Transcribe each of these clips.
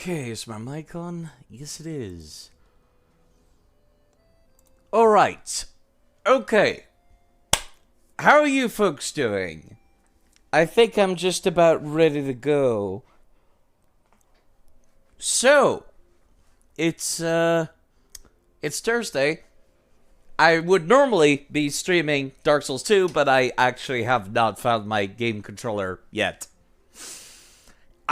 Okay, is my mic on? Yes, it is. Alright. Okay. How are you folks doing? I think I'm just about ready to go. So, it's Thursday. I would normally be streaming Dark Souls 2, but I actually have not found my game controller yet.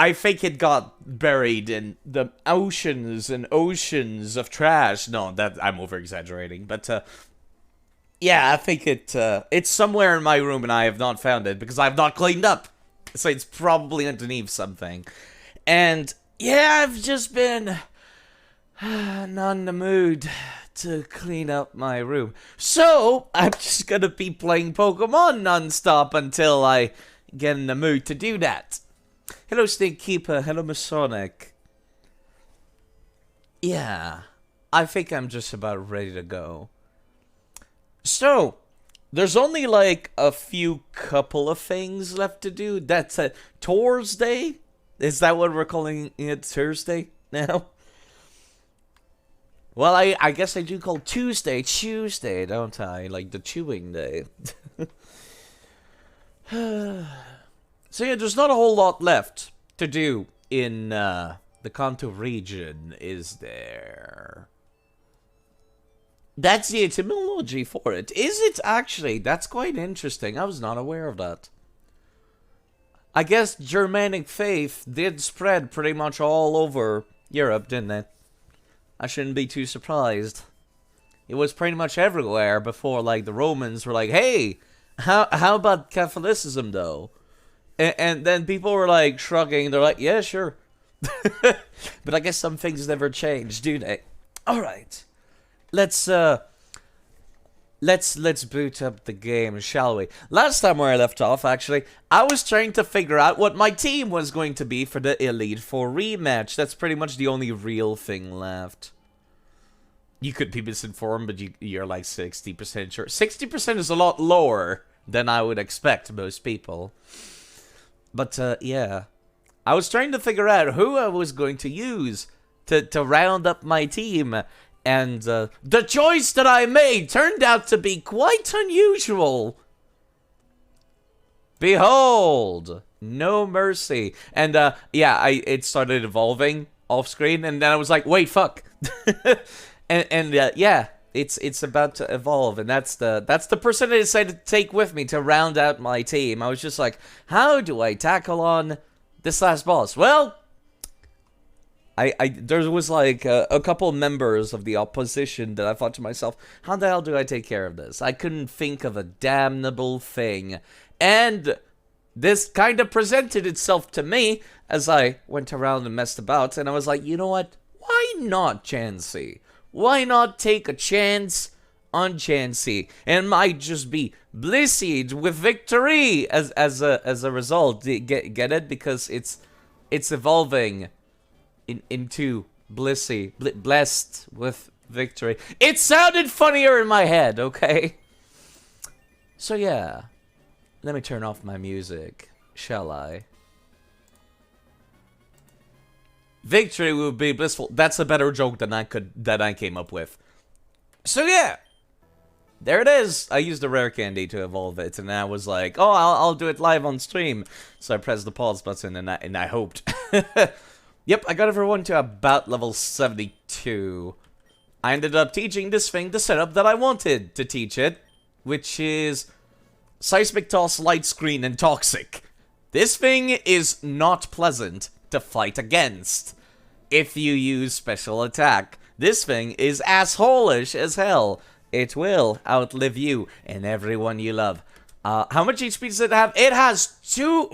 I think it got buried in the oceans and oceans of trash. No, that I'm over-exaggerating, but yeah, I think it's somewhere in my room and I have not found it because I have not cleaned up. So it's probably underneath something. And yeah, I've just been not in the mood to clean up my room. So I'm just gonna be playing Pokemon non-stop until I get in the mood to do that. Hello, Snake Keeper. Hello, Masonic. Yeah, I think I'm just about ready to go. So, there's only like a few couple of things left to do. That's a Thursday? Is that what we're calling it, Thursday now? Well, I guess I do call Tuesday, don't I? Like the chewing day. So yeah, there's not a whole lot left to do in the Kanto region, is there? That's the etymology for it. Is it actually? That's quite interesting. I was not aware of that. I guess Germanic faith did spread pretty much all over Europe, didn't it? I shouldn't be too surprised. It was pretty much everywhere before, like, the Romans were like, hey, how about Catholicism, though? And then people were, like, shrugging. They're like, yeah, sure. But I guess some things never change, do they? Alright. Let's boot up the game, shall we? Last time where I left off, actually, I was trying to figure out what my team was going to be for the Elite Four rematch. That's pretty much the only real thing left. You could be misinformed, but you're like 60% sure. 60% is a lot lower than I would expect most people. But, yeah. I was trying to figure out who I was going to use to round up my team. And the choice that I made turned out to be quite unusual. Behold, no mercy. And yeah, it started evolving off screen, and then I was like, wait, fuck. and yeah, it's about to evolve, and that's the person I decided to take with me to round out my team. I was just like, how do I tackle on this last boss? Well, there was like a couple members of the opposition that I thought to myself, how the hell do I take care of this? I couldn't think of a damnable thing. And this kind of presented itself to me as I went around and messed about. And I was like, you know what? Why not Chansey? Why not take a chance on Chansey? And it might just be Blisseyed with victory as a result. Get it? Because it's evolving into Blissey, blessed with victory. It sounded funnier in my head, okay? So yeah, let me turn off my music, shall I? Victory will be blissful. That's a better joke than I came up with. So yeah, there it is. I used a rare candy to evolve it, and I was like, oh, I'll do it live on stream. So I pressed the pause button, and I hoped. Yep, I got everyone to about level 72. I ended up teaching this thing the setup that I wanted to teach it, which is Seismic Toss, Light Screen, and Toxic. This thing is not pleasant to fight against if you use Special Attack. This thing is asshole-ish as hell. It will outlive you and everyone you love. How much HP does it have? It has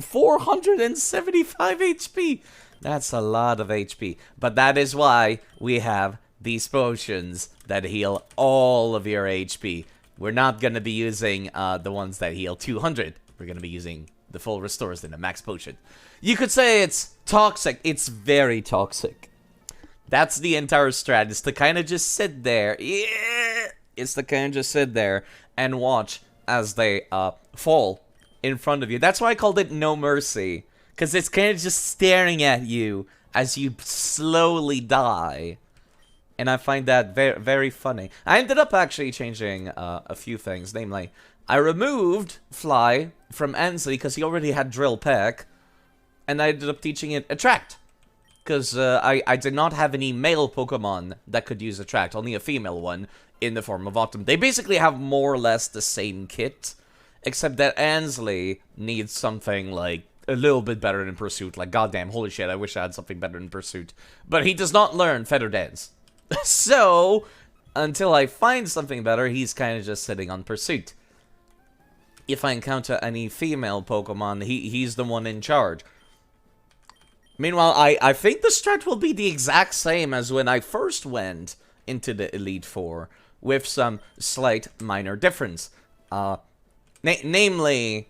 475 HP. That's a lot of HP, but that is why we have these potions that heal all of your HP. We're not going to be using the ones that heal 200. We're going to be using the full restores in a max potion. You could say it's toxic. It's very toxic. That's the entire strat. It's to kind of just sit there. Yeah! It's to kind of just sit there and watch as they fall in front of you. That's why I called it No Mercy. Because it's kind of just staring at you as you slowly die. And I find that very, very funny. I ended up actually changing a few things. Namely, I removed Fly from Ansley because he already had Drill Peck. And I ended up teaching it Attract. Because I did not have any male Pokemon that could use Attract. Only a female one in the form of Optim. They basically have more or less the same kit. Except that Ansley needs something like a little bit better than Pursuit. Like, goddamn, holy shit, I wish I had something better than Pursuit. But he does not learn Feather Dance. So, until I find something better, he's kind of just sitting on Pursuit. If I encounter any female Pokemon, he's the one in charge. Meanwhile, I think the strat will be the exact same as when I first went into the Elite Four, with some slight minor difference. Namely,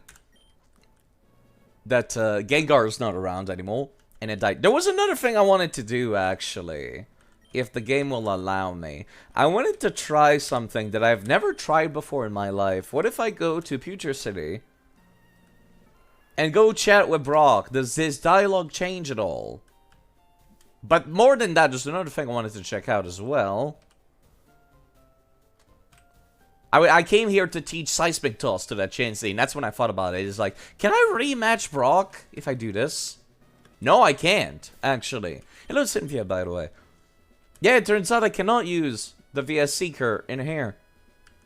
that Gengar's not around anymore, and it died. There was another thing I wanted to do, actually, if the game will allow me. I wanted to try something that I've never tried before in my life. What if I go to Future City and go chat with Brock? Does his dialogue change at all? But more than that, there's another thing I wanted to check out as well. I came here to teach Seismic Toss to that Chansey, and that's when I thought about it. It's like, can I rematch Brock if I do this? No, I can't, actually. Hello, Cynthia, by the way. Yeah, it turns out I cannot use the VS Seeker in here.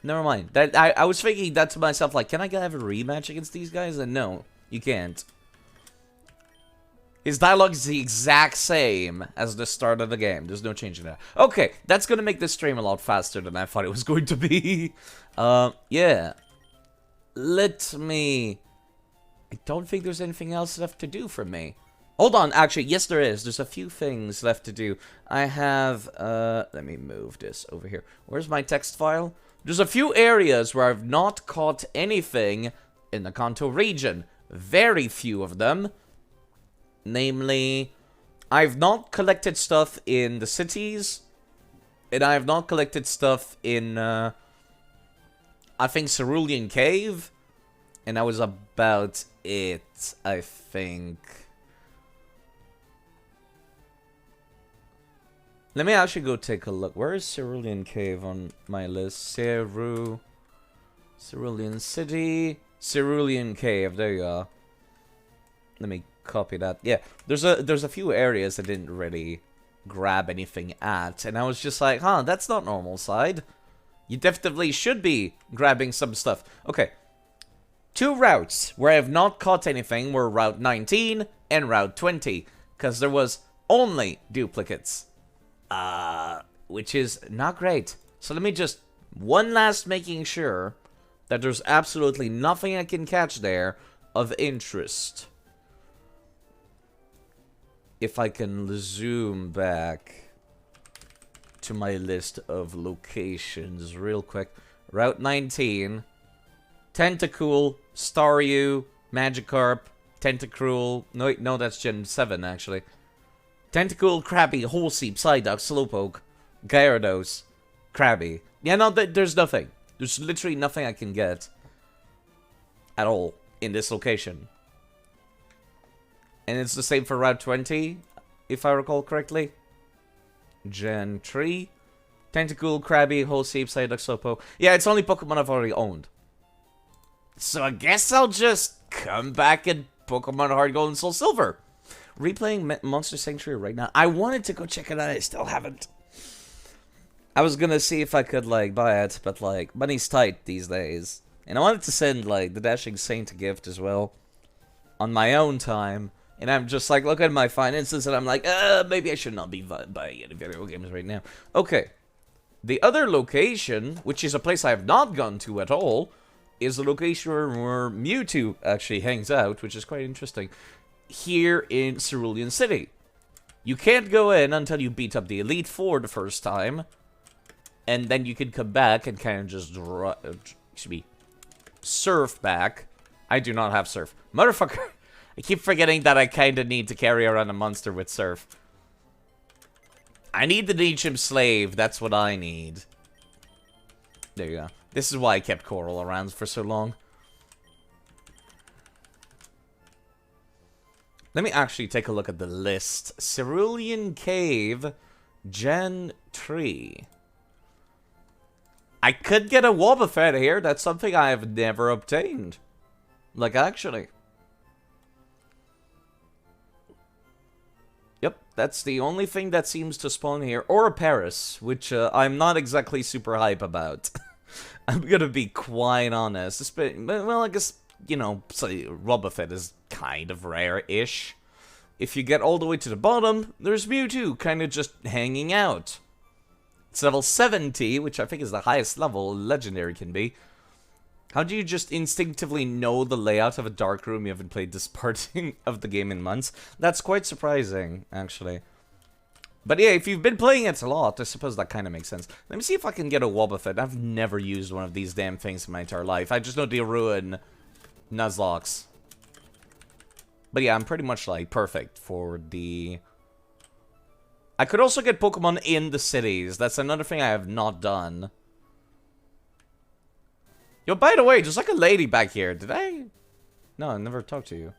Never mind. I was thinking that to myself, like, can I have a rematch against these guys? And no, you can't. His dialogue is the exact same as the start of the game. There's no change in that. Okay, that's gonna make this stream a lot faster than I thought it was going to be. Yeah. Let me... I don't think there's anything else left to do for me. Hold on, actually, yes there is. There's a few things left to do. I have, let me move this over here. Where's my text file? There's a few areas where I've not caught anything in the Kanto region. Very few of them. Namely, I've not collected stuff in the cities, and I have not collected stuff in, I think, Cerulean Cave, and that was about it, I think. Let me actually go take a look. Where is Cerulean Cave on my list? Cerulean City, Cerulean Cave, there you are. Let me copy that. Yeah, there's a few areas I didn't really grab anything at, and I was just like, huh, that's not normal side. You definitely should be grabbing some stuff. Okay, two routes where I have not caught anything were Route 19 and Route 20, because there was only duplicates, which is not great. So let me just one last making sure that there's absolutely nothing I can catch there of interest. If I can zoom back to my list of locations real quick. Route 19, Tentacool, Staryu, Magikarp, Tentacruel. No, that's Gen 7 actually. Tentacool, Krabby, Holseep, Psyduck, Slowpoke, Gyarados, Krabby. Yeah, no, there's nothing. There's literally nothing I can get at all in this location. And it's the same for Route 20, if I recall correctly. Gen 3. Tentacool, Krabby, Holseep, Psyduck, Slowpoke. Yeah, it's only Pokemon I've already owned. So I guess I'll just come back in Pokemon Heart Gold and Soul Silver. Replaying Monster Sanctuary right now. I wanted to go check it out, I still haven't. I was gonna see if I could, like, buy it, but, like, money's tight these days. And I wanted to send, like, the Dashing Saint a gift as well. On my own time. And I'm just like, look at my finances, and I'm like, maybe I should not be buying any video games right now. Okay. The other location, which is a place I have not gone to at all, is the location where Mewtwo actually hangs out, which is quite interesting. Here in Cerulean City. You can't go in until you beat up the Elite Four the first time. And then you can come back and kind of just surf back. I do not have surf. Motherfucker. I keep forgetting that I kind of need to carry around a monster with Surf. I need the Nichim Slave. That's what I need. There you go. This is why I kept Coral around for so long. Let me actually take a look at the list. Cerulean Cave, Gen 3. I could get a Wobbuffet here. That's something I have never obtained. Like, actually. Yep, that's the only thing that seems to spawn here. Or a Paris, which I'm not exactly super hype about. I'm gonna be quite honest. Well, I guess, you know, Wobbuffet is kind of rare-ish. If you get all the way to the bottom, there's Mewtwo, kind of just hanging out. It's level 70, which I think is the highest level a legendary can be. How do you just instinctively know the layout of a dark room you haven't played this part of the game in months? That's quite surprising, actually. But yeah, if you've been playing it a lot, I suppose that kind of makes sense. Let me see if I can get a Wobbuffet. I've never used one of these damn things in my entire life. I just know they ruin Nuzlocke. But yeah, I'm pretty much, like, perfect for the... I could also get Pokemon in the cities. That's another thing I have not done. Yo, by the way, there's like a lady back here. Did I? No, I never talked to you.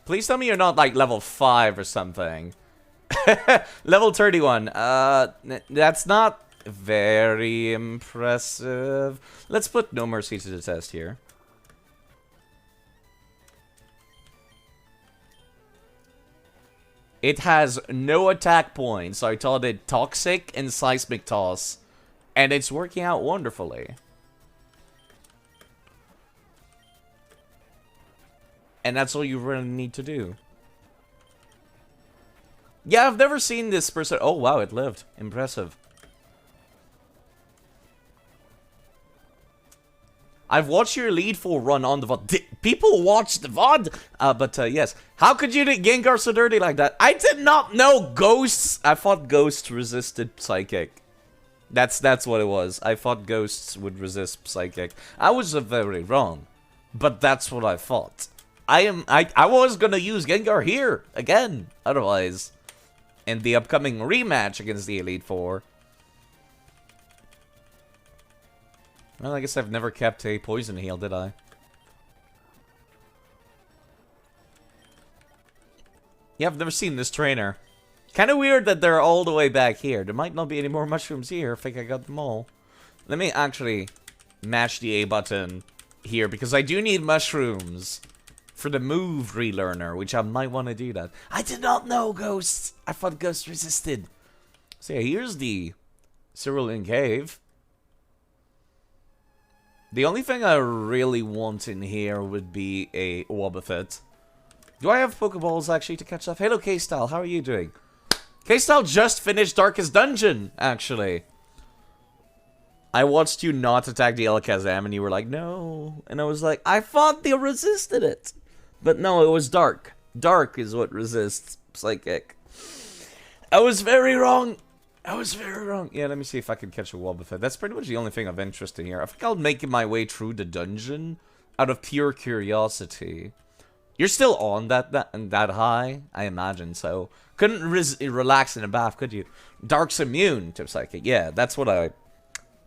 Please tell me you're not like level 5 or something. Level 31. That's not very impressive. Let's put No Mercy to the test here. It has no attack points, so I taught it Toxic and Seismic Toss. And it's working out wonderfully. And that's all you really need to do. Yeah, I've never seen this person. Oh, wow, it lived. Impressive. I've watched your lead for run on the VOD. People watch the VOD? But yes. How could you get Gengar so dirty like that? I did not know ghosts. I thought ghosts resisted Psychic. That's what it was. I thought ghosts would resist Psychic. I was very wrong. But that's what I thought. I was gonna use Gengar here again, otherwise, in the upcoming rematch against the Elite Four. Well, I guess I've never kept a poison heal, did I? Yeah, I've never seen this trainer. Kind of weird that they're all the way back here. There might not be any more mushrooms here. I think I got them all. Let me actually mash the A button here, because I do need mushrooms for the move relearner, which I might want to do that. I did not know ghosts. I thought ghosts resisted. So yeah, here's the Cerulean Cave. The only thing I really want in here would be a Wobbuffet. Do I have Pokeballs actually to catch up? Hello, K-Style. How are you doing? K-Style just finished Darkest Dungeon, actually. I watched you not attack the Alakazam, and you were like, no. And I was like, I thought they resisted it. But no, it was Dark. Dark is what resists Psychic. I was very wrong. I was very wrong. Yeah, let me see if I can catch a Wobbuffet. That's pretty much the only thing of interest in here. I think I'll make my way through the dungeon out of pure curiosity. You're still on that high? I imagine so. Couldn't relax in a bath, could you? Dark's immune to Psychic. Yeah, that's what I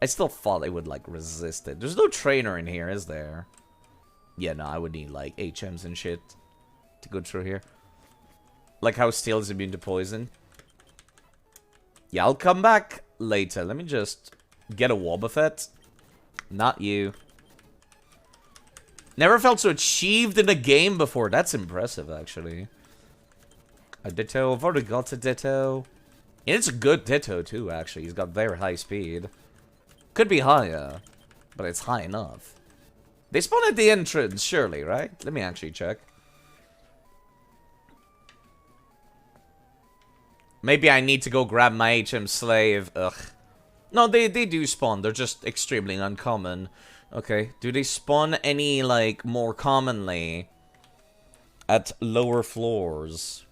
still thought they would, like, resist it. There's no trainer in here, is there? Yeah, no, I would need, like, HMs and shit to go through here. Like how Steel is immune to poison. Yeah, I'll come back later. Let me just get a Wobbuffet. Not you. Never felt so achieved in a game before. That's impressive, actually. A Ditto. I've already got a Ditto. And it's a good Ditto, too, actually. He's got very high speed. Could be higher, but it's high enough. They spawn at the entrance, surely, right? Let me actually check. Maybe I need to go grab my HM Slave. Ugh. No, they do spawn. They're just extremely uncommon. Okay. Do they spawn any, like, more commonly at lower floors?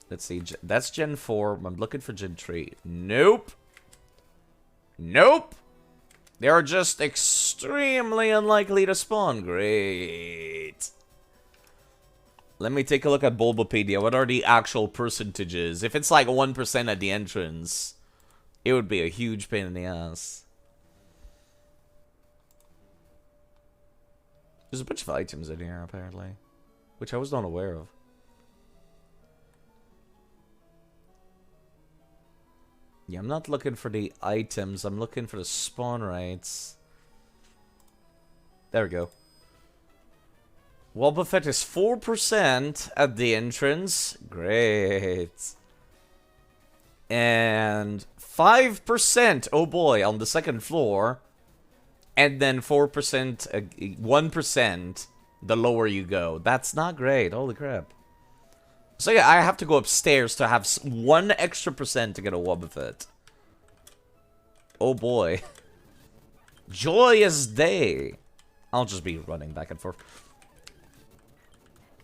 Let's see. That's Gen 4. I'm looking for Gen 3. Nope. Nope. They are just extremely unlikely to spawn. Great. Let me take a look at Bulbapedia. What are the actual percentages? If it's like 1% at the entrance, it would be a huge pain in the ass. There's a bunch of items in here, apparently. which I was not aware of. Yeah, I'm not looking for the items. I'm looking for the spawn rates. There we go. Wobbuffet is 4% at the entrance. Great. And 5%, oh boy, on the second floor. And then 4%, 1% the lower you go. That's not great. Holy crap. So yeah, I have to go upstairs to have 1 extra percent to get a Wobbuffet. Oh boy. Joyous day. I'll just be running back and forth.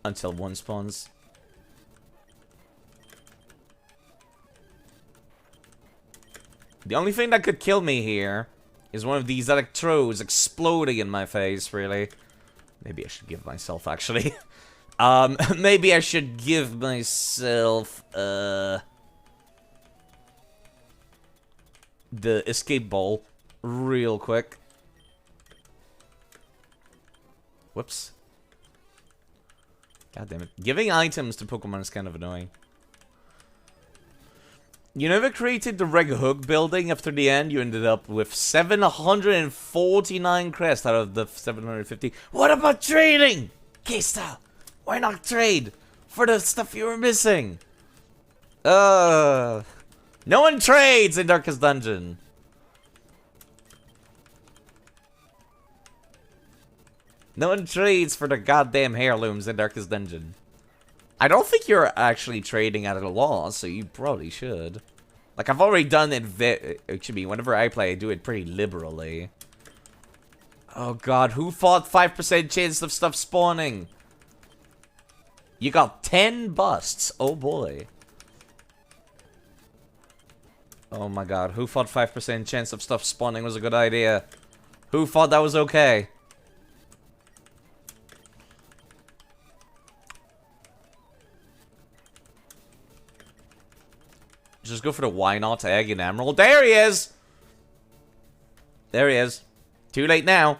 Until one spawns. The only thing that could kill me here is one of these electrodes exploding in my face, really. Maybe I should give myself, actually. Maybe I should give myself, the escape ball real quick. Whoops. God damn it. Giving items to Pokemon is kind of annoying. You never created the Reg Hook building after the end. You ended up with 749 crests out of the 750. What about trading? Kista, why not trade for the stuff you were missing? No one trades in Darkest Dungeon. No one trades for the goddamn heirlooms in Darkest Dungeon. I don't think you're actually trading at a loss, so you probably should. Like, I've already done it, actually, whenever I play, I do it pretty liberally. Oh god, who thought 5% chance of stuff spawning? You got 10 busts, oh boy. Oh my god, who thought 5% chance of stuff spawning was a good idea? Who thought that was okay? Just go for the why not egg and emerald. There he is! There he is. Too late now.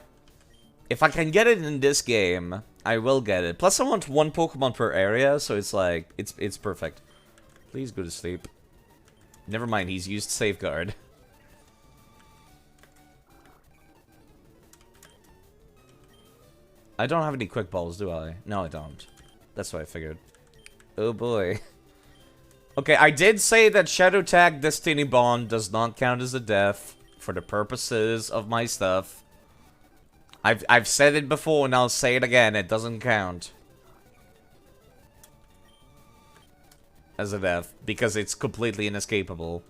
If I can get it in this game, I will get it. Plus I want 1 Pokemon per area, so it's like, it's perfect. Please go to sleep. Never mind, he's used Safeguard. I don't have any quick balls, do I? No, I don't. That's what I figured. Oh boy. Okay, I did say that Shadow Tag Destiny Bond does not count as a death for the purposes of my stuff. I've said it before and I'll say it again, it doesn't count as a death because it's completely inescapable.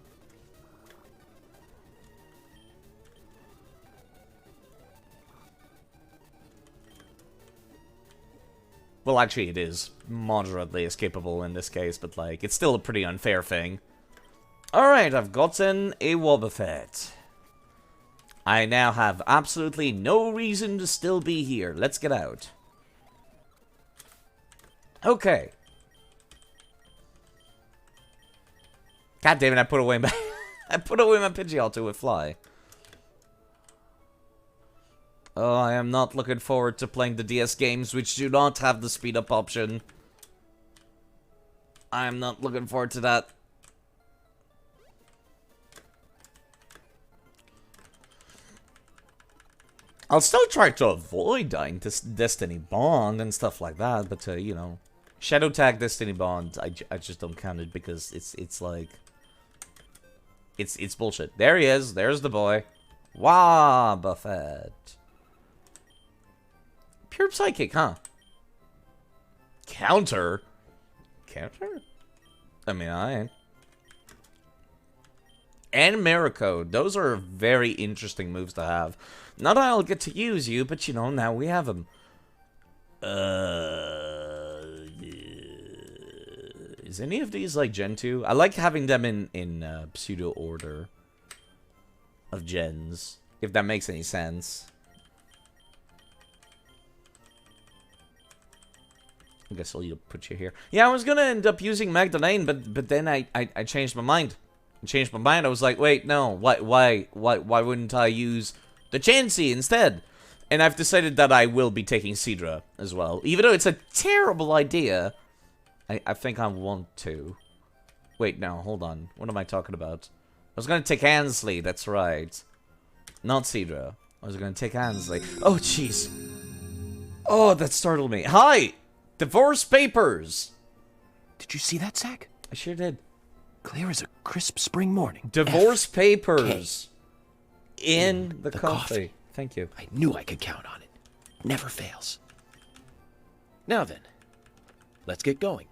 Well, actually, it is moderately escapable in this case, but, like, it's still a pretty unfair thing. Alright, I've gotten a Wobbuffet. I now have absolutely no reason to still be here. Let's get out. Okay. God damn it, I put away my... I put away my Pidgeotto to a fly. Oh, I am not looking forward to playing the DS games which do not have the speed up option. I am not looking forward to that. I'll still try to avoid dying to Destiny Bond and stuff like that, but, you know, Shadow Tag Destiny Bond, I just don't count it because it's like... It's bullshit. There he is. There's the boy. Wobbuffet. Pure Psychic, huh? Counter? Counter? I mean, I... And Miracode. Those are very interesting moves to have. Not that I'll get to use you, but, you know, now we have them. Is any of these, like, Gen 2? I like having them in pseudo-order of gens, if that makes any sense. I guess I'll put you here. Yeah, I was gonna end up using Magdalene, but then I changed my mind. I was like, wait, no, why wouldn't I use the Chansey instead? And I've decided that I will be taking Cedra as well. Even though it's a terrible idea, I think I want to. Wait, no, hold on. What am I talking about? I was going to take Ansley, that's right. Not Cedra. I was going to take Ansley. Oh, jeez. Oh, that startled me. Hi! Divorce papers! Did you see that, Zach? I sure did. Clear as a crisp spring morning. Divorce papers. In the coffee. Thank you. I knew I could count on it. Never fails. Now then, let's get going.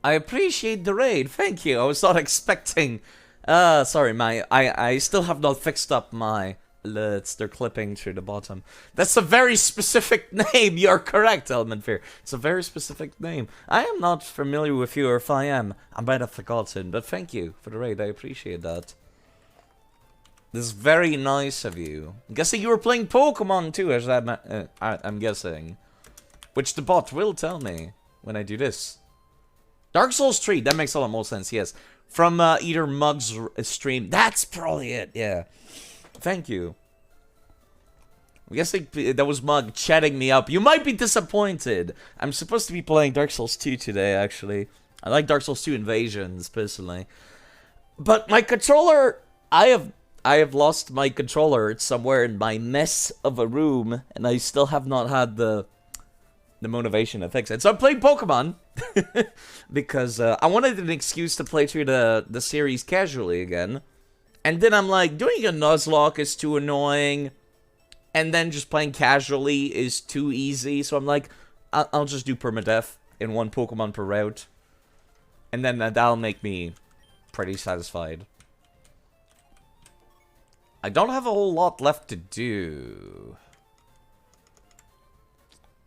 I appreciate the raid. Thank you. I was not expecting... sorry, I still have not fixed up my alerts. They're clipping through the bottom. That's a very specific name. You're correct, Element Fear. It's a very specific name. I am not familiar with you, or if I am, I might have forgotten. But thank you for the raid. I appreciate that. This is very nice of you. I'm guessing you were playing Pokemon too, as I'm guessing. Which the bot will tell me when I do this. Dark Souls 3, that makes a lot more sense, yes. From either Mug's stream. That's probably it, yeah. Thank you. I'm guessing that was Mug chatting me up. You might be disappointed. I'm supposed to be playing Dark Souls 2 today, actually. I like Dark Souls 2 Invasions, personally. But my controller, I have lost my controller. It's somewhere in my mess of a room, and I still have not had the motivation to fix it. So I'm playing Pokemon because I wanted an excuse to play through the series casually again. And then I'm like, doing a Nuzlocke is too annoying, and then just playing casually is too easy. So I'm like, I'll just do Permadeath in one Pokemon per route, and then that'll make me pretty satisfied. I don't have a whole lot left to do.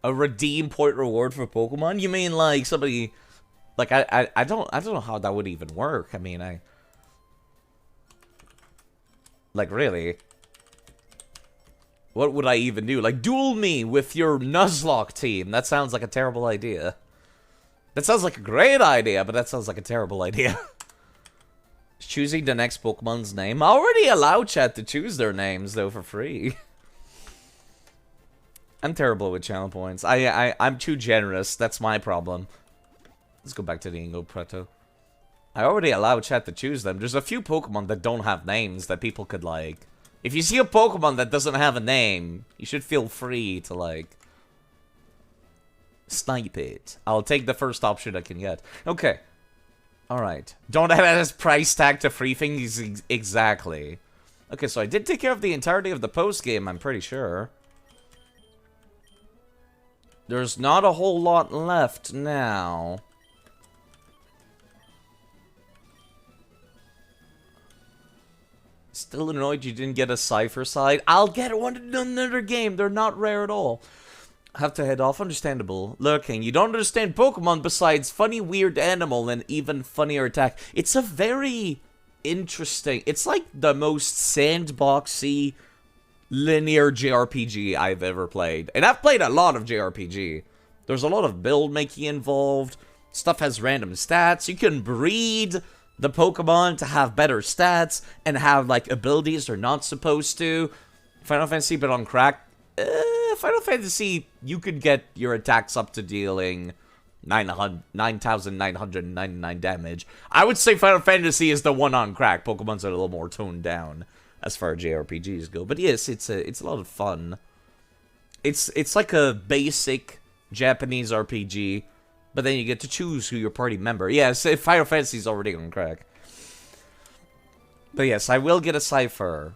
A redeem point reward for Pokemon? You mean like somebody, like I don't know how that would even work. I mean, like really, what would I even do? Like duel me with your Nuzlocke team? That sounds like a terrible idea. That sounds like a great idea, but that sounds like a terrible idea. Choosing the next Pokemon's name. I already allow chat to choose their names though for free. I'm terrible with channel points. I'm too generous. That's my problem. Let's go back to the Ingo Preto. I already allow chat to choose them. There's a few Pokemon that don't have names that people could like. If you see a Pokemon that doesn't have a name, you should feel free to like snipe it. I'll take the first option I can get. Okay. Alright. Don't add as price tag to free things exactly. Okay, so I did take care of the entirety of the post game, I'm pretty sure. There's not a whole lot left now. Still annoyed you didn't get a Cypher side? I'll get one in another game. They're not rare at all. Have to head off. Understandable. Lurking. You don't understand Pokemon besides funny, weird animal and even funnier attack. It's a very interesting... It's like the most sandboxy linear JRPG I've ever played. And I've played a lot of JRPG. There's a lot of build making involved. Stuff has random stats. You can breed the Pokemon to have better stats and have like abilities they're not supposed to. Final Fantasy, but on crack. Final Fantasy, you could get your attacks up to dealing 9,999 damage. I would say Final Fantasy is the one on crack. Pokemon's are a little more toned down as far as JRPGs go. But yes, it's a lot of fun. It's like a basic Japanese RPG, but then you get to choose who your party member. Yes, Final Fantasy's already on crack. But yes, I will get a Cypher.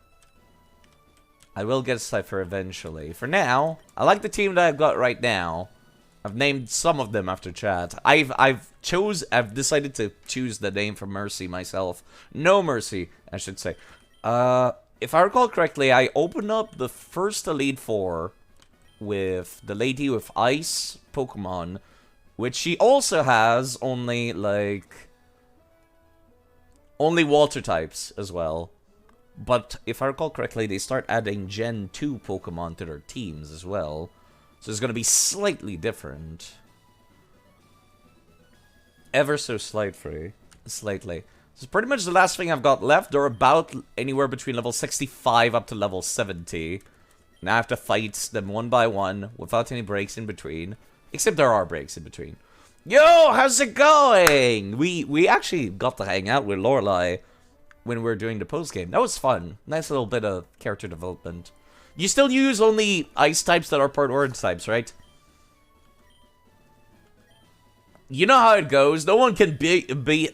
I will get a Cypher eventually. For now, I like the team that I've got right now. I've named some of them after chat. I've decided to choose the name for Mercy myself. No Mercy, I should say. If I recall correctly, I opened up the first Elite Four with the lady with ice Pokemon, which she also has only water types as well. But if I recall correctly, they start adding Gen 2 Pokemon to their teams as well. So it's going to be slightly different. Ever so slightly. This is pretty much the last thing I've got left. They're about anywhere between level 65 up to level 70. Now I have to fight them one by one without any breaks in between. Except there are breaks in between. Yo, how's it going? We actually got to hang out with Lorelei when we were doing the post-game. That was fun. Nice little bit of character development. You still use only ice types that are part orange types, right? You know how it goes. No one can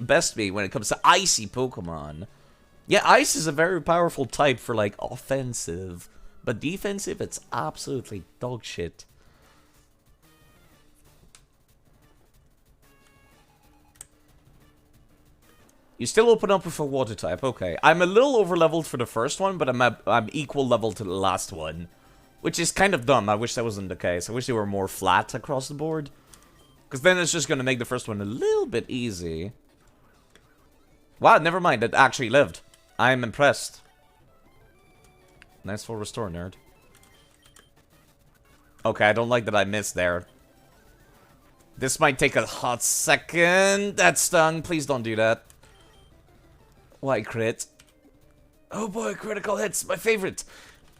best me when it comes to icy Pokemon. Yeah, ice is a very powerful type for, like, offensive. But defensive, it's absolutely dog shit. You still open up with a water type, okay. I'm a little over-leveled for the first one, but I'm equal level to the last one. Which is kind of dumb. I wish that wasn't the case. I wish they were more flat across the board. Because then it's just going to make the first one a little bit easy. Wow, never mind. It actually lived. I'm impressed. Nice full restore, nerd. Okay, I don't like that I missed there. This might take a hot second. That stung. Please don't do that. Why crit? Oh boy, critical hits. My favorite.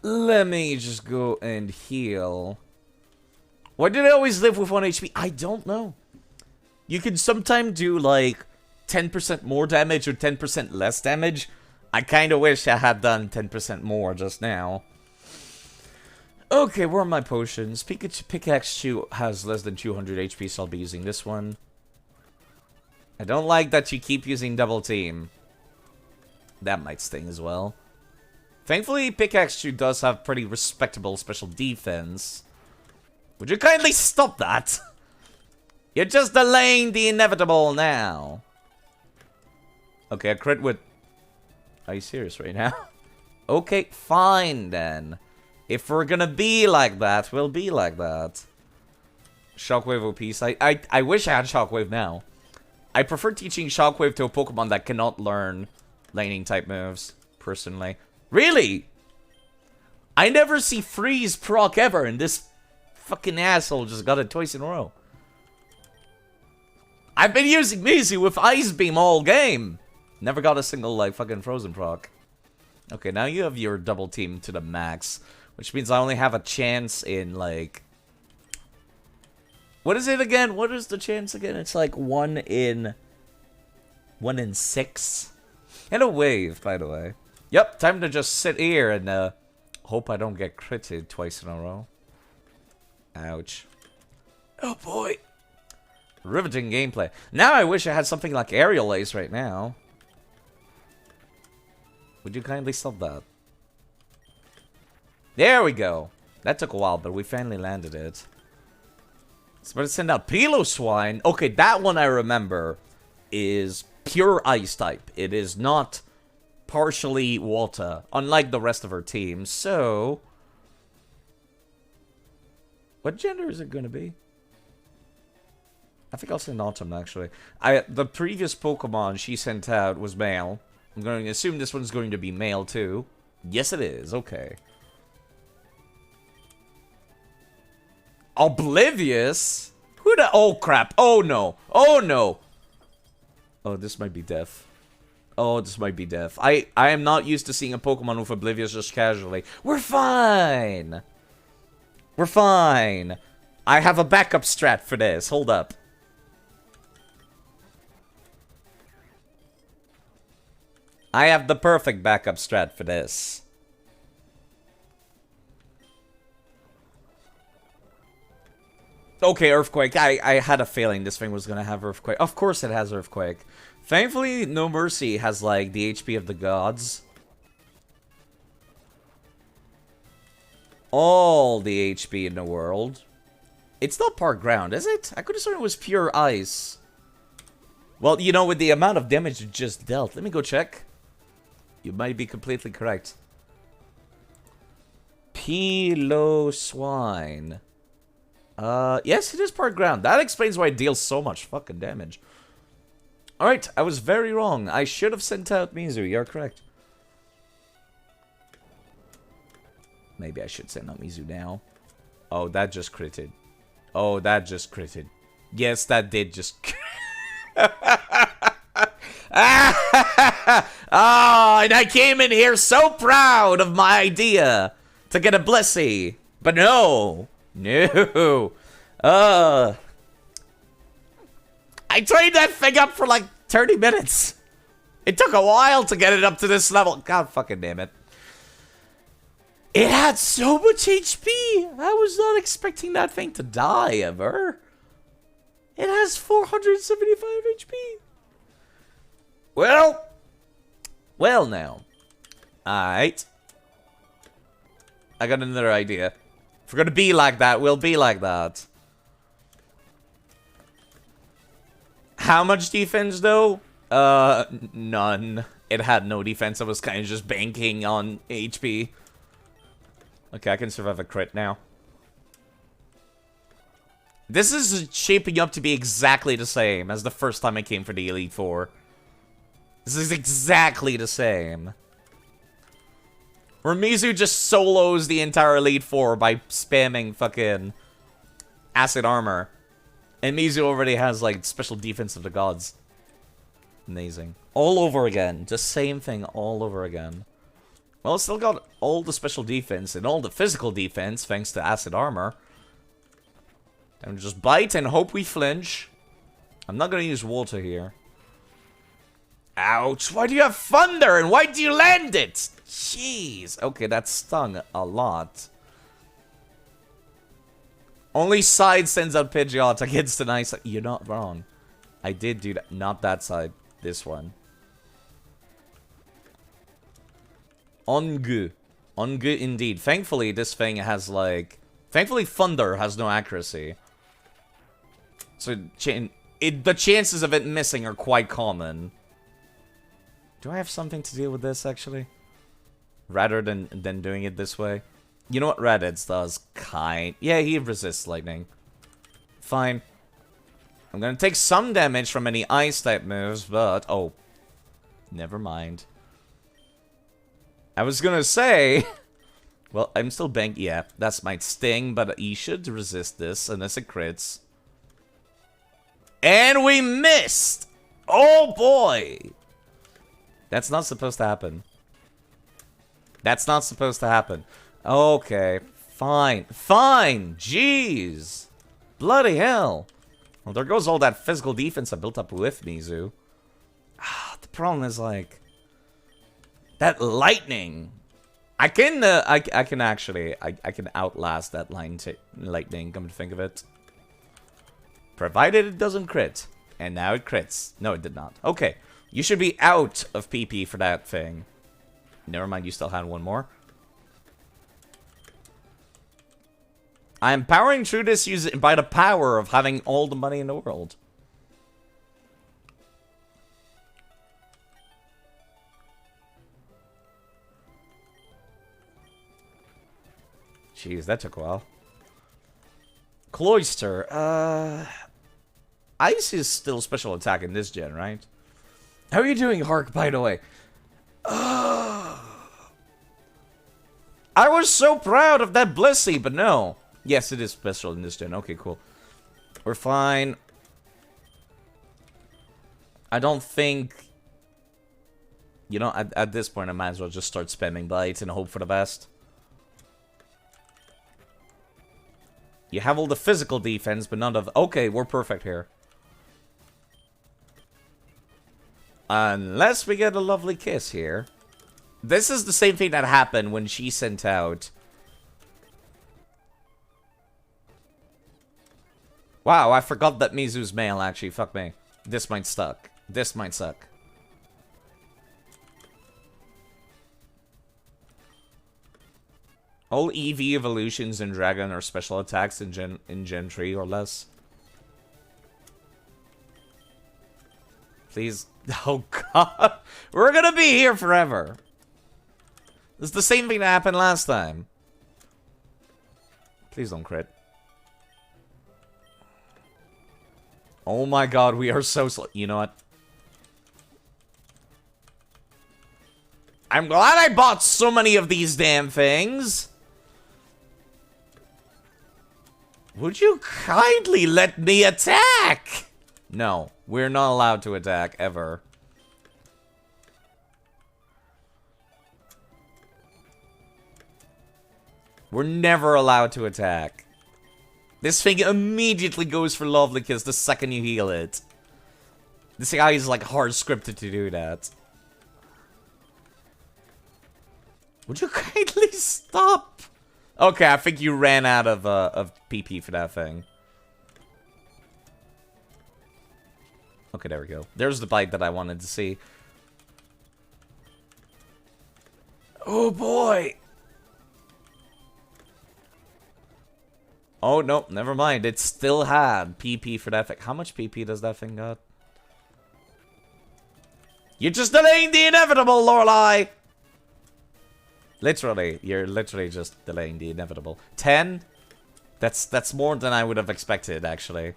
Let me just go and heal. Why did I always live with 1 HP? I don't know. You can sometimes do like 10% more damage or 10% less damage. I kind of wish I had done 10% more just now. Okay, where are my potions? Pikachu has less than 200 HP, so I'll be using this one. I don't like that you keep using double team. That might sting as well. Thankfully, Pikachu does have pretty respectable special defense. Would you kindly stop that? You're just delaying the inevitable now. Okay, a crit with... Are you serious right now? Okay, fine then. If we're gonna be like that, we'll be like that. Shockwave OP. I wish I had Shockwave now. I prefer teaching Shockwave to a Pokemon that cannot learn lightning type moves, personally. Really? I never see Freeze proc ever, and this fucking asshole just got it twice in a row. I've been using Mizu with Ice Beam all game. Never got a single, like, fucking Frozen proc. Okay, now you have your double team to the max. Which means I only have a chance in, like... What is it again? What is the chance again? It's like 1 in 6. And a wave, by the way. Yep, time to just sit here and hope I don't get critted twice in a row. Ouch. Oh boy. Riveting gameplay. Now I wish I had something like Aerial Ace right now. Would you kindly stop that? There we go. That took a while, but we finally landed it. So let's send out Piloswine. Okay, that one I remember is pure ice type. It is not partially water, unlike the rest of our team. So, what gender is it going to be? I think I'll send Autumn, actually. The previous Pokemon she sent out was male. I'm going to assume this one's going to be male, too. Yes, it is. Okay. Oblivious? Who the... Oh, crap. Oh, no. Oh, no. Oh, this might be death. Oh, this might be death. I am not used to seeing a Pokemon with Oblivious just casually. We're fine. We're fine. I have a backup strat for this. Hold up. I have the perfect backup strat for this. Okay, Earthquake. I had a feeling this thing was going to have Earthquake. Of course it has Earthquake. Thankfully, No Mercy has, like, the HP of the gods. All the HP in the world. It's not part ground, is it? I could have sworn it was pure ice. Well, you know, with the amount of damage it just dealt. Let me go check. You might be completely correct. Piloswine. Yes, it is part ground. That explains why it deals so much fucking damage. Alright, I was very wrong. I should have sent out Mizu. You're correct. Maybe I should send out Mizu now. Oh, that just critted. Oh, that just critted. Yes, that did just... Oh, and I came in here so proud of my idea to get a blissy. But no. No. I trained that thing up for like 30 minutes. It took a while to get it up to this level. God fucking damn it. It had so much HP. I was not expecting that thing to die ever. It has 475 HP. Well now. Alright. I got another idea. If we're gonna be like that, we'll be like that. How much defense though? None. It had no defense. I was kind of just banking on HP. Okay, I can survive a crit now. This is shaping up to be exactly the same as the first time I came for the Elite Four. This is exactly the same. Where Mizu just solos the entire Elite Four by spamming fucking acid armor. And Mizu already has, like, special defense of the gods. Amazing. All over again. Just same thing all over again. Well, still got all the special defense and all the physical defense thanks to acid armor. And just bite and hope we flinch. I'm not gonna use water here. Ouch! Why do you have thunder and why do you land it? Jeez. Okay, that stung a lot. Only side sends out Pidgeot against the nice. You're not wrong. I did do that. Not that side. This one. Ongu. Ongu indeed. Thankfully, this thing has like. Thankfully, Thunder has no accuracy. So, the chances of it missing are quite common. Do I have something to deal with this, actually? Rather than doing it this way? You know what Raditz does? Yeah, he resists lightning. Fine. I'm gonna take some damage from any ice-type moves, but... Oh. Never mind. I was gonna say... Well, I'm still banking... Yeah, that's my sting, but he should resist this unless it crits. And we missed! Oh boy! That's not supposed to happen. That's not supposed to happen. Okay, fine. Fine! Jeez! Bloody hell! Well, there goes all that physical defense I built up with Mizu. Ah, the problem is, like... That lightning! I can actually... I can outlast that lightning, come to think of it. Provided it doesn't crit. And now it crits. No, it did not. Okay. You should be out of PP for that thing. Never mind, you still had one more. I am powering through this by the power of having all the money in the world. Jeez, that took a while. Cloister, Ice is still special attack in this gen, right? How are you doing, Hark, by the way? I was so proud of that Blissey, but no. Yes, it is special in this gen. Okay, cool. We're fine. I don't think... You know, at this point, I might as well just start spamming bites and hope for the best. You have all the physical defense, but none of... Okay, we're perfect here. Unless we get a lovely kiss here. This is the same thing that happened when she sent out... Wow, I forgot that Mizu's male, actually. Fuck me. This might suck. This might suck. All EV evolutions in Dragon are special attacks in Gen 3 or less. Please. Oh god. We're gonna be here forever. It's the same thing that happened last time. Please don't crit. Oh my god, we are so slow. You know what? I'm glad I bought so many of these damn things. Would you kindly let me attack? No, we're not allowed to attack, ever. We're never allowed to attack. This thing immediately goes for Lovely Kiss the second you heal it. This guy is like hard scripted to do that. Would you kindly stop? Okay, I think you ran out of PP for that thing. Okay, there we go. There's the bite that I wanted to see. Oh boy! Oh no, never mind. It still had PP for that thing. How much PP does that thing got? You're just delaying the inevitable, Lorelei! Literally, you're literally just delaying the inevitable. 10? That's more than I would have expected, actually.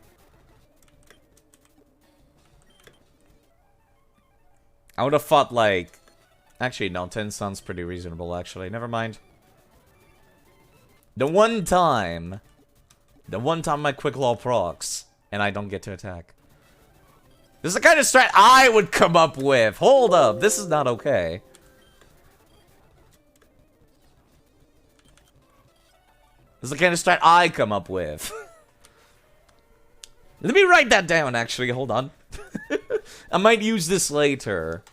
I would have thought, like... Actually, no, 10 sounds pretty reasonable, actually. Never mind. The one time my Quick Law procs, and I don't get to attack. This is the kind of strat I would come up with! Hold up, this is not okay. This is the kind of strat I come up with. Let me write that down, actually, hold on. I might use this later.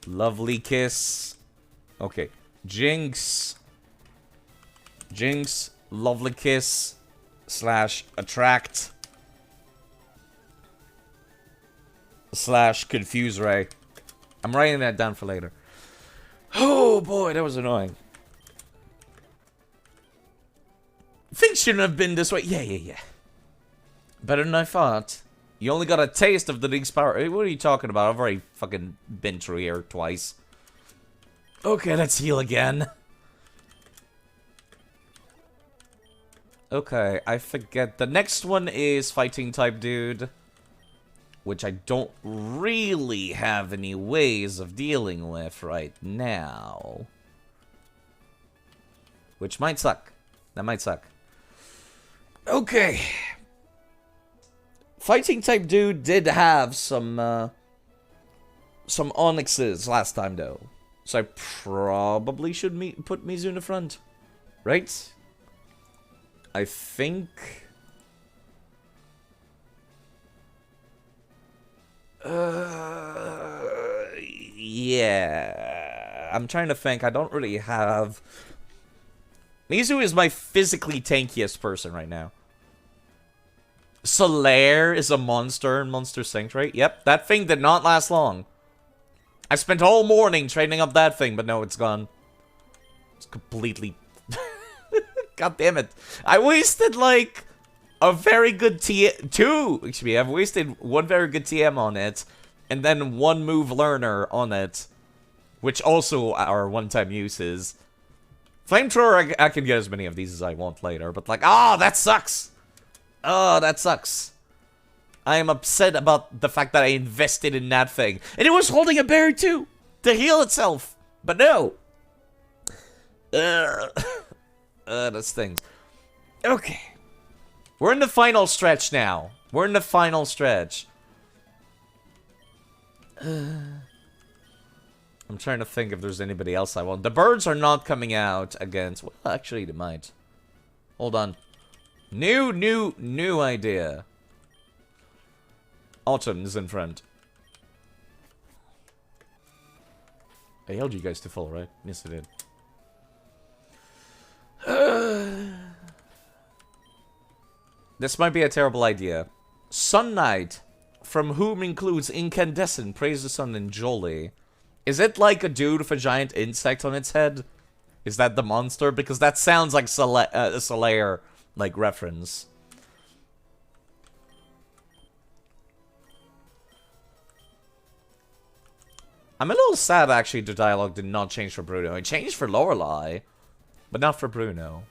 Lovely Kiss. Okay. Jinx. Jinx. Lovely Kiss. / attract. / confuse ray. I'm writing that down for later. Oh boy, that was annoying. Things shouldn't have been this way. Yeah. Better than I thought. You only got a taste of the League's power. What are you talking about? I've already fucking been through here twice. Okay, let's heal again. Okay, I forget. The next one is fighting type dude. Which I don't really have any ways of dealing with right now. Which might suck. That might suck. Okay. Fighting type dude did have some onyxes last time though, so I probably should put Mizu in the front, right? I think. Yeah. I'm trying to think. I don't really have. Mizu is my physically tankiest person right now. Solaire is a monster in Monster Sanctuary. Yep, that thing did not last long. I spent all morning training up that thing, but no, it's gone. It's completely... God damn it. I wasted, like, a very good I've wasted one very good TM on it, and then one move learner on it, which also are one-time uses. Flamethrower, I can get as many of these as I want later, but like, that sucks! Oh, that sucks. I am upset about the fact that I invested in that thing. And it was holding a berry too! To heal itself! But no! That stings. Okay. We're in the final stretch now. We're in the final stretch. I'm trying to think if there's anybody else I want. The birds are not coming out against... Well, actually, they might. Hold on. New idea. Autumn is in front. I held you guys to full, right? Yes, I did. This might be a terrible idea. Sun Knight, from whom includes Incandescent, Praise the Sun, and Jolie. Is it like a dude with a giant insect on its head? Is that the monster? Because that sounds like a Solaire, like, reference. I'm a little sad, actually, the dialogue did not change for Bruno. It changed for Lorelei, but not for Bruno.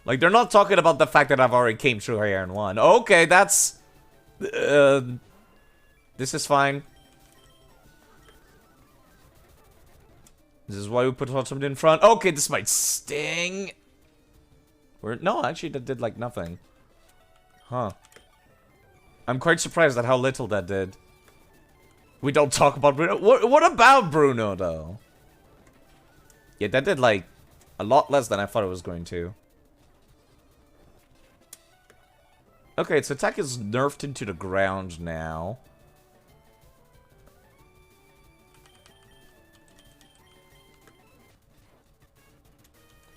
Like, they're not talking about the fact that I've already came through here and won. Okay, that's... this is fine. This is why we put Autumn in front. Okay, this might sting. No, actually, that did, like, nothing. Huh. I'm quite surprised at how little that did. We don't talk about Bruno. What about Bruno, though? Yeah, that did, like, A lot less than I thought it was going to. Okay, its attack is nerfed into the ground now.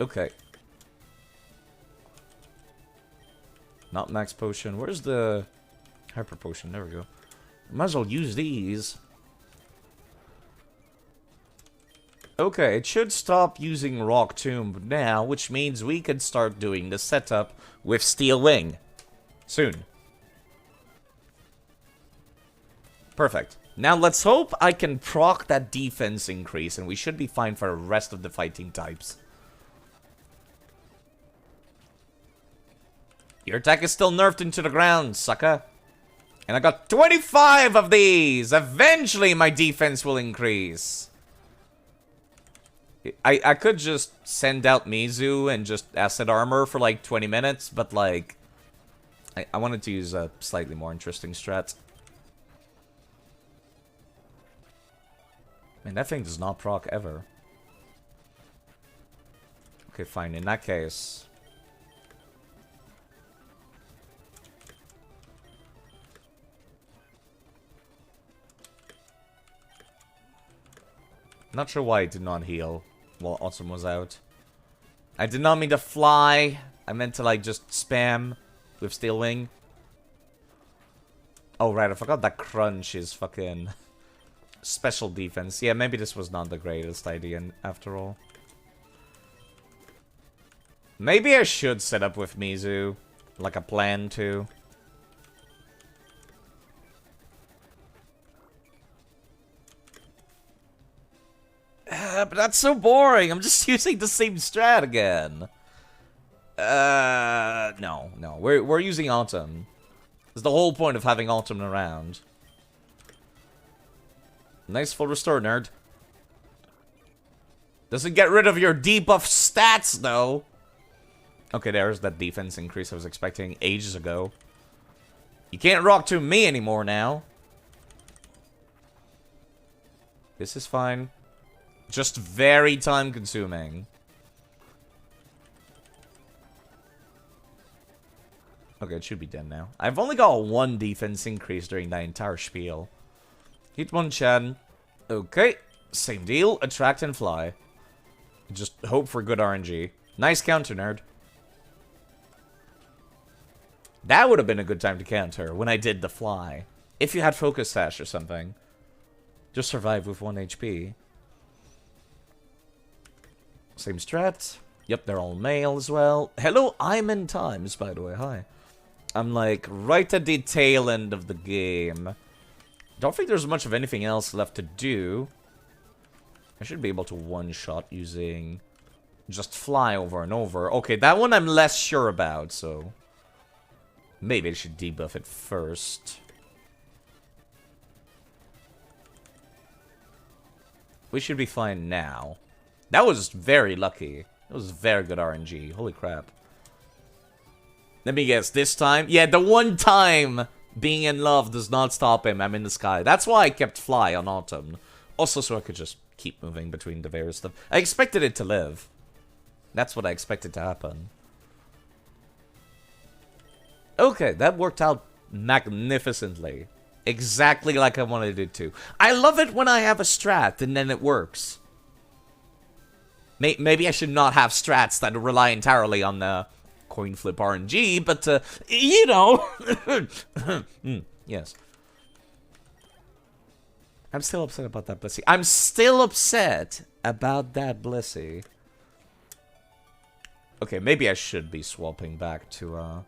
Okay. Not max potion. Where's the hyper potion? There we go. Might as well use these. Okay, it should stop using Rock Tomb now, which means we can start doing the setup with Steel Wing. Soon. Perfect. Now let's hope I can proc that defense increase, and we should be fine for the rest of the fighting types. Your attack is still nerfed into the ground, sucker. And I got 25 of these! Eventually my defense will increase. I could just send out Mizu and just acid armor for like 20 minutes, but like... I wanted to use a slightly more interesting strat. Man, that thing does not proc ever. Okay, fine. In that case... Not sure why it did not heal while Autumn was out. I did not mean to fly. I meant to, like, just spam with Steel Wing. Oh, right. I forgot that Crunch is fucking special defense. Yeah, maybe this was not the greatest idea after all. Maybe I should set up with Mizu. Like a plan to. But that's so boring. I'm just using the same strat again. No. We're using Autumn. It's the whole point of having Autumn around. Nice full restore, nerd. Doesn't get rid of your debuff stats, though. Okay, there's that defense increase I was expecting ages ago. You can't rock to me anymore now. This is fine. Just very time-consuming. Okay, it should be dead now. I've only got one defense increase during that entire spiel. Hit one Chen. Okay, same deal. Attract and fly. Just hope for good RNG. Nice counter, nerd. That would have been a good time to counter when I did the fly. If you had focus sash or something. Just survive with 1 HP. Same strat. Yep, they're all male as well. Hello, I'm in times, by the way. Hi. I'm like right at the tail end of the game. Don't think there's much of anything else left to do. I should be able to one-shot using just fly over and over. Okay, that one I'm less sure about, so maybe I should debuff it first. We should be fine now. That was very lucky. That was very good RNG. Holy crap. Let me guess, this time? Yeah, the one time being in love does not stop him. I'm in the sky. That's why I kept fly on Autumn. Also, so I could just keep moving between the various stuff. I expected it to live. That's what I expected to happen. Okay, that worked out magnificently. Exactly like I wanted it to. I love it when I have a strat and then it works. Maybe I should not have strats that rely entirely on the coin flip RNG, but, you know. Yes. I'm still upset about that Blissey. I'm still upset about that Blissey. Okay, maybe I should be swapping back to,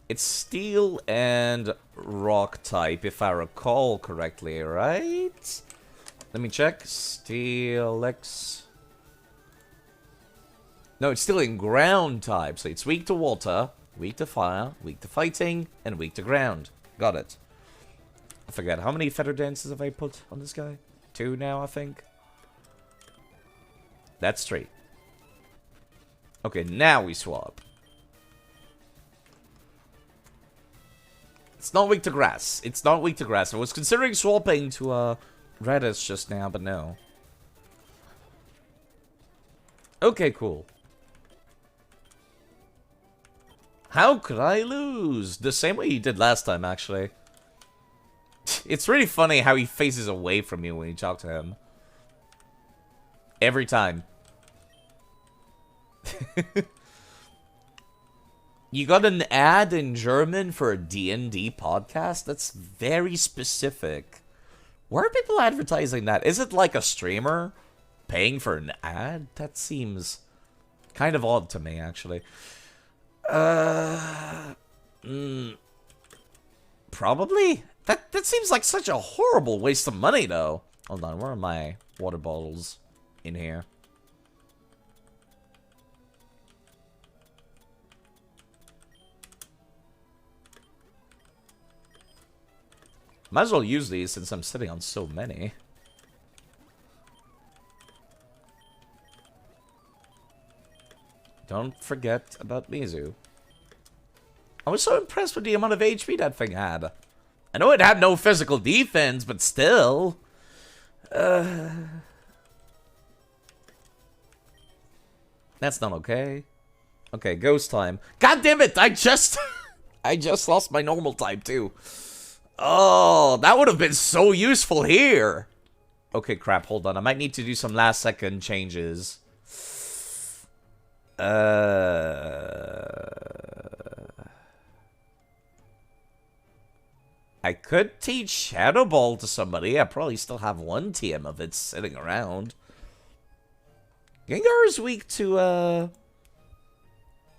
It's steel and rock type, if I recall correctly, right? Let me check. Steel X. No, it's still in ground type, so it's weak to water, weak to fire, weak to fighting, and weak to ground. Got it. I forget, how many feather dances have I put on this guy? 2 now, I think. That's 3. Okay, now we swap. It's not weak to grass. It's not weak to grass. I was considering swapping to Reddit's just now, but no. Okay, cool. How could I lose? The same way you did last time, actually. It's really funny how he faces away from you when you talk to him. Every time. You got an ad in German for a D&D podcast? That's very specific. Where are people advertising that? Is it like a streamer paying for an ad? That seems kind of odd to me, actually. Probably? That seems like such a horrible waste of money, though. Hold on, where are my water bottles? In here. Might as well use these since I'm sitting on so many. Don't forget about Mizu. I was so impressed with the amount of HP that thing had. I know it had no physical defense, but still. That's not okay. Okay, ghost time. God damn it! I just lost my normal type too. Oh, that would have been so useful here. Okay, crap. Hold on. I might need to do some last second changes. I could teach Shadow Ball to somebody. I probably still have one TM of it sitting around. Gengar is weak to, I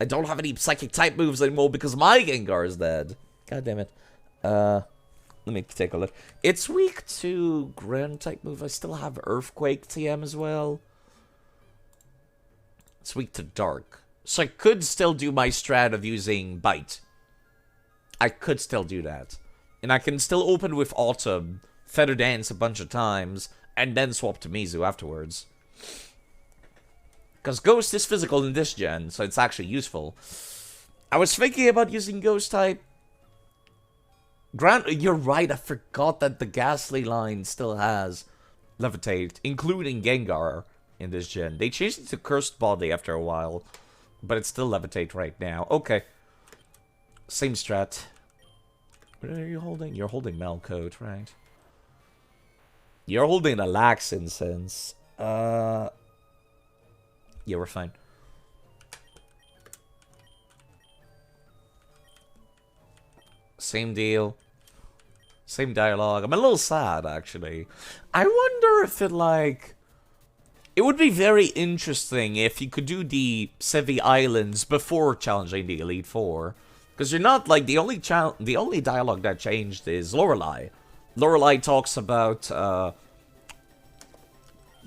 don't have any psychic type moves anymore because my Gengar is dead. God damn it. Let me take a look. It's weak to ground type move. I still have Earthquake TM as well. It's weak to Dark. So I could still do my strat of using Bite. I could still do that. And I can still open with Autumn, Feather Dance a bunch of times, and then swap to Mizu afterwards. Because Ghost is physical in this gen, so it's actually useful. I was thinking about using Ghost type. You're right, I forgot that the Ghastly line still has Levitate, including Gengar in this gen. They changed it to Cursed Body after a while, but it's still Levitate right now. Okay. Same strat. What are you holding? You're holding Malcoat, right? You're holding a Lax Incense. Yeah, we're fine. Same deal. Same dialogue. I'm a little sad, actually. I wonder if it, like... It would be very interesting if you could do the Sevi Islands before challenging the Elite Four. Because you're not, like, the only dialogue that changed is Lorelei. Lorelei talks about,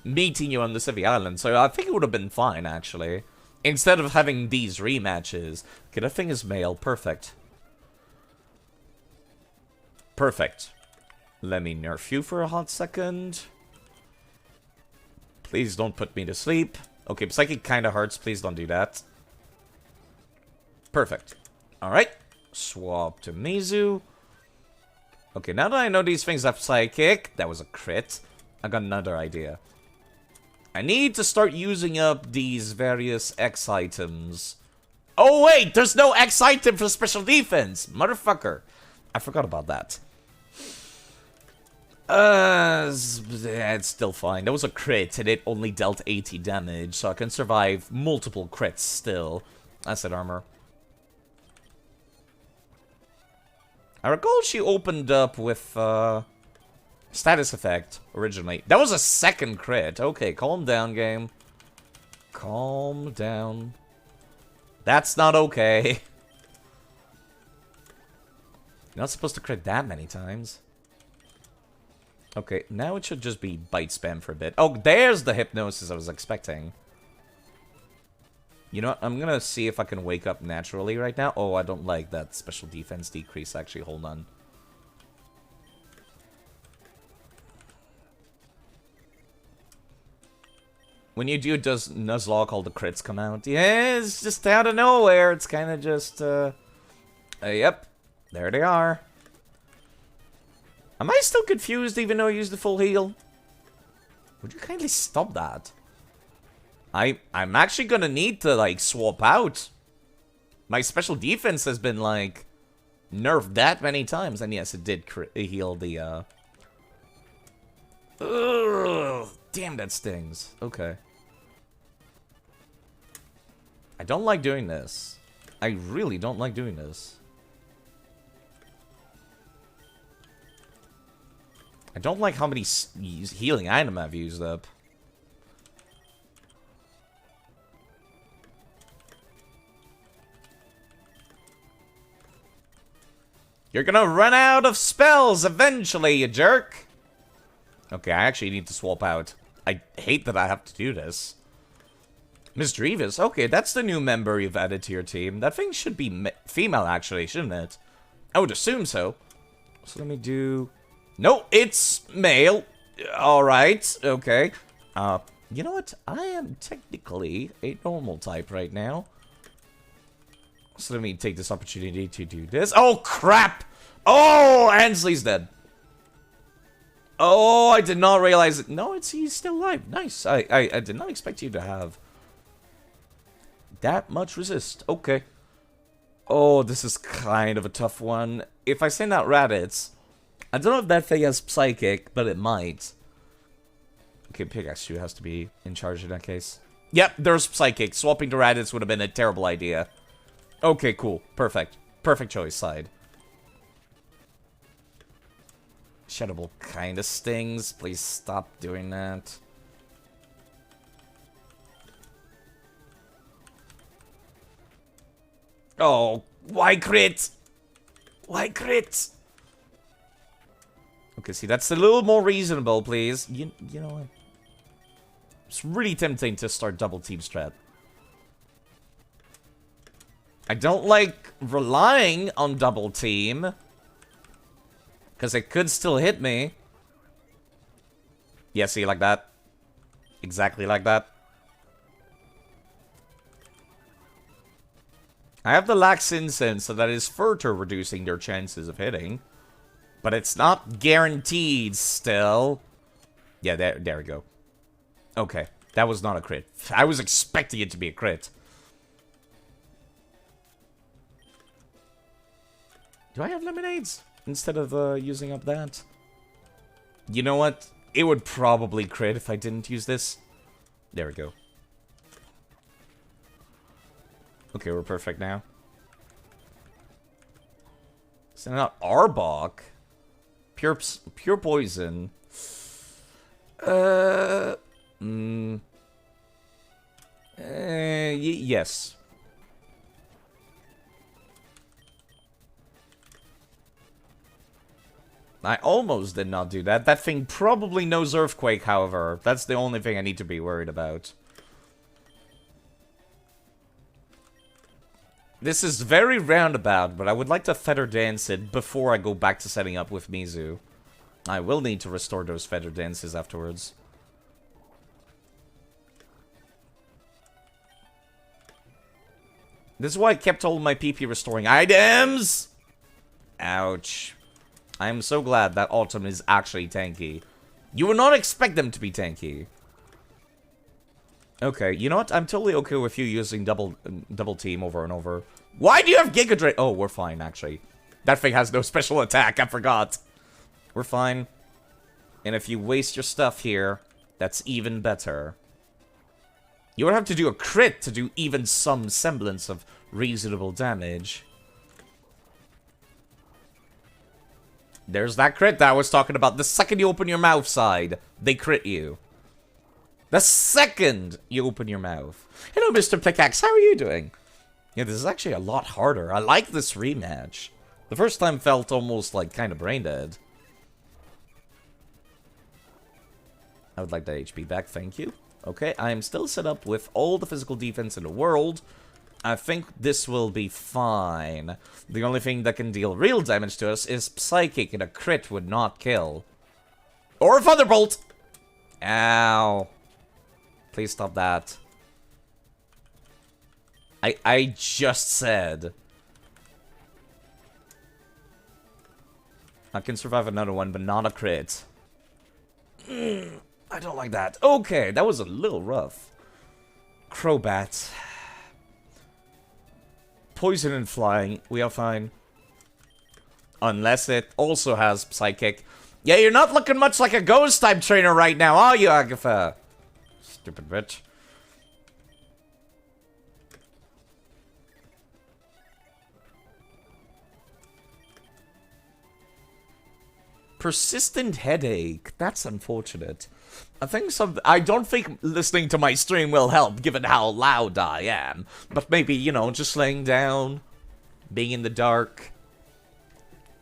meeting you on the Sevi Island, so I think it would have been fine, actually. Instead of having these rematches. Okay, that thing is male. Perfect. Perfect. Let me nerf you for a hot second. Please don't put me to sleep. Okay, Psychic kinda hurts. Please don't do that. Perfect. Alright. Swap to Mizu. Okay, now that I know these things have Psychic, that was a crit. I got another idea. I need to start using up these various X items. Oh wait, there's no X item for special defense! Motherfucker. I forgot about that. It's still fine. That was a crit, and it only dealt 80 damage, so I can survive multiple crits still. That's it, armor. I recall she opened up with, status effect, originally. That was a second crit. Okay, calm down, game. Calm down. That's not okay. You're not supposed to crit that many times. Okay, now it should just be bite spam for a bit. Oh, there's the hypnosis I was expecting. You know what? I'm gonna see if I can wake up naturally right now. Oh, I don't like that special defense decrease, actually. Hold on. When you do, does Nuzlocke all the crits come out? Yeah, it's just out of nowhere. It's kind of just, yep. There they are. Am I still confused even though I used the full heal? Would you kindly stop that? I'm actually gonna need to, like, swap out. My special defense has been, like, nerfed that many times. And yes, it did heal the, Ugh, damn, that stings. Okay. I don't like doing this. I really don't like doing this. I don't like how many healing items I've used up. You're gonna run out of spells eventually, you jerk! Okay, I actually need to swap out. I hate that I have to do this. Miss Drevis, okay, that's the new member you've added to your team. That thing should be female, actually, shouldn't it? I would assume so. So let me do... No, it's male. Alright, okay. You know what? I am technically a normal type right now. So let me take this opportunity to do this. Oh, crap! Oh, Ansley's dead. Oh, I did not realize it. No, he's still alive. Nice. I did not expect you to have that much resist. Okay. Oh, this is kind of a tough one. If I send out Raditz, I don't know if that thing has Psychic, but it might. Okay, Pikachu has to be in charge in that case. Yep, there's Psychic. Swapping to Raditz would have been a terrible idea. Okay, cool. Perfect. Perfect choice, side. Shadow Ball kind of stings. Please stop doing that. Oh, why crit? Why crit? Okay, see, that's a little more reasonable, please. You know what? It's really tempting to start double team strat. I don't like relying on double team. Because it could still hit me. Yeah, see, like that. Exactly like that. I have the Lax Incense, so that is further reducing their chances of hitting. But it's not guaranteed still. Yeah, there we go. Okay, that was not a crit. I was expecting it to be a crit. Do I have lemonades instead of using up that? You know what? It would probably crit if I didn't use this. There we go. Okay, we're perfect now. Send out Arbok. Pure poison. Yes. I almost did not do that. That thing probably knows Earthquake, however. That's the only thing I need to be worried about. This is very roundabout, but I would like to Feather Dance it before I go back to setting up with Mizu. I will need to restore those Feather Dances afterwards. This is why I kept all my PP restoring items! Ouch. I am so glad that Autumn is actually tanky. You would not expect them to be tanky. Okay, you know what? I'm totally okay with you using double team over and over. Why do you have Giga Drain? Oh, we're fine, actually. That thing has no special attack, I forgot. We're fine. And if you waste your stuff here, that's even better. You would have to do a crit to do even some semblance of reasonable damage. There's that crit that I was talking about. The second you open your mouth side, they crit you. The second you open your mouth. Hello, Mr. Pickaxe. How are you doing? Yeah, this is actually a lot harder. I like this rematch. The first time felt almost like kind of brain dead. I would like that HP back. Thank you. Okay, I am still set up with all the physical defense in the world. I think this will be fine. The only thing that can deal real damage to us is Psychic, and a crit would not kill. Or a Thunderbolt! Ow. Please stop that. I just said. I can survive another one, but not a crit. I don't like that. Okay, that was a little rough. Crobat. Poison and flying. We are fine. Unless it also has Psychic. Yeah, you're not looking much like a Ghost-type trainer right now, are you, Agatha? Stupid bitch. Persistent headache. That's unfortunate. I don't think listening to my stream will help, given how loud I am. But maybe, you know, just laying down, being in the dark,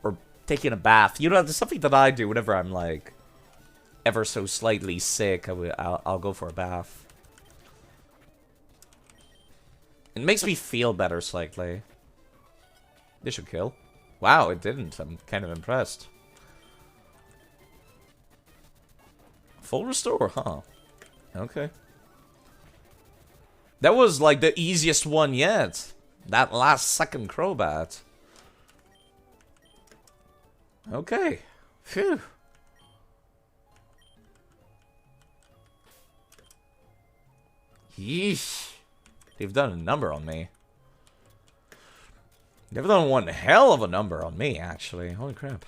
or taking a bath. You know, there's something that I do whenever I'm, like, ever so slightly sick. I'll go for a bath. It makes me feel better slightly. This should kill. Wow, it didn't. I'm kind of impressed. Full restore, huh? Okay. That was like the easiest one yet. That last second Crobat. Okay. Phew. Yeesh. They've done a number on me. They've done one hell of a number on me, actually. Holy crap.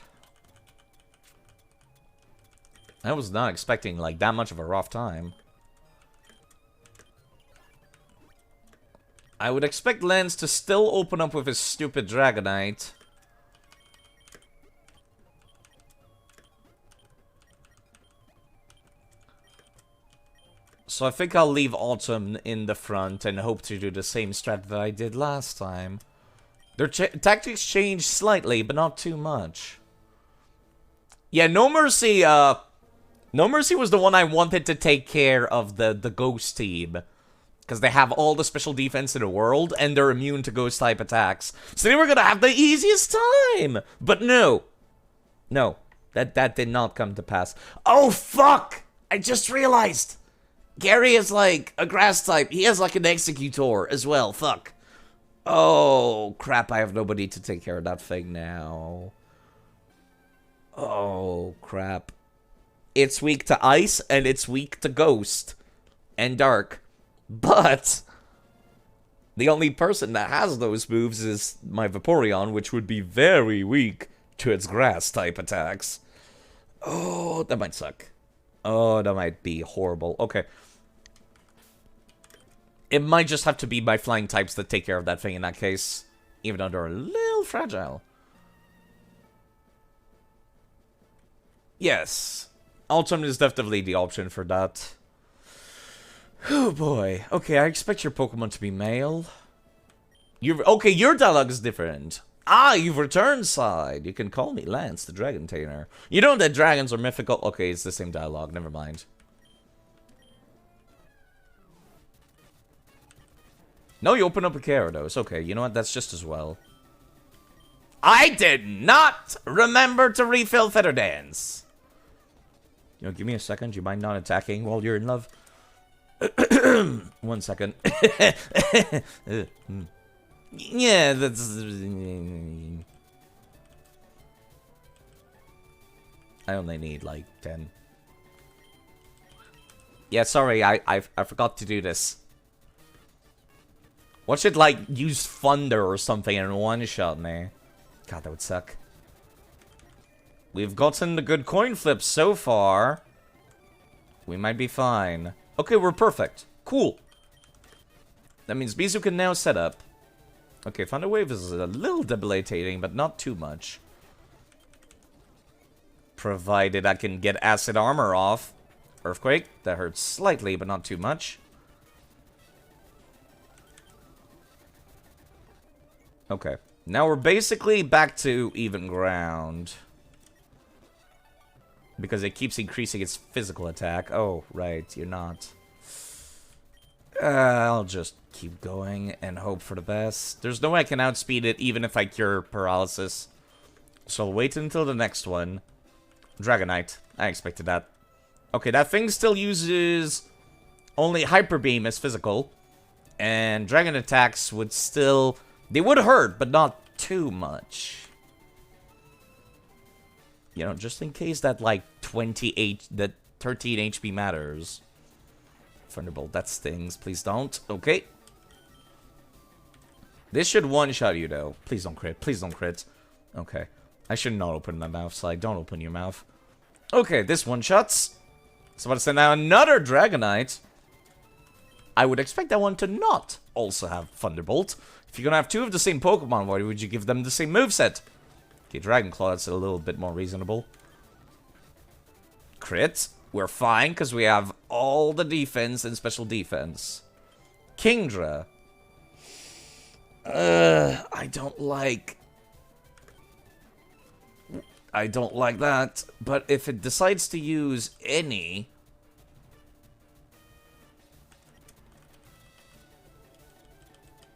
I was not expecting, like, that much of a rough time. I would expect Lance to still open up with his stupid Dragonite. So I think I'll leave Autumn in the front and hope to do the same strat that I did last time. Their tactics changed slightly, but not too much. Yeah, No Mercy, No Mercy was the one I wanted to take care of the Ghost team. Because they have all the special defense in the world, and they're immune to Ghost-type attacks. So they were gonna have the easiest time! But no. No. That did not come to pass. Oh, fuck! I just realized! Gary is like a grass type. He has like an Executor as well. Fuck. Oh, crap. I have nobody to take care of that thing now. Oh, crap. It's weak to Ice, and it's weak to Ghost. And Dark. But the only person that has those moves is my Vaporeon, which would be very weak to its grass-type attacks. Oh, that might suck. Oh, that might be horrible. Okay. It might just have to be my flying types that take care of that thing in that case. Even though they're a little fragile. Yes. Autumn is definitely the option for that. Oh boy. Okay, I expect your Pokemon to be male. Okay, your dialogue is different. Ah, you've returned, Side. You can call me Lance, the Dragon Tamer. You know that dragons are mythical. Okay, it's the same dialogue. Never mind. No, you open up a Gyarados. Okay, you know what? That's just as well. I did not remember to refill Feather Dance. You know, give me a second. Do you mind not attacking while you're in love? 1 second. Yeah, that's... I only need, like, 10. Yeah, sorry, I forgot to do this. What should, like, use Thunder or something and one-shot me? God, that would suck. We've gotten the good coin flips so far. We might be fine. Okay, we're perfect. Cool. That means Bizu can now set up. Okay, Thunder Wave is a little debilitating, but not too much. Provided I can get Acid Armor off. Earthquake, that hurts slightly, but not too much. Okay, now we're basically back to even ground. Because it keeps increasing its physical attack. Oh, right, you're not. I'll just keep going and hope for the best. There's no way I can outspeed it even if I cure paralysis. So I'll wait until the next one. Dragonite. I expected that. Okay, that thing still uses only Hyper Beam as physical. And Dragon attacks would still... They would hurt, but not too much. You know, just in case that, like, 28, that 13 HP matters. Thunderbolt, that stings. Please don't. Okay. This should one-shot you, though. Please don't crit. Please don't crit. Okay. I should not open my mouth, Sly. Don't open your mouth. Okay, this one-shots. So I'm about to send out another Dragonite. I would expect that one to not also have Thunderbolt. If you're gonna have two of the same Pokemon, why would you give them the same moveset? Okay, Dragon Claw, that's a little bit more reasonable. Crit. We're fine, because we have all the defense and special defense. Kingdra. I don't like that. But if it decides to use any...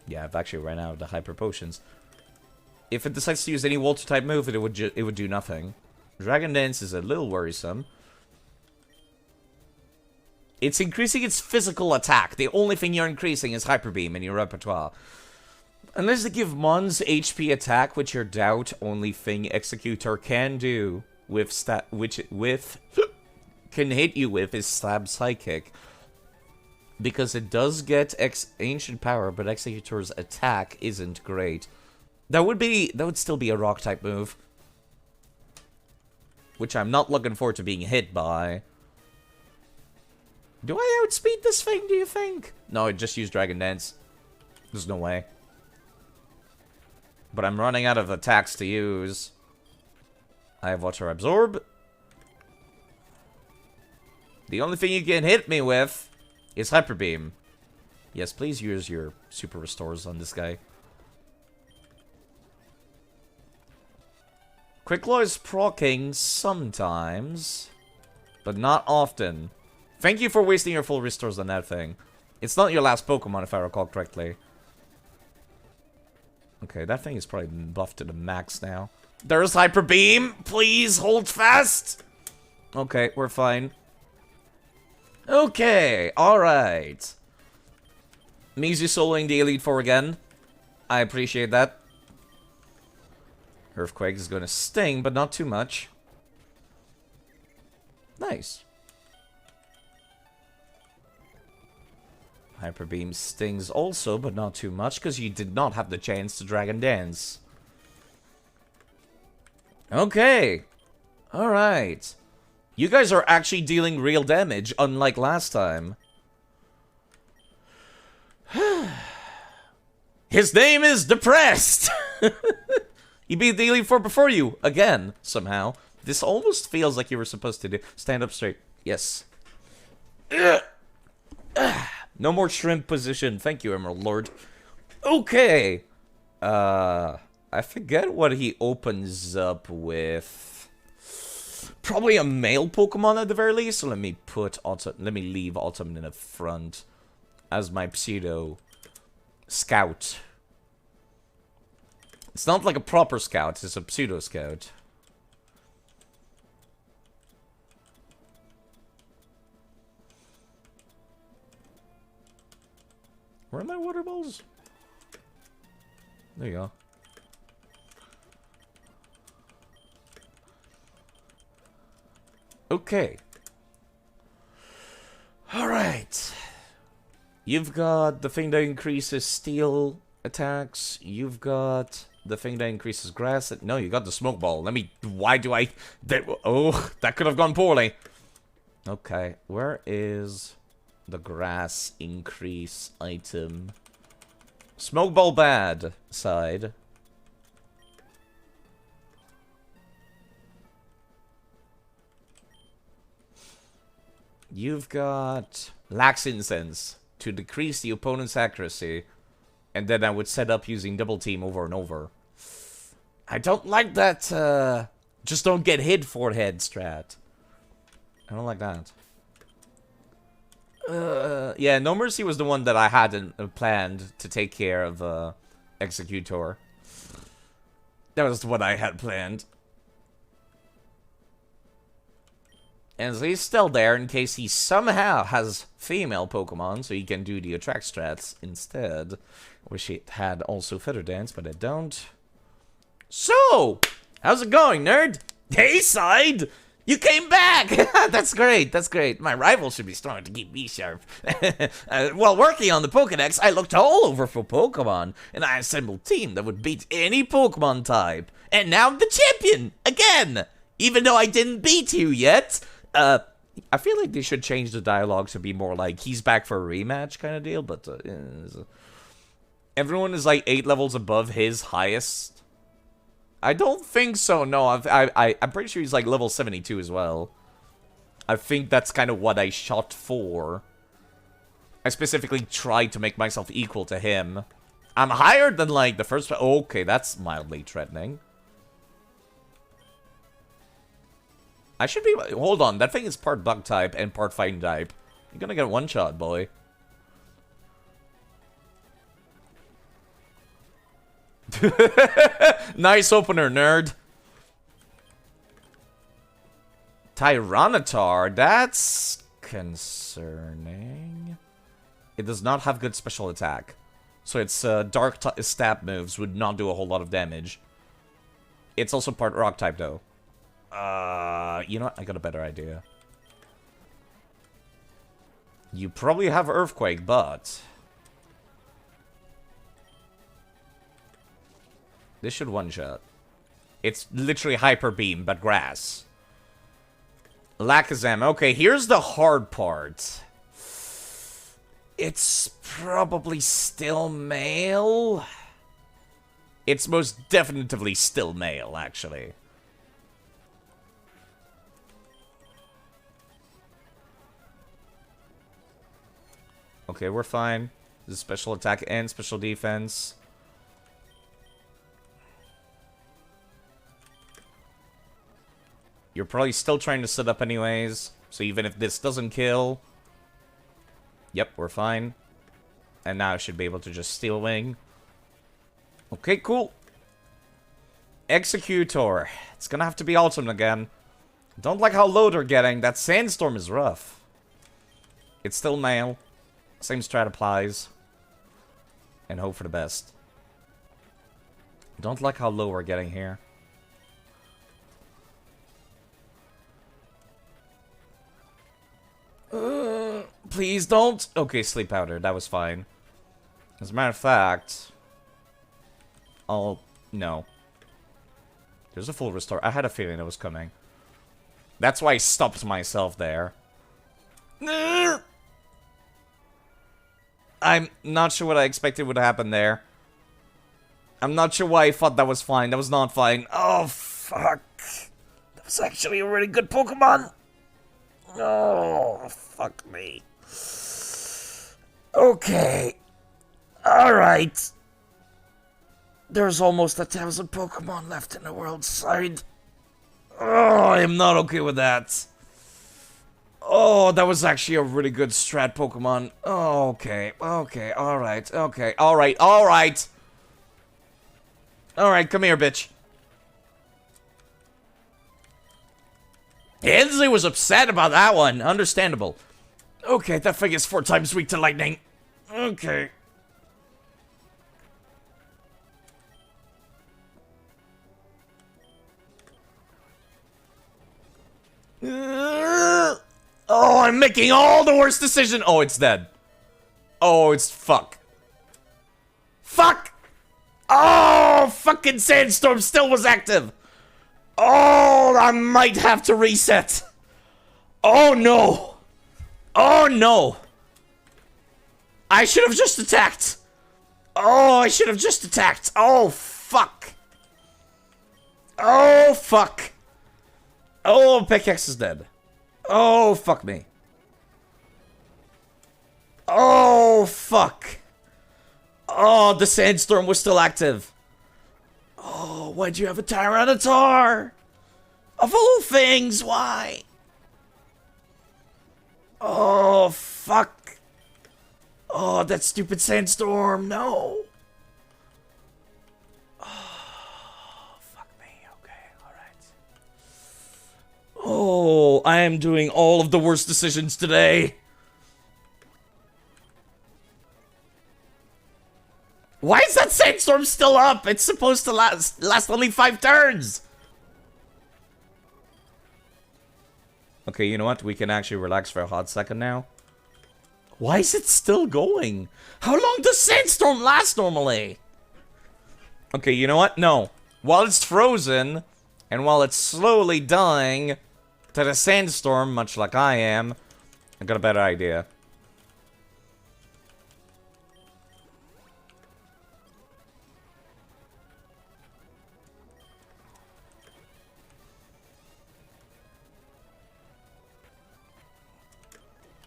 Yeah, I've actually ran out of the Hyper Potions. If it decides to use any Water-type move, it would do nothing. Dragon Dance is a little worrisome. It's increasing its physical attack. The only thing you're increasing is Hyper Beam in your repertoire. Unless they give Mons HP attack, which your doubt-only thing Executor can do with can hit you with is Stab Psychic. Because it does get Ancient Power, but Executor's attack isn't great. That would still be a Rock-type move. Which I'm not looking forward to being hit by. Do I outspeed this thing, do you think? No, I just used Dragon Dance. There's no way. But I'm running out of attacks to use. I have Water Absorb. The only thing you can hit me with is Hyper Beam. Yes, please use your Super Restores on this guy. Quick Claw is proccing sometimes, but not often. Thank you for wasting your full restores on that thing. It's not your last Pokemon, if I recall correctly. Okay, that thing is probably buffed to the max now. There's Hyper Beam! Please, hold fast! Okay, we're fine. Okay, alright. Mizu soloing the Elite Four again. I appreciate that. Earthquake is going to sting, but not too much. Nice. Hyper Beam stings also, but not too much, because you did not have the chance to Dragon Dance. Okay. Alright. You guys are actually dealing real damage, unlike last time. His name is Depressed! He beat the Elite Four before you, again, somehow. This almost feels like you were supposed to do. Stand up straight. Yes. No more shrimp position. Thank you, Emerald Lord. Okay. I forget what he opens up with. Probably a male Pokemon at the very least. So let me leave Autumn in the front as my pseudo scout. It's not like a proper scout, it's a pseudo scout. Where are my water balls? There you go. Okay. Alright. You've got the thing that increases steel attacks. You've got the thing that increases grass. No, you got the smoke ball. Why do I... Oh, that could have gone poorly. Okay, where is the grass increase item? Smoke ball bad side. You've got Lax Incense to decrease the opponent's accuracy. And then I would set up using double team over and over. I don't like that, just don't get hit forehead strat. I don't like that. Yeah, No Mercy was the one that I had planned to take care of, Executor. That was what I had planned. And so he's still there in case he somehow has female Pokemon, so he can do the attract strats instead. Wish it had also Feather Dance, but I don't. So, how's it going, nerd? Hey, side! You came back! That's great, that's great. My rival should be strong to keep me sharp. While working on the Pokedex, I looked all over for Pokemon, and I assembled a team that would beat any Pokemon type. And now I'm the champion! Again! Even though I didn't beat you yet. I feel like they should change the dialogue to be more like, he's back for a rematch kind of deal, but everyone is like 8 levels above his highest. I don't think so, no. I'm pretty sure he's like level 72 as well. I think that's kind of what I shot for. I specifically tried to make myself equal to him. I'm higher than like the first... Okay, that's mildly threatening. I should be... Hold on, that thing is part bug type and part fighting type. You're gonna get one shot, boy. Nice opener, nerd. Tyranitar, that's concerning. It does not have good special attack. So its dark stab moves would not do a whole lot of damage. It's also part rock type, though. You know what? I got a better idea. You probably have Earthquake, but... this should one-shot. It's literally Hyper Beam, but grass. Lakazam. Okay, here's the hard part. It's probably still male. It's most definitively still male, actually. Okay, we're fine. This is special attack and special defense. You're probably still trying to set up anyways. So even if this doesn't kill... Yep, we're fine. And now I should be able to just Steel Wing. Okay, cool. Executor. It's gonna have to be Ultimate again. Don't like how low they're getting. That Sandstorm is rough. It's still male. Same strat applies. And hope for the best. Don't like how low we're getting here. Please don't. Okay, Sleep Powder. That was fine. As a matter of fact... Oh, no. There's a full restore. I had a feeling it was coming. That's why I stopped myself there. I'm not sure what I expected would happen there. I'm not sure why I thought that was fine. That was not fine. Oh, fuck. That was actually a really good Pokemon. Oh, fuck me. Okay. Alright. There's almost 1,000 Pokemon left in the world side. Oh, I am not okay with that. Oh, that was actually a really good strat Pokemon. Oh, okay. Okay, alright. Okay, alright, alright. Alright, come here, bitch. Hensley was upset about that one. Understandable. Okay, that thing is 4 times weak to lightning. Okay. Oh, I'm making all the worst decisions. Oh, it's dead. Oh, it's fuck. Fuck! Oh, fucking Sandstorm still was active. Oh, I might have to reset. Oh, no. Oh, no. I should have just attacked. Oh, I should have just attacked. Oh, fuck. Oh, fuck. Oh, Pickaxe is dead. Oh, fuck me. Oh, fuck. Oh, the Sandstorm was still active. Oh, why'd you have a Tyranitar? Of all things, why? Oh, fuck. Oh, that stupid Sandstorm, no. Oh, fuck me, okay, alright. Oh, I am doing all of the worst decisions today. Why is that Sandstorm still up? It's supposed to last only 5 turns. Okay, you know what? We can actually relax for a hot second now. Why is it still going? How long does Sandstorm last normally? Okay, you know what? No. While it's frozen, and while it's slowly dying to the sandstorm, much like I am, I got a better idea.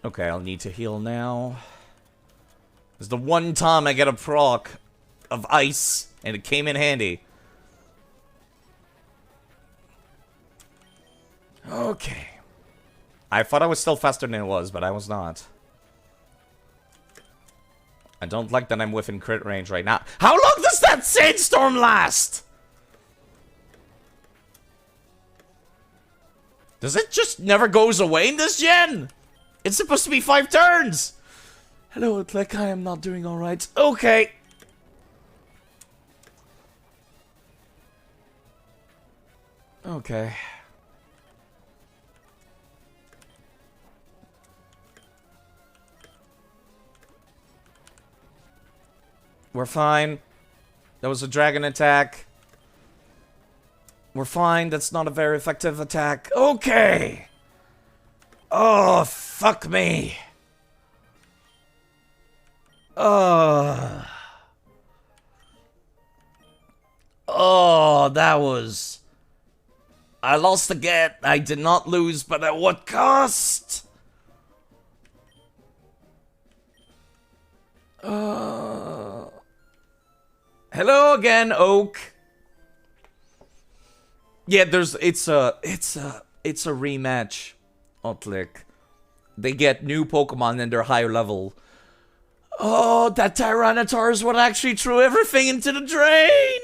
Okay, I'll need to heal now. This is the one time I get a proc of ice, and it came in handy. Okay. I thought I was still faster than it was, but I was not. I don't like that I'm within crit range right now. How long does that sandstorm last? Does it just never goes away in this gen? It's supposed to be 5 turns! Hello, it's like I am not doing alright. Okay. Okay. We're fine. That was a dragon attack. We're fine. That's not a very effective attack. Okay. Oh, fuck me. Oh, that was... I lost again. I did not lose, but at what cost? Hello again, Oak. Yeah, it's a rematch. Otlick. They get new Pokemon and they're higher level. Oh, that Tyranitar is what actually threw everything into the drain.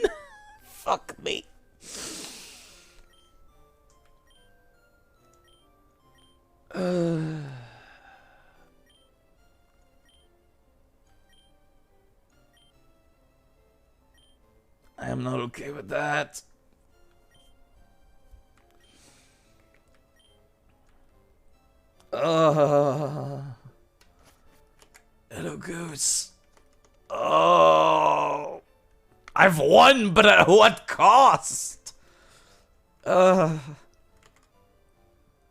Fuck me. I am not okay with that. Hello, Goose. Oh, I've won, but at what cost? That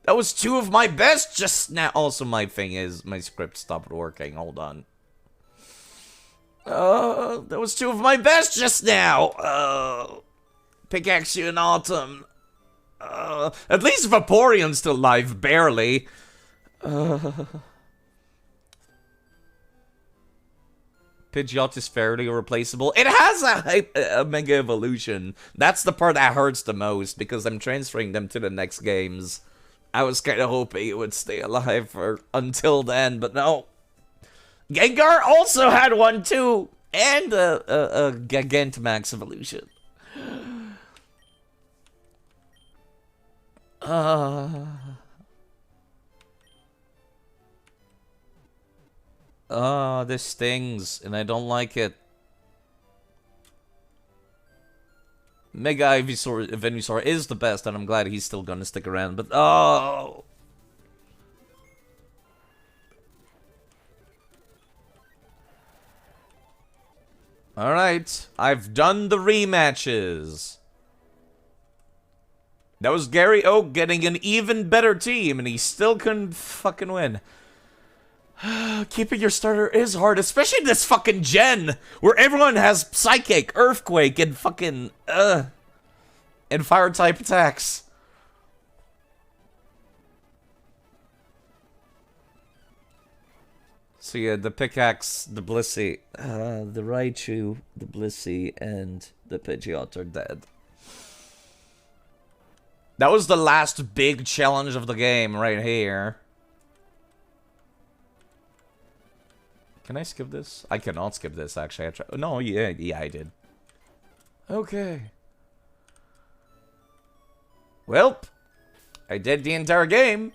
was 2 of my best just now. Also, my thing is, my script stopped working. Hold on. That was 2 of my best just now. Pickaxe you in autumn. At least Vaporeon's still alive, barely. Pidgeot is fairly irreplaceable. It has a Mega Evolution. That's the part that hurts the most, because I'm transferring them to the next games. I was kind of hoping it would stay alive for until then, but no. Gengar also had one too, and a Gigantamax Evolution. This stings, and I don't like it. Mega Venusaur is the best, and I'm glad he's still gonna stick around, but oh! Alright, I've done the rematches. That was Gary Oak getting an even better team, and he still couldn't fucking win. Keeping your starter is hard, especially in this fucking gen, where everyone has Psychic, Earthquake, and fucking, and Fire-type attacks. So yeah, the Pickaxe, the Blissey, the Raichu, the Blissey, and the Pidgeot are dead. That was the last big challenge of the game right here. Can I skip this? I cannot skip this, actually. No, yeah, I did. Okay. Well, I did the entire game.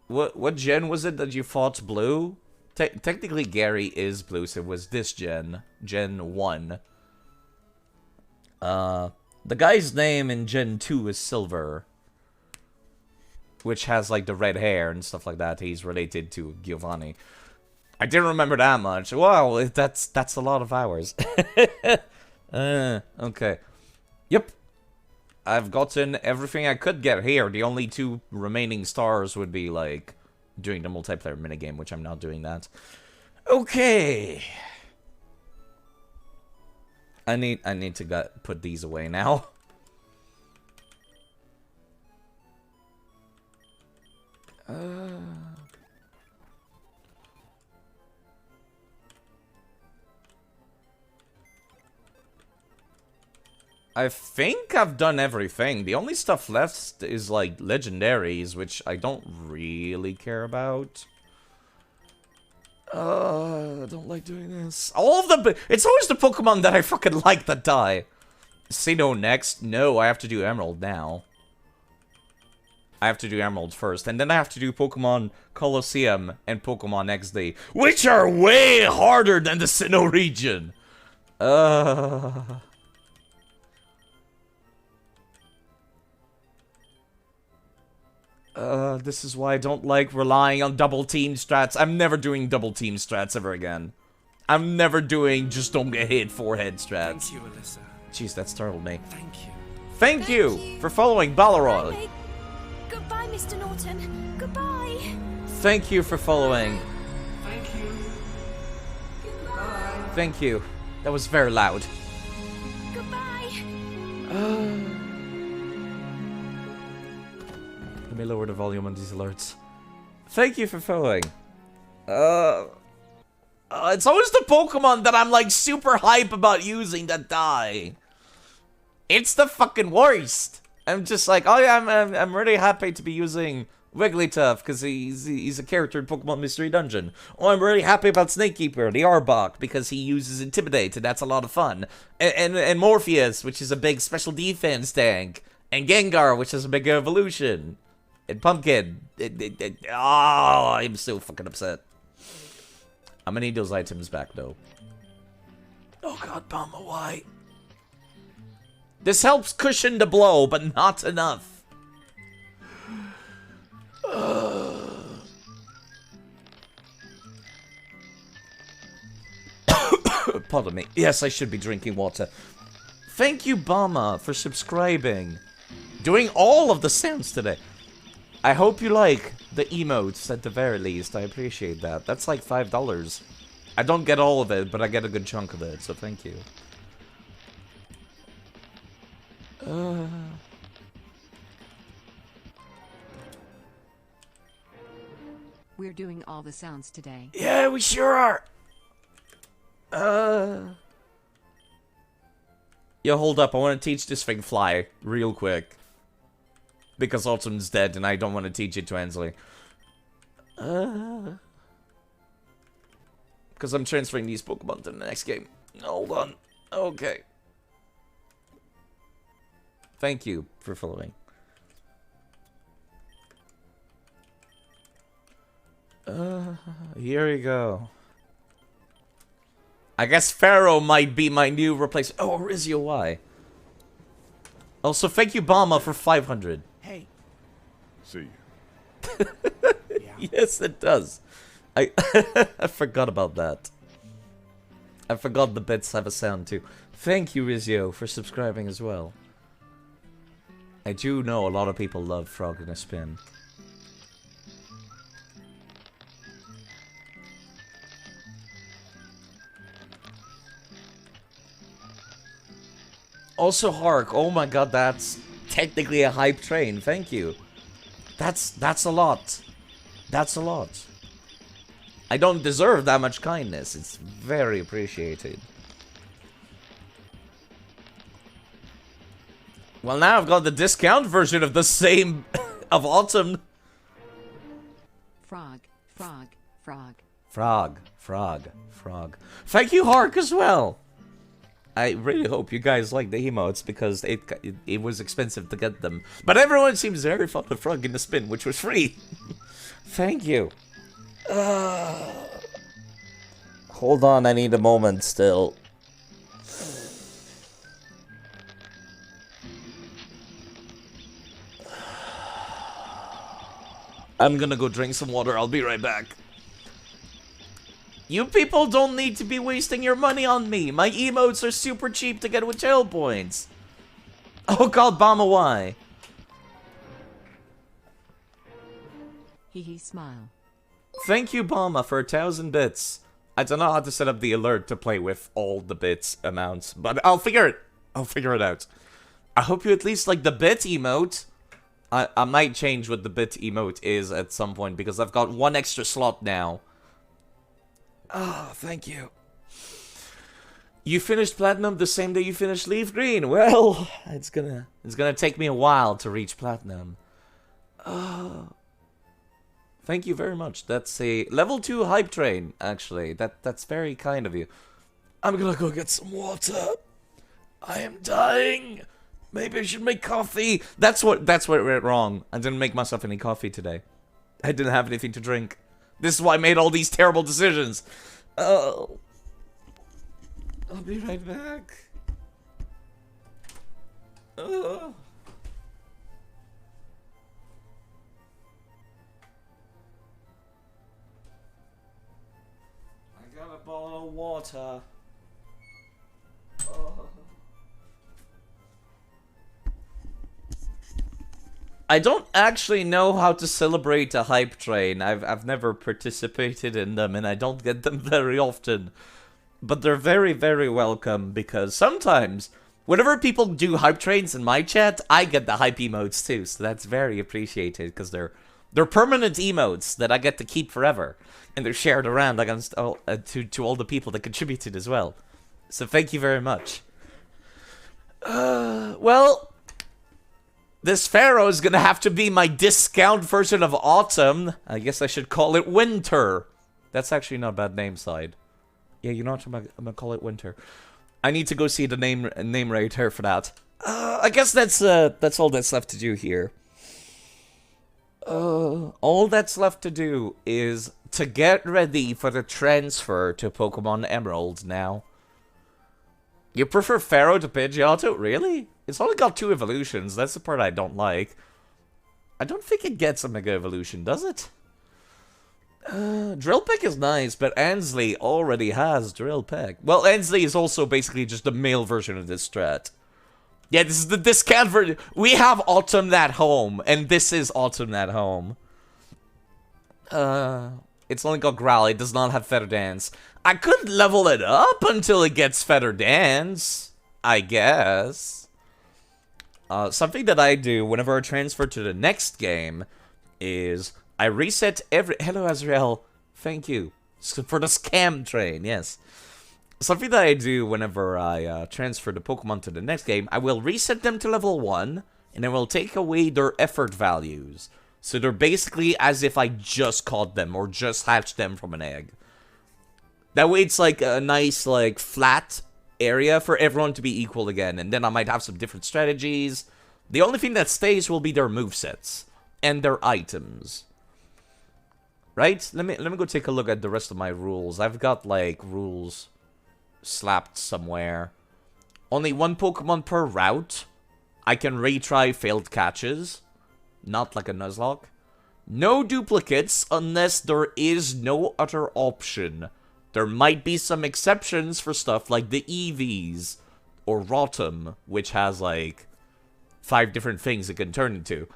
What gen was it that you fought blue? Technically, Gary is blue, so it was this gen. Gen 1. The guy's name in Gen 2 is Silver, which has like the red hair and stuff like that. He's related to Giovanni. I didn't remember that much. Wow, that's a lot of hours. Okay. Yep. I've gotten everything I could get here. The only 2 remaining stars would be like doing the multiplayer minigame, which I'm not doing that. Okay. I need to put these away now. I think I've done everything. The only stuff left is like legendaries, which I don't really care about. I don't like doing this. All of the... It's always the Pokemon that I fucking like that die. Sinnoh next? No, I have to do Emerald now. I have to do Emerald first, and then I have to do Pokemon Colosseum and Pokemon XD, which are way harder than the Sinnoh region. This is why I don't like relying on double team strats. I'm never doing double team strats ever again. I'm never doing just don't get hit forehead strats. Thank you, Alyssa. Jeez, that startled me. Thank you. Thank you for following Balleroy. Goodbye, Mr. Norton. Goodbye. Thank you for following. Thank you. Goodbye. Thank you. That was very loud. Goodbye. Let me lower the volume on these alerts. Thank you for following. It's always the Pokemon that I'm like super hype about using that die. It's the fucking worst. I'm just like, oh yeah, I'm really happy to be using Wigglytuff because he's a character in Pokemon Mystery Dungeon. Oh, I'm really happy about Snakekeeper, the Arbok, because he uses Intimidate and that's a lot of fun. And Morpheus, which is a big special defense tank, and Gengar, which is a big evolution. And Pumpkin. Oh, I'm so fucking upset. I'm gonna need those items back, though. Oh god, Palma, why? This helps cushion the blow, but not enough. Pardon me. Yes, I should be drinking water. Thank you, Bama, for subscribing. Doing all of the sounds today. I hope you like the emotes at the very least. I appreciate that. That's like $5. I don't get all of it, but I get a good chunk of it, so thank you. We're doing all the sounds today. Yeah, we sure are. Yo, hold up. I want to teach this thing fly real quick. Because Autumn's dead and I don't want to teach it to Ansley. Because I'm transferring these Pokemon to the next game. Hold on. Okay. Thank you for following. Here we go. I guess Pharaoh might be my new replacement. Oh, Orizio, why? Also, thank you, Bama, for 500. Hey. See you. Yeah. Yes, it does. I I forgot about that. I forgot the bits have a sound too. Thank you, Rizio, for subscribing as well. I do know a lot of people love Frog in a Spin. Also, Hark. Oh my god, that's technically a hype train. Thank you. That's a lot. That's a lot. I don't deserve that much kindness. It's very appreciated. Well, now I've got the discount version of the same of Autumn. Frog, frog, frog. Frog, frog, frog. Thank you, Hark, as well. I really hope you guys like the emotes because it was expensive to get them. But everyone seems very fond of Frog in the Spin, which was free. Thank you. Hold on, I need a moment still. I'm gonna go drink some water. I'll be right back. You people don't need to be wasting your money on me. My emotes are super cheap to get with jail points. Oh god, Bama, why? Hee hee smile. Thank you, Bama, for 1,000 bits. I don't know how to set up the alert to play with all the bits amounts, but I'll figure it out. I hope you at least like the bit emote. I might change what the bit emote is at some point, because I've got one extra slot now. Oh, thank you. You finished Platinum the same day you finished Leaf Green. Well, it's gonna take me a while to reach Platinum. Oh. Thank you very much. That's a level 2 hype train, actually. That's very kind of you. I'm gonna go get some water. I am dying. Maybe I should make coffee. That's what went wrong. I didn't make myself any coffee today. I didn't have anything to drink. This is why I made all these terrible decisions. Oh. I'll be right back. Oh. I got a bottle of water. Oh. I don't actually know how to celebrate a hype train. I've never participated in them, and I don't get them very often. But they're very, very welcome, because sometimes, whenever people do hype trains in my chat, I get the hype emotes too, so that's very appreciated, because they're permanent emotes that I get to keep forever, and they're shared around against all, to all the people that contributed as well. So thank you very much. Well... This Pharaoh is gonna have to be my discount version of autumn. I guess I should call it winter. That's actually not a bad name, Side. Yeah, you know what? I'm gonna call it winter. I need to go see the name writer for that. I guess that's all that's left to do here. All that's left to do is to get ready for the transfer to Pokemon Emerald now. You prefer Pharaoh to Pidgeotto? Really? It's only got 2 evolutions. That's the part I don't like. I don't think it gets a Mega Evolution, does it? Drill Peck is nice, but Ansley already has Drill Peck. Well, Ansley is also basically just the male version of this strat. Yeah, this is the discount version. We have Autumn at home, and this is Autumn at home. It's only got Growl. It does not have Feather Dance. I could level it up until it gets Feather Dance, I guess. Something that I do whenever I transfer to the next game is I reset every... Hello, Azrael. Thank you. For the scam train, yes. Something that I do whenever I transfer the Pokemon to the next game, I will reset them to level 1, and I will take away their effort values. So they're basically as if I just caught them, or just hatched them from an egg. That way it's like a nice, like, flat area for everyone to be equal again, and then I might have some different strategies. The only thing that stays will be their movesets and their items. Right? Let me go take a look at the rest of my rules. I've got like rules slapped somewhere. Only 1 Pokemon per route. I can retry failed catches. Not like a Nuzlocke. No duplicates unless there is no other option. There might be some exceptions for stuff like the EVs or Rotom, which has like 5 different things it can turn into.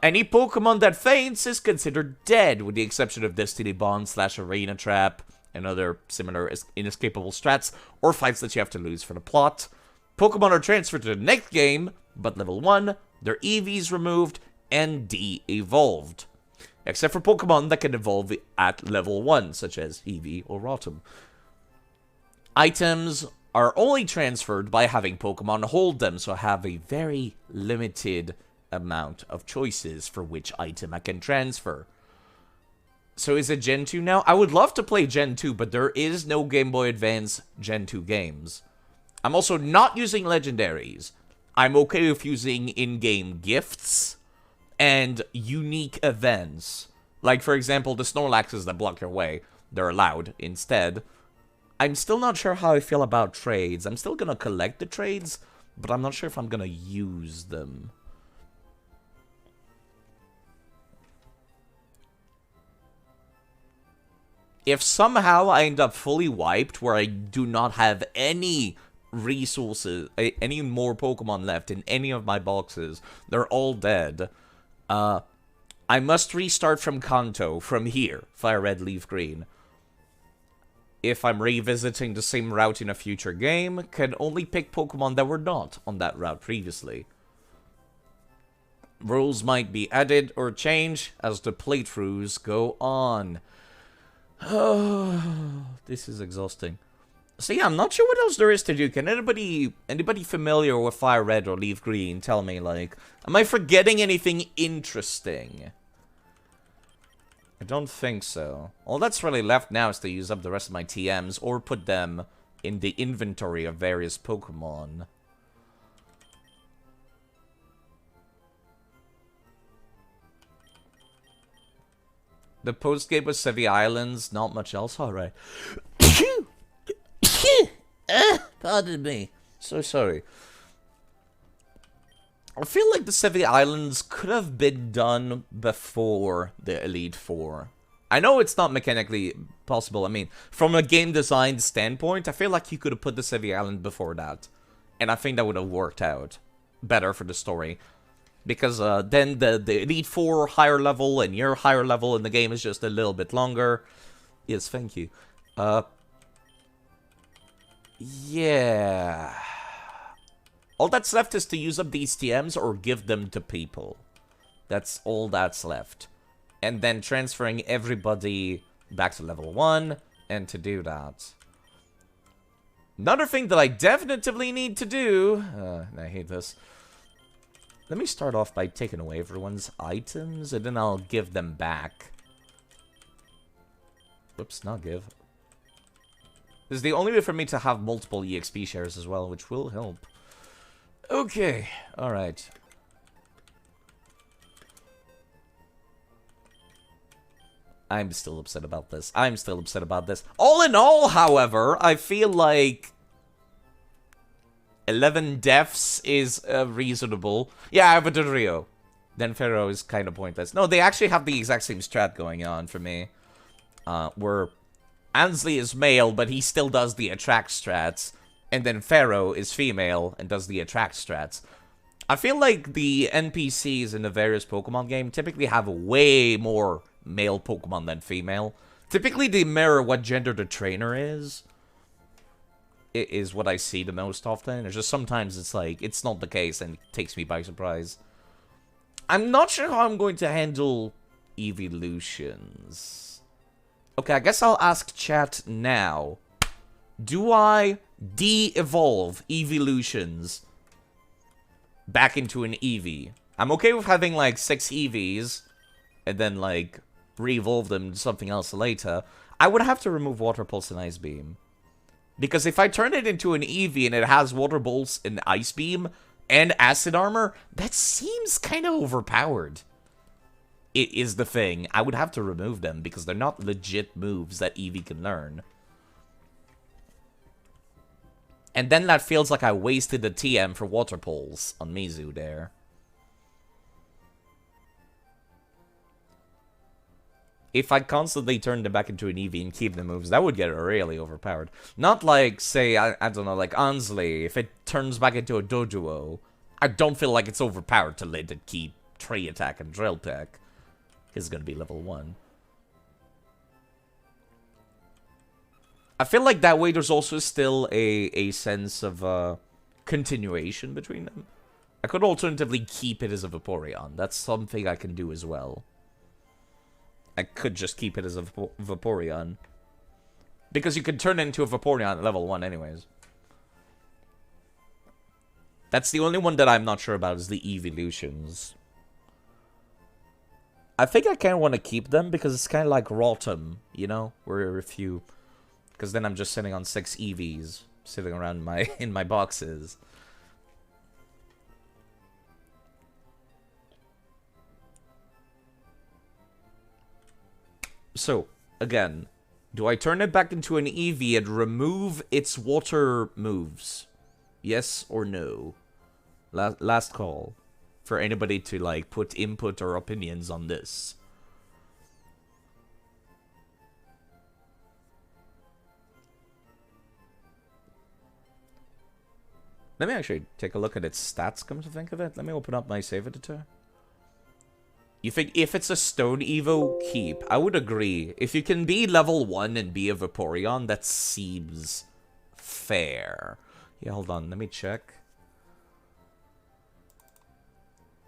Any Pokemon that faints is considered dead, with the exception of Destiny Bond / Arena Trap and other similar inescapable strats or fights that you have to lose for the plot. Pokemon are transferred to the next game, but level 1, their EVs removed and de-evolved. Except for Pokemon that can evolve at level 1, such as Eevee or Rotom. Items are only transferred by having Pokemon hold them, so I have a very limited amount of choices for which item I can transfer. So is it Gen 2 now? I would love to play Gen 2, but there is no Game Boy Advance Gen 2 games. I'm also not using legendaries. I'm okay with using in-game gifts and unique events. Like, for example, the Snorlaxes that block your way. They're allowed instead. I'm still not sure how I feel about trades. I'm still gonna collect the trades, but I'm not sure if I'm gonna use them. If somehow I end up fully wiped, where I do not have any resources, any more Pokemon left in any of my boxes, they're all dead, I must restart from Kanto, from here, Fire Red, Leaf Green. If I'm revisiting the same route in a future game, can only pick Pokemon that were not on that route previously. Rules might be added or changed as the playthroughs go on. Oh, this is exhausting. So yeah, I'm not sure what else there is to do. Can anybody familiar with Fire Red or Leaf Green tell me, like, am I forgetting anything interesting? I don't think so. All that's really left now is to use up the rest of my TMs or put them in the inventory of various Pokemon. The post-game was Sevi Islands, not much else. Alright. Pardon me. So sorry. I feel like the Sevi Islands could have been done before the Elite Four. I know it's not mechanically possible. I mean, from a game design standpoint, I feel like you could have put the Sevi Island before that. And I think that would have worked out better for the story. Because then the Elite Four higher level and your higher level in the game is just a little bit longer. Yes, thank you. Yeah. All that's left is to use up these TMs or give them to people. That's all that's left. And then transferring everybody back to level 1. And to do that. Another thing that I definitively need to do... I hate this. Let me start off by taking away everyone's items, and then I'll give them back. Whoops, not give. This is the only way for me to have multiple EXP shares as well, which will help. Okay, alright. I'm still upset about this. All in all, however, I feel like 11 deaths is reasonable. Yeah, but Rio. Then Pharaoh is kind of pointless. No, they actually have the exact same strat going on for me. Where Ansley is male, but he still does the attract strats. And then Pharaoh is female and does the attract strats. I feel like the NPCs in the various Pokemon game typically have way more male Pokemon than female. Typically, they mirror what gender the trainer is. It is what I see the most often. It's just sometimes it's like, it's not the case and it takes me by surprise. I'm not sure how I'm going to handle evolutions. Okay, I guess I'll ask chat now. Do I de-evolve evolutions back into an Eevee? I'm okay with having like 6 Eevees and then like re-evolve them to something else later. I would have to remove Water Pulse and Ice Beam. Because if I turn it into an Eevee and it has Water Pulse and Ice Beam and Acid Armor, that seems kind of overpowered. It is the thing. I would have to remove them because they're not legit moves that Eevee can learn. And then that feels like I wasted the TM for Water Pulse on Mizu there. If I constantly turn them back into an Eevee and keep the moves, that would get really overpowered. Not like, say, I don't know, like Ansley. If it turns back into a Doduo, I don't feel like it's overpowered to let it keep Tree Attack and Drill Peck. It's gonna be level 1. I feel like that way there's also still a sense of continuation between them. I could alternatively keep it as a Vaporeon. That's something I can do as well. I could just keep it as a Vaporeon. Because you can turn it into a Vaporeon at level 1 anyways. That's the only one that I'm not sure about is the evolutions. I think I kind of want to keep them because it's kind of like Rotom, you know? Where if you... Because then I'm just sitting on 6 EVs sitting around in my boxes. So, again, do I turn it back into an Eevee and remove its water moves? Yes or no? Last call for anybody to, like, put input or opinions on this. Let me actually take a look at its stats, come to think of it. Let me open up my save editor. You think if it's a Stone Evo, keep. I would agree. If you can be level 1 and be a Vaporeon, that seems fair. Yeah, hold on. Let me check.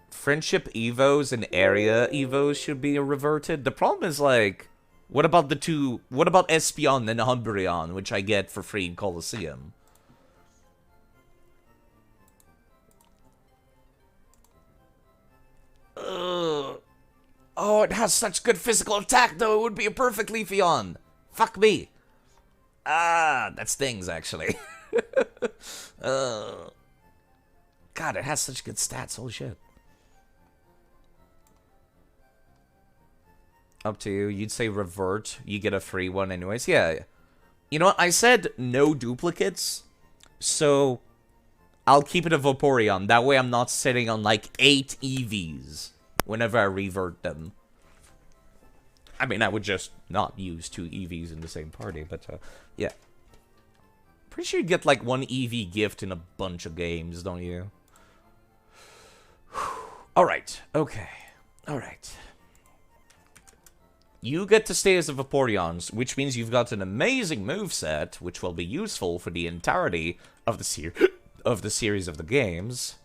Friendship Evos and Area Evos should be reverted. The problem is, like, what about Espeon and Umbreon, which I get for free in Colosseum? Oh, it has such good physical attack, though. It would be a perfect Leafeon. Fuck me. Ah, that stings, actually. God, it has such good stats. Holy shit. Up to you. You'd say revert. You get a free one anyways. Yeah. You know what? I said no duplicates. So I'll keep it a Vaporeon. That way I'm not sitting on like 8 EVs whenever I revert them. I mean, I would just not use 2 EVs in the same party, but yeah. Pretty sure you get like 1 EV gift in a bunch of games, don't you? Alright, okay. Alright. You get to stay as a Vaporeon, which means you've got an amazing moveset, which will be useful for the entirety of the series of the games.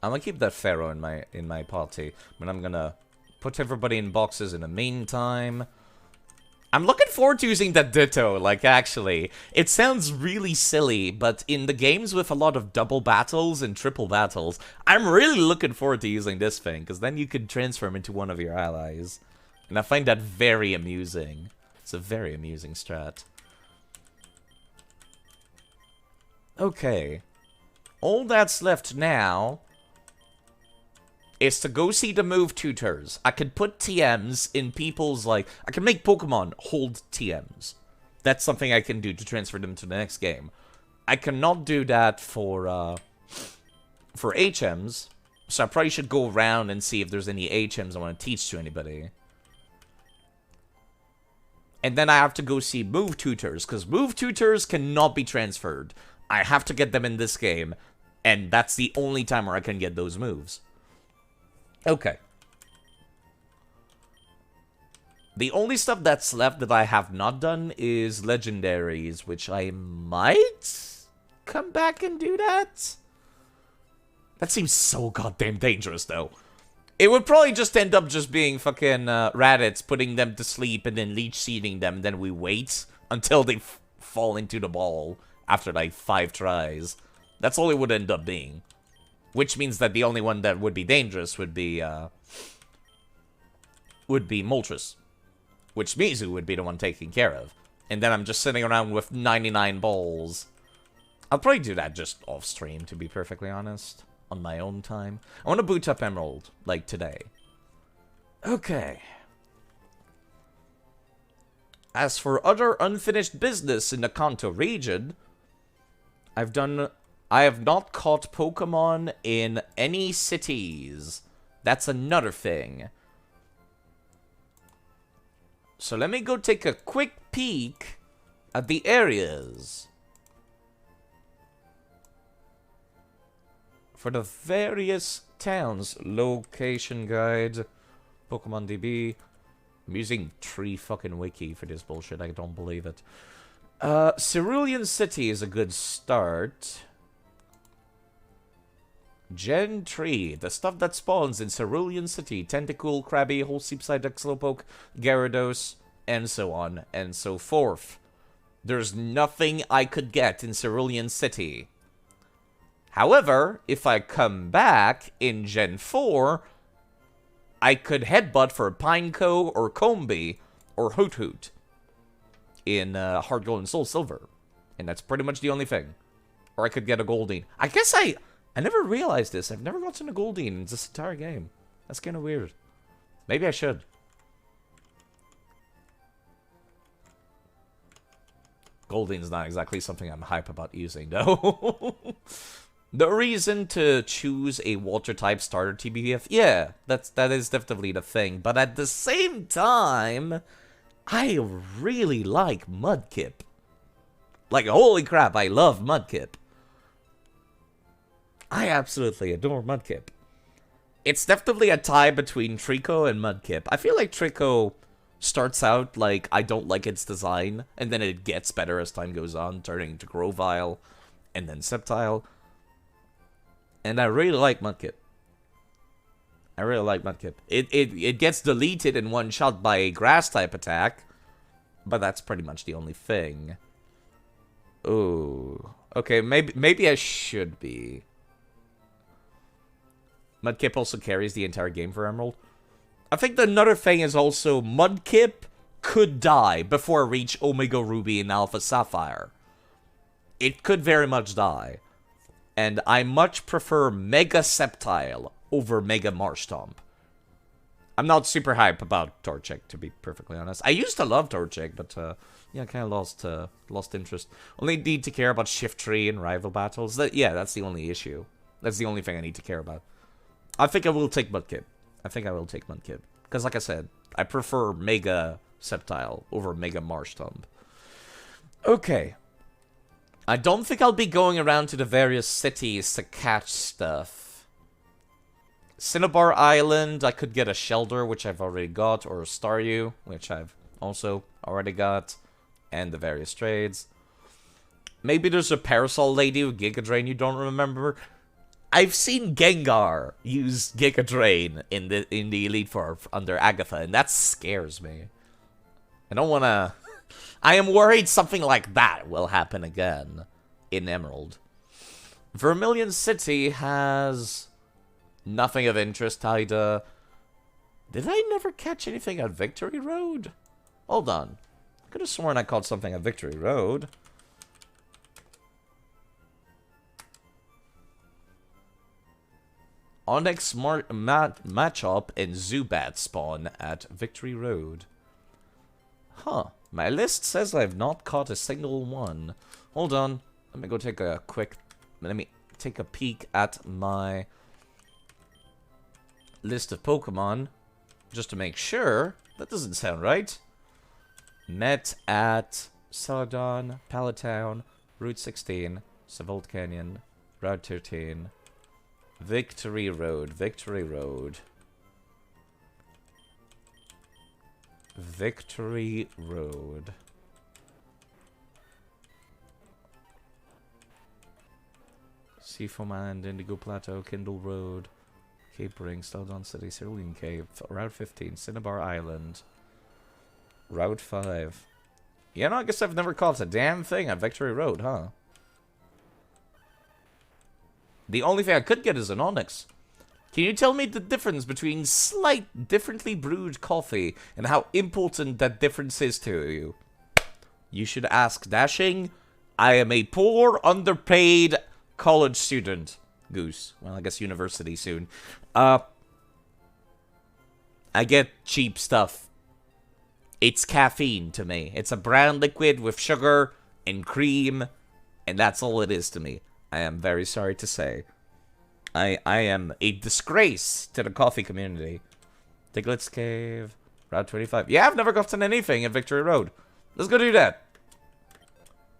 I'm gonna keep that Pharaoh in my party, but I'm gonna put everybody in boxes in the meantime. I'm looking forward to using that Ditto, like, actually. It sounds really silly, but in the games with a lot of double battles and triple battles, I'm really looking forward to using this thing, because then you could transform into one of your allies. And I find that very amusing. It's a very amusing strat. Okay. All that's left now is to go see the move tutors. I could put TMs in people's, like... I can make Pokemon hold TMs. That's something I can do to transfer them to the next game. I cannot do that for HMs, so I probably should go around and see if there's any HMs I want to teach to anybody. And then I have to go see move tutors, because move tutors cannot be transferred. I have to get them in this game, and that's the only time where I can get those moves. Okay. The only stuff that's left that I have not done is legendaries, which I might come back and do that. That seems so goddamn dangerous, though. It would probably just end up just being fucking Raditz, putting them to sleep and then leech seeding them, and then we wait until they fall into the ball after like 5 tries. That's all it would end up being. Which means that the only one that would be dangerous would be Moltres. Which Mizu would be the one taken care of. And then I'm just sitting around with 99 balls. I'll probably do that just off stream, to be perfectly honest. On my own time. I want to boot up Emerald, like today. Okay. As for other unfinished business in the Kanto region, I have not caught Pokemon in any cities. That's another thing. So let me go take a quick peek at the areas for the various towns. Location guide, Pokemon DB. I'm using Tree fucking Wiki for this bullshit. I don't believe it. Cerulean City is a good start. Gen 3, the stuff that spawns in Cerulean City, Tentacool, Krabby, Wholesome Psyduck, Slowpoke, Gyarados, and so on and so forth. There's nothing I could get in Cerulean City. However, if I come back in Gen 4, I could headbutt for Pineco or Combee or Hoot Hoot in Heart Gold and Soul Silver. And that's pretty much the only thing. Or I could get a Goldeen. I guess I never realized this. I've never gotten a Goldeen in this entire game. That's kind of weird. Maybe I should. Goldeen's not exactly something I'm hype about using, though. The reason to choose a water-type starter TBVF, yeah, that is definitely the thing. But at the same time, I really like Mudkip. Like, holy crap, I love Mudkip. I absolutely adore Mudkip. It's definitely a tie between Trico and Mudkip. I feel like Trico starts out like, I don't like its design, and then it gets better as time goes on, turning into Grovyle, and then Sceptile. And I really like Mudkip. I really like Mudkip. It gets deleted in one shot by a Grass-type attack, but that's pretty much the only thing. Ooh. Okay, maybe I should be. Mudkip also carries the entire game for Emerald. I think another thing is also Mudkip could die before it reach Omega Ruby and Alpha Sapphire. It could very much die. And I much prefer Mega Sceptile over Mega Marshtomp. I'm not super hype about Torchic, to be perfectly honest. I used to love Torchic, but yeah, I kind of lost interest. Only need to care about Shiftry and rival battles. Yeah, that's the only issue. That's the only thing I need to care about. I think I will take Mudkip. Because like I said, I prefer Mega Sceptile over Mega Marshtomp. Okay. I don't think I'll be going around to the various cities to catch stuff. Cinnabar Island, I could get a Shelder, which I've already got, or a Staryu, which I've also already got, and the various trades. Maybe there's a Parasol Lady with Giga Drain you don't remember. I've seen Gengar use Giga Drain in the Elite Four under Agatha, and that scares me. I don't want to... I am worried something like that will happen again in Emerald. Vermilion City has nothing of interest, Haida. Did I never catch anything at Victory Road? Hold on. I could have sworn I caught something at Victory Road. Onyx Machop and Zubat spawn at Victory Road. Huh. My list says I've not caught a single one. Hold on. Let me go take a quick... Let me take a peek at my list of Pokemon. Just to make sure. That doesn't sound right. Met at Celadon, Palatown, Route 16, Savolt Canyon, Route 13... Victory Road. Victory Road. Seafoam Island, Indigo Plateau, Kindle Road, Cape Ring, Celadon City, Cerulean Cave, Route 15, Cinnabar Island, Route 5. Yeah, no, I guess I've never caught a damn thing at Victory Road, huh? The only thing I could get is an Onyx. Can you tell me the difference between slight differently brewed coffee and how important that difference is to you? You should ask Dashing. I am a poor, underpaid college student. Goose. Well, I guess university soon. I get cheap stuff. It's caffeine to me. It's a brown liquid with sugar and cream, and that's all it is to me. I am very sorry to say. I am a disgrace to the coffee community. Diglett's Cave, Route 25. Yeah, I've never gotten anything at Victory Road. Let's go do that.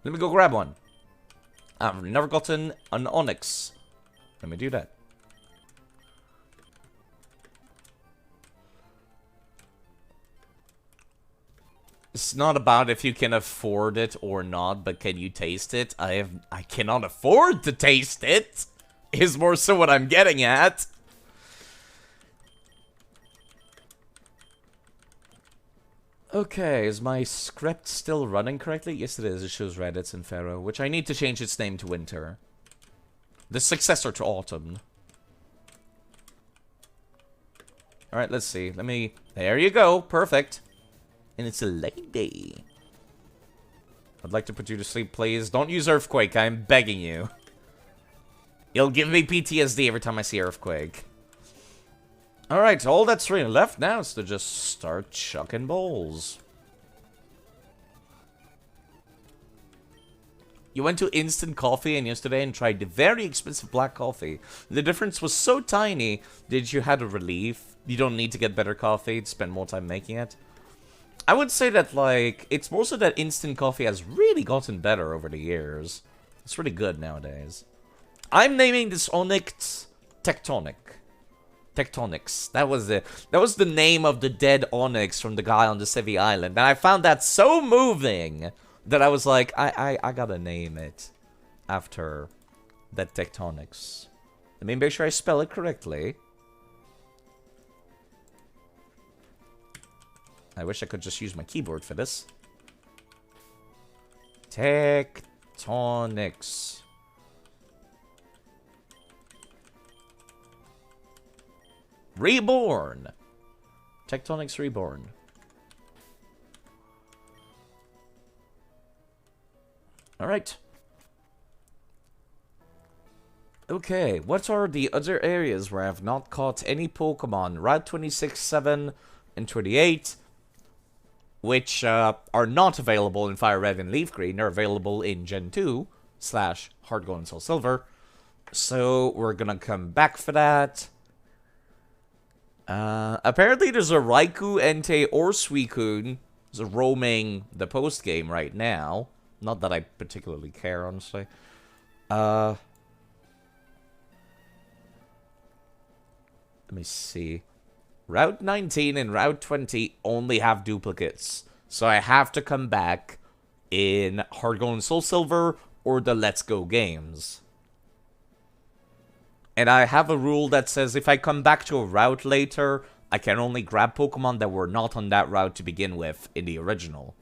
Let me go grab one. I've never gotten an Onyx. Let me do that. It's not about if you can afford it or not, but can you taste it? I cannot afford to taste it. Is more so what I'm getting at. Okay, is my script still running correctly? Yes, it is. It shows Reddit's in Pharaoh, which I need to change its name to Winter. The successor to Autumn. Alright, let's see. There you go. Perfect. And it's a lady. I'd like to put you to sleep, please. Don't use Earthquake. I'm begging you. You'll give me PTSD every time I see Earthquake. Alright, all that's really left now is to just start chucking bowls. You went to Instant Coffee and yesterday and tried the very expensive black coffee. The difference was so tiny that you had a relief. You don't need to get better coffee to spend more time making it. I would say that, like, it's more so that instant coffee has really gotten better over the years. It's really good nowadays. I'm naming this onyx Tectonic. Tectonics. That was the name of the dead onyx from the guy on the Sevi Island. And I found that so moving that I was like, I gotta name it after that Tectonics. Let me make sure I spell it correctly. I wish I could just use my keyboard for this. Tectonics. Reborn. Tectonics Reborn. Alright. Okay, what are the other areas where I have not caught any Pokemon? Route 26, 7, and 28. Which are not available in Fire Red and Leaf Green. They're available in Gen 2 / Heart Gold and Soul Silver. So we're gonna come back for that. Apparently there's a Raikou, Entei, or Suicune roaming the post-game right now. Not that I particularly care, honestly. Let me see. Route 19 and Route 20 only have duplicates. So I have to come back in Heart Gold and Soul Silver or the Let's Go games. And I have a rule that says if I come back to a route later, I can only grab Pokemon that were not on that route to begin with in the original.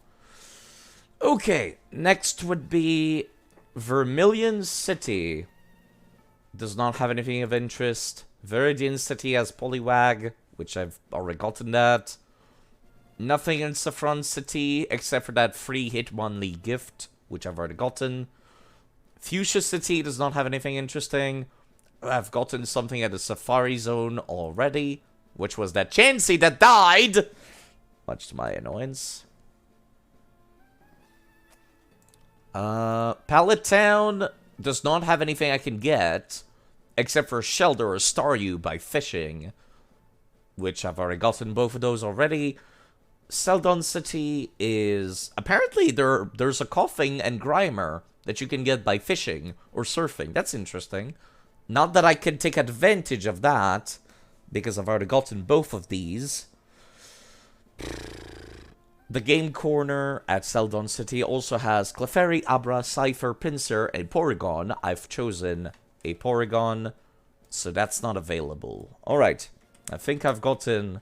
Okay, next would be Vermilion City. Does not have anything of interest. Viridian City has Poliwag, which I've already gotten that. Nothing in Saffron City, except for that free Hitmonlee gift, which I've already gotten. Fuchsia City does not have anything interesting. I've gotten something at the Safari Zone already, which was that Chansey that died! Much to my annoyance. Pallet Town does not have anything I can get, except for Shelter or Staryu by fishing, which I've already gotten both of those already. Celadon City is... Apparently there's a Coughing and Grimer that you can get by fishing or surfing. That's interesting. Not that I can take advantage of that, because I've already gotten both of these. The Game Corner at Celadon City also has Clefairy, Abra, Cypher, Pinsir, and Porygon. I've chosen a Porygon, so that's not available. Alright. I think I've gotten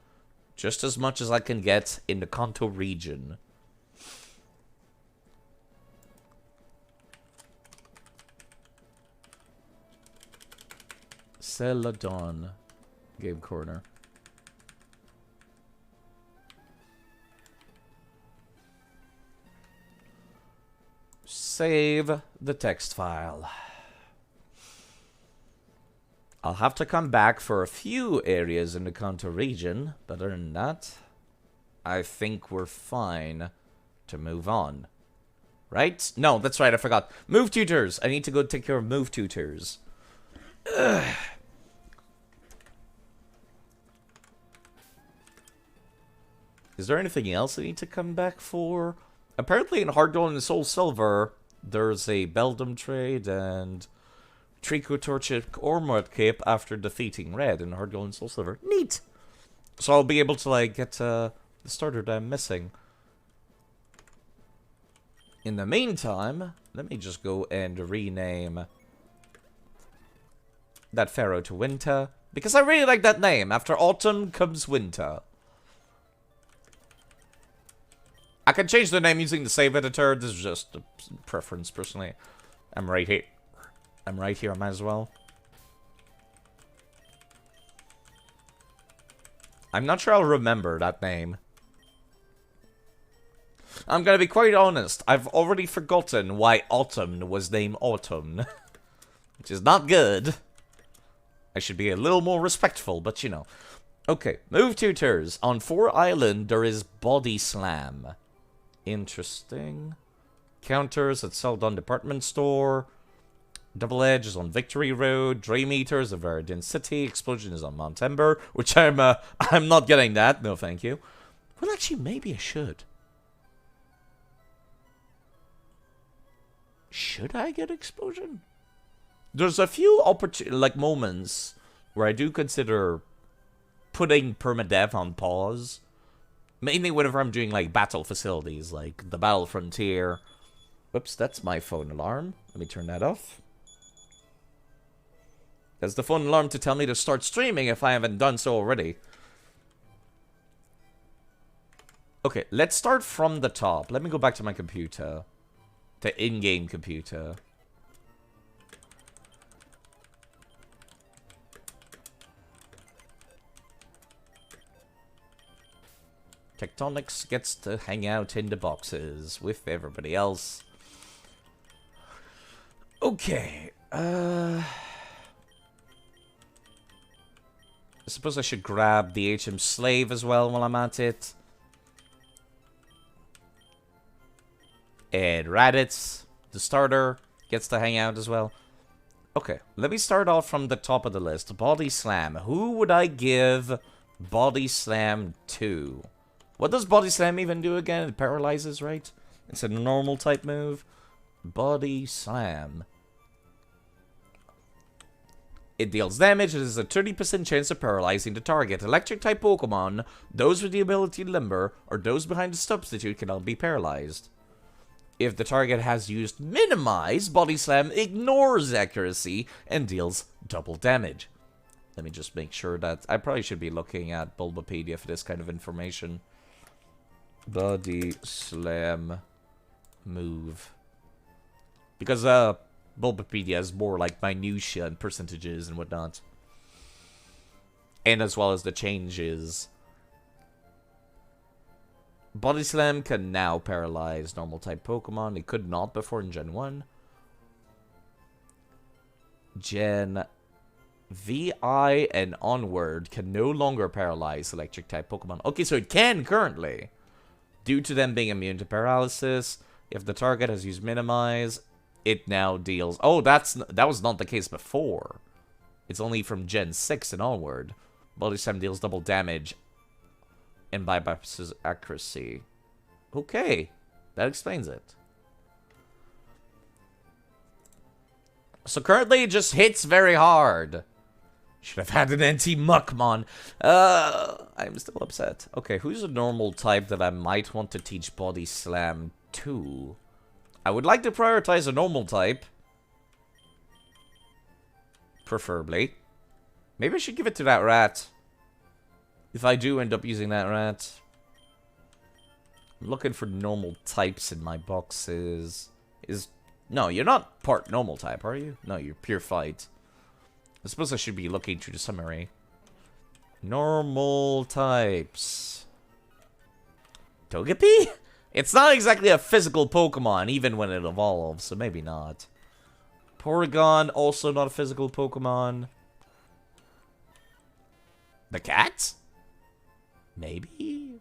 just as much as I can get in the Kanto region. Celadon Game Corner. Save the text file. I'll have to come back for a few areas in the Kanto region, but other than that, I think we're fine to move on. Right? No, that's right, I forgot. Move tutors! I need to go take care of move tutors. Ugh. Is there anything else I need to come back for? Apparently in Heart Gold and Soul Silver, there's a Beldum trade and Trico Torchic Ormod Cape after defeating Red in Heart Gold and Soul Silver. Neat! So I'll be able to, like, get the starter that I'm missing. In the meantime, let me just go and rename that Pharaoh to Winter, because I really like that name. After autumn comes winter. I can change the name using the save editor. This is just a preference, personally. I'm right here. I might as well. I'm not sure I'll remember that name. I'm gonna be quite honest. I've already forgotten why Autumn was named Autumn. Which is not good. I should be a little more respectful, but you know. Okay, move tutors. On 4 Island, there is Body Slam. Interesting. Counters at Celadon Department Store. Double Edge is on Victory Road. Dream Eater is at Viridian City. Explosion is on Mount Ember, which I'm not getting that. No, thank you. Well, actually, maybe I should. Should I get explosion? There's a few moments where I do consider putting permadeath on pause. Mainly whenever I'm doing like battle facilities, like the battle frontier. Whoops, that's my phone alarm. Let me turn that off. That's the phone alarm to tell me to start streaming if I haven't done so already. Okay, let's start from the top. Let me go back to my computer. The in-game computer. Tectonics gets to hang out in the boxes with everybody else. Okay, I suppose I should grab the HM Slave as well while I'm at it. And Raditz, the starter, gets to hang out as well. Okay, let me start off from the top of the list. Body Slam. Who would I give Body Slam to? What does Body Slam even do again? It paralyzes, right? It's a normal type move. Body Slam. It deals damage. It has a 30% chance of paralyzing the target. Electric type Pokemon, those with the ability Limber, or those behind the substitute cannot be paralyzed. If the target has used Minimize, Body Slam ignores accuracy and deals double damage. Let me just make sure that... I probably should be looking at Bulbapedia for this kind of information. Body Slam move. Because Bulbapedia is more like minutia and percentages and whatnot. And as well as the changes. Body Slam can now paralyze normal type Pokemon. It could not before in Gen 1. Gen VI and onward can no longer paralyze electric type Pokemon. Okay, so it can currently. Due to them being immune to paralysis, if the target has used Minimize, it now deals... Oh, that was not the case before. It's only from Gen 6 and onward. Body Slam deals double damage and bypasses accuracy. Okay, that explains it. So currently it just hits very hard. Should have had an anti-Muckmon. I'm still upset. Okay, who's a normal type that I might want to teach Body Slam to? I would like to prioritize a normal type. Preferably. Maybe I should give it to that rat. If I do end up using that rat. I'm looking for normal types in my boxes. No, you're not part normal type, are you? No, you're pure fight. I suppose I should be looking through the summary. Normal types. Togepi? It's not exactly a physical Pokemon, even when it evolves, so maybe not. Porygon, also not a physical Pokemon. The cat? Maybe?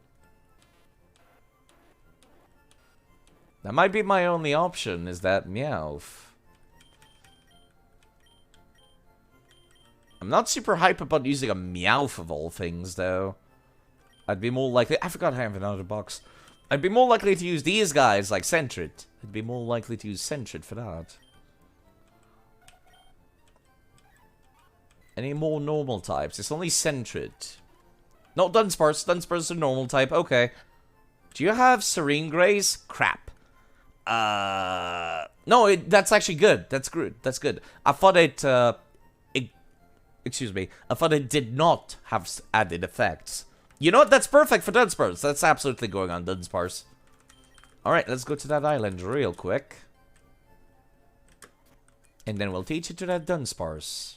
That might be my only option, is that Meowth. I'm not super hype about using a Meowth of all things, though. I'd be more likely... I forgot I have another box. I'd be more likely to use these guys, like Sentret. I'd be more likely to use Sentret for that. Any more normal types? It's only Sentret. No, Dunsparce. Dunsparce is a normal type. Okay. Do you have Serene Grace? Crap. No, that's actually good. That's good. That's good. I thought excuse me. I thought it did not have added effects. You know what? That's perfect for Dunsparce. That's absolutely going on Dunsparce. Alright, let's go to that island real quick. And then we'll teach it to that Dunsparce.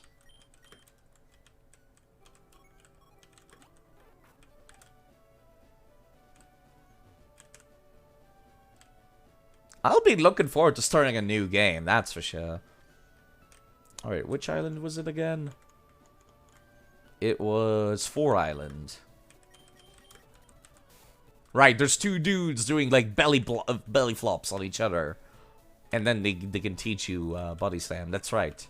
I'll be looking forward to starting a new game, that's for sure. Alright, which island was it again? It was 4 Island. Right, there's 2 dudes doing like belly flops on each other. And then they can teach you Body Slam, that's right.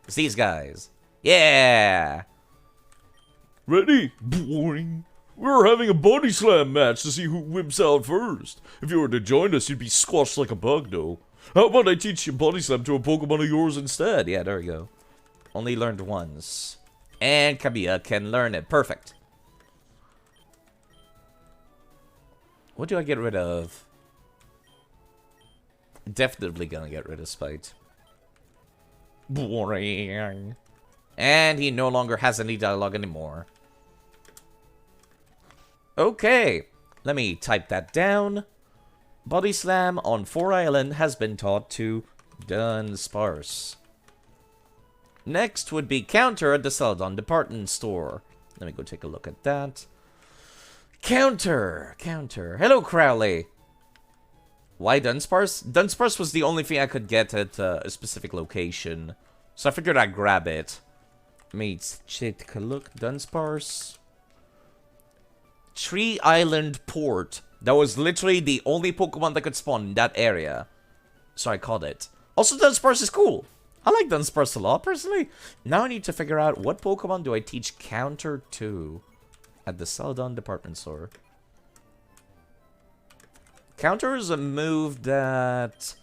It's these guys. Yeah! Ready? Boing! We're having a body slam match to see who whips out first. If you were to join us, you'd be squashed like a bug, though. How about I teach you body slam to a Pokemon of yours instead? Yeah, there we go. Only learned once. And Kaguya can learn it. Perfect. What do I get rid of? Definitely gonna get rid of Spite. Boring. And he no longer has any dialogue anymore. Okay. Let me type that down. Body Slam on 4 Island has been taught to Dunsparce. Next would be Counter at the Celadon Department Store. Let me go take a look at that. Counter. Hello, Crowley. Why Dunsparce? Dunsparce was the only thing I could get at a specific location. So I figured I'd grab it. Let me take a look. Dunsparce. Tree Island Port. That was literally the only Pokemon that could spawn in that area. So I caught it. Also, Dunsparce is cool. I like Dunsparce a lot, personally. Now I need to figure out what Pokemon do I teach Counter to at the Celadon Department Store. Counter is a move that,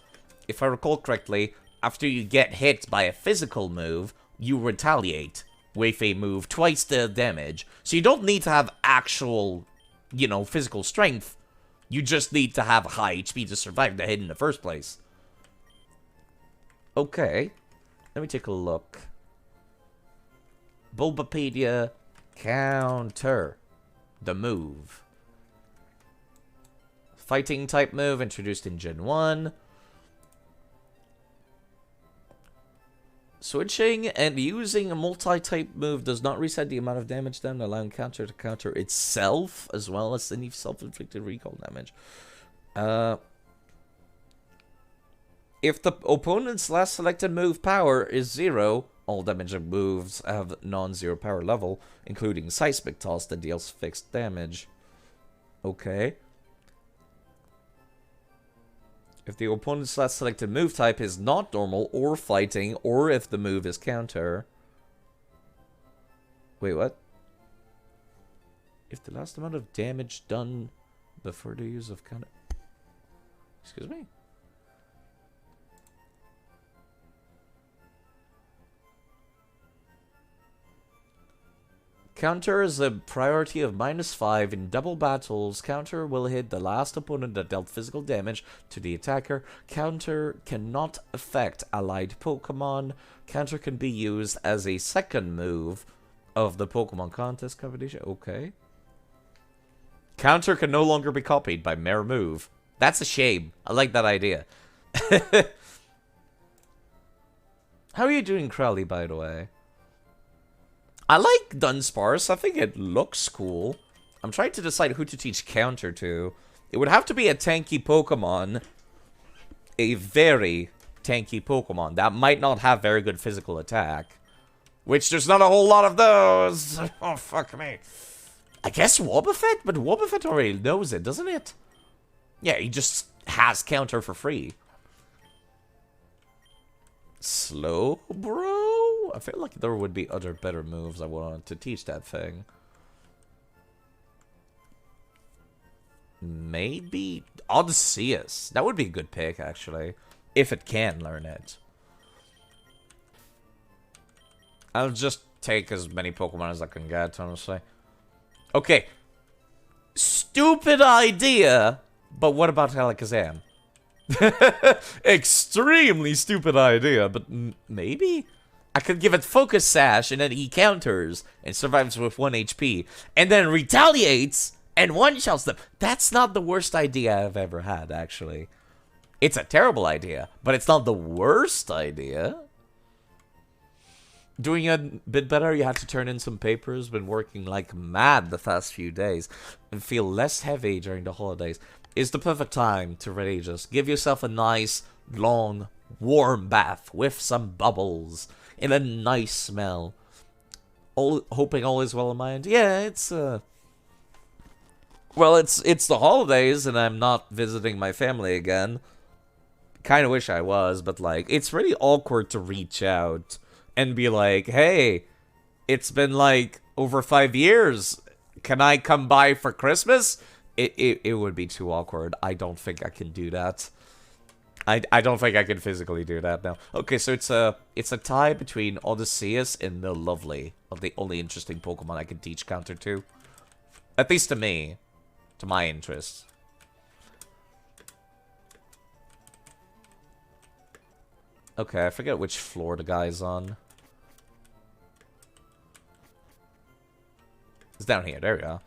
if I recall correctly, after you get hit by a physical move, you retaliate with a move twice the damage. So you don't need to have actual, you know, physical strength. You just need to have high HP to survive the hit in the first place. Okay. Let me take a look. Bulbapedia Counter. The move. Fighting type move introduced in Gen 1. Switching and using a multi-type move does not reset the amount of damage done, allowing Counter to counter itself, as well as any self-inflicted recall damage. If the opponent's last selected move power is 0, all damage moves have non-zero power level, including Seismic Toss that deals fixed damage. Okay. If the opponent's last selected move type is not normal or fighting, or if the move is counter. Wait, what? If the last amount of damage done before the use of counter. Excuse me? Counter is a priority of -5 in double battles. Counter will hit the last opponent that dealt physical damage to the attacker. Counter cannot affect allied Pokemon. Counter can be used as a second move of the Pokemon contest competition. Okay. Counter can no longer be copied by mere move. That's a shame. I like that idea. How are you doing, Crowley, by the way? I like Dunsparce. I think it looks cool. I'm trying to decide who to teach Counter to. It would have to be a tanky Pokemon. A very tanky Pokemon that might not have very good physical attack. Which there's not a whole lot of those. Oh, fuck me. I guess Wobbuffet? But Wobbuffet already knows it, doesn't it? Yeah, he just has Counter for free. Slowbro? I feel like there would be other better moves I wanted to teach that thing. Maybe Odysseus. That would be a good pick, actually. If it can learn it. I'll just take as many Pokemon as I can get, honestly. Okay. Stupid idea! But what about Alakazam? Extremely stupid idea, but maybe? I could give it Focus Sash, and then he counters, and survives with 1 HP, and then retaliates, and one-shots them. That's not the worst idea I've ever had, actually. It's a terrible idea, but it's not the worst idea. Doing a bit better, you have to turn in some papers. Been working like mad the past few days, and feel less heavy during the holidays. Is the perfect time to really just give yourself a nice, long, warm bath with some bubbles and a nice smell. Hoping all is well in my end. Yeah, it's well, it's the holidays and I'm not visiting my family again. Kind of wish I was, but like it's really awkward to reach out and be like, "Hey, it's been like over 5 years. can I come by for Christmas? It would be too awkward. I don't think I can do that. I don't think I can physically do that now. Okay, so it's a tie between Odysseus and the Lovely, of the only interesting Pokemon I can teach counter to. At least to me. To my interests. Okay, I forget which floor the guy's on. It's down here, there we go.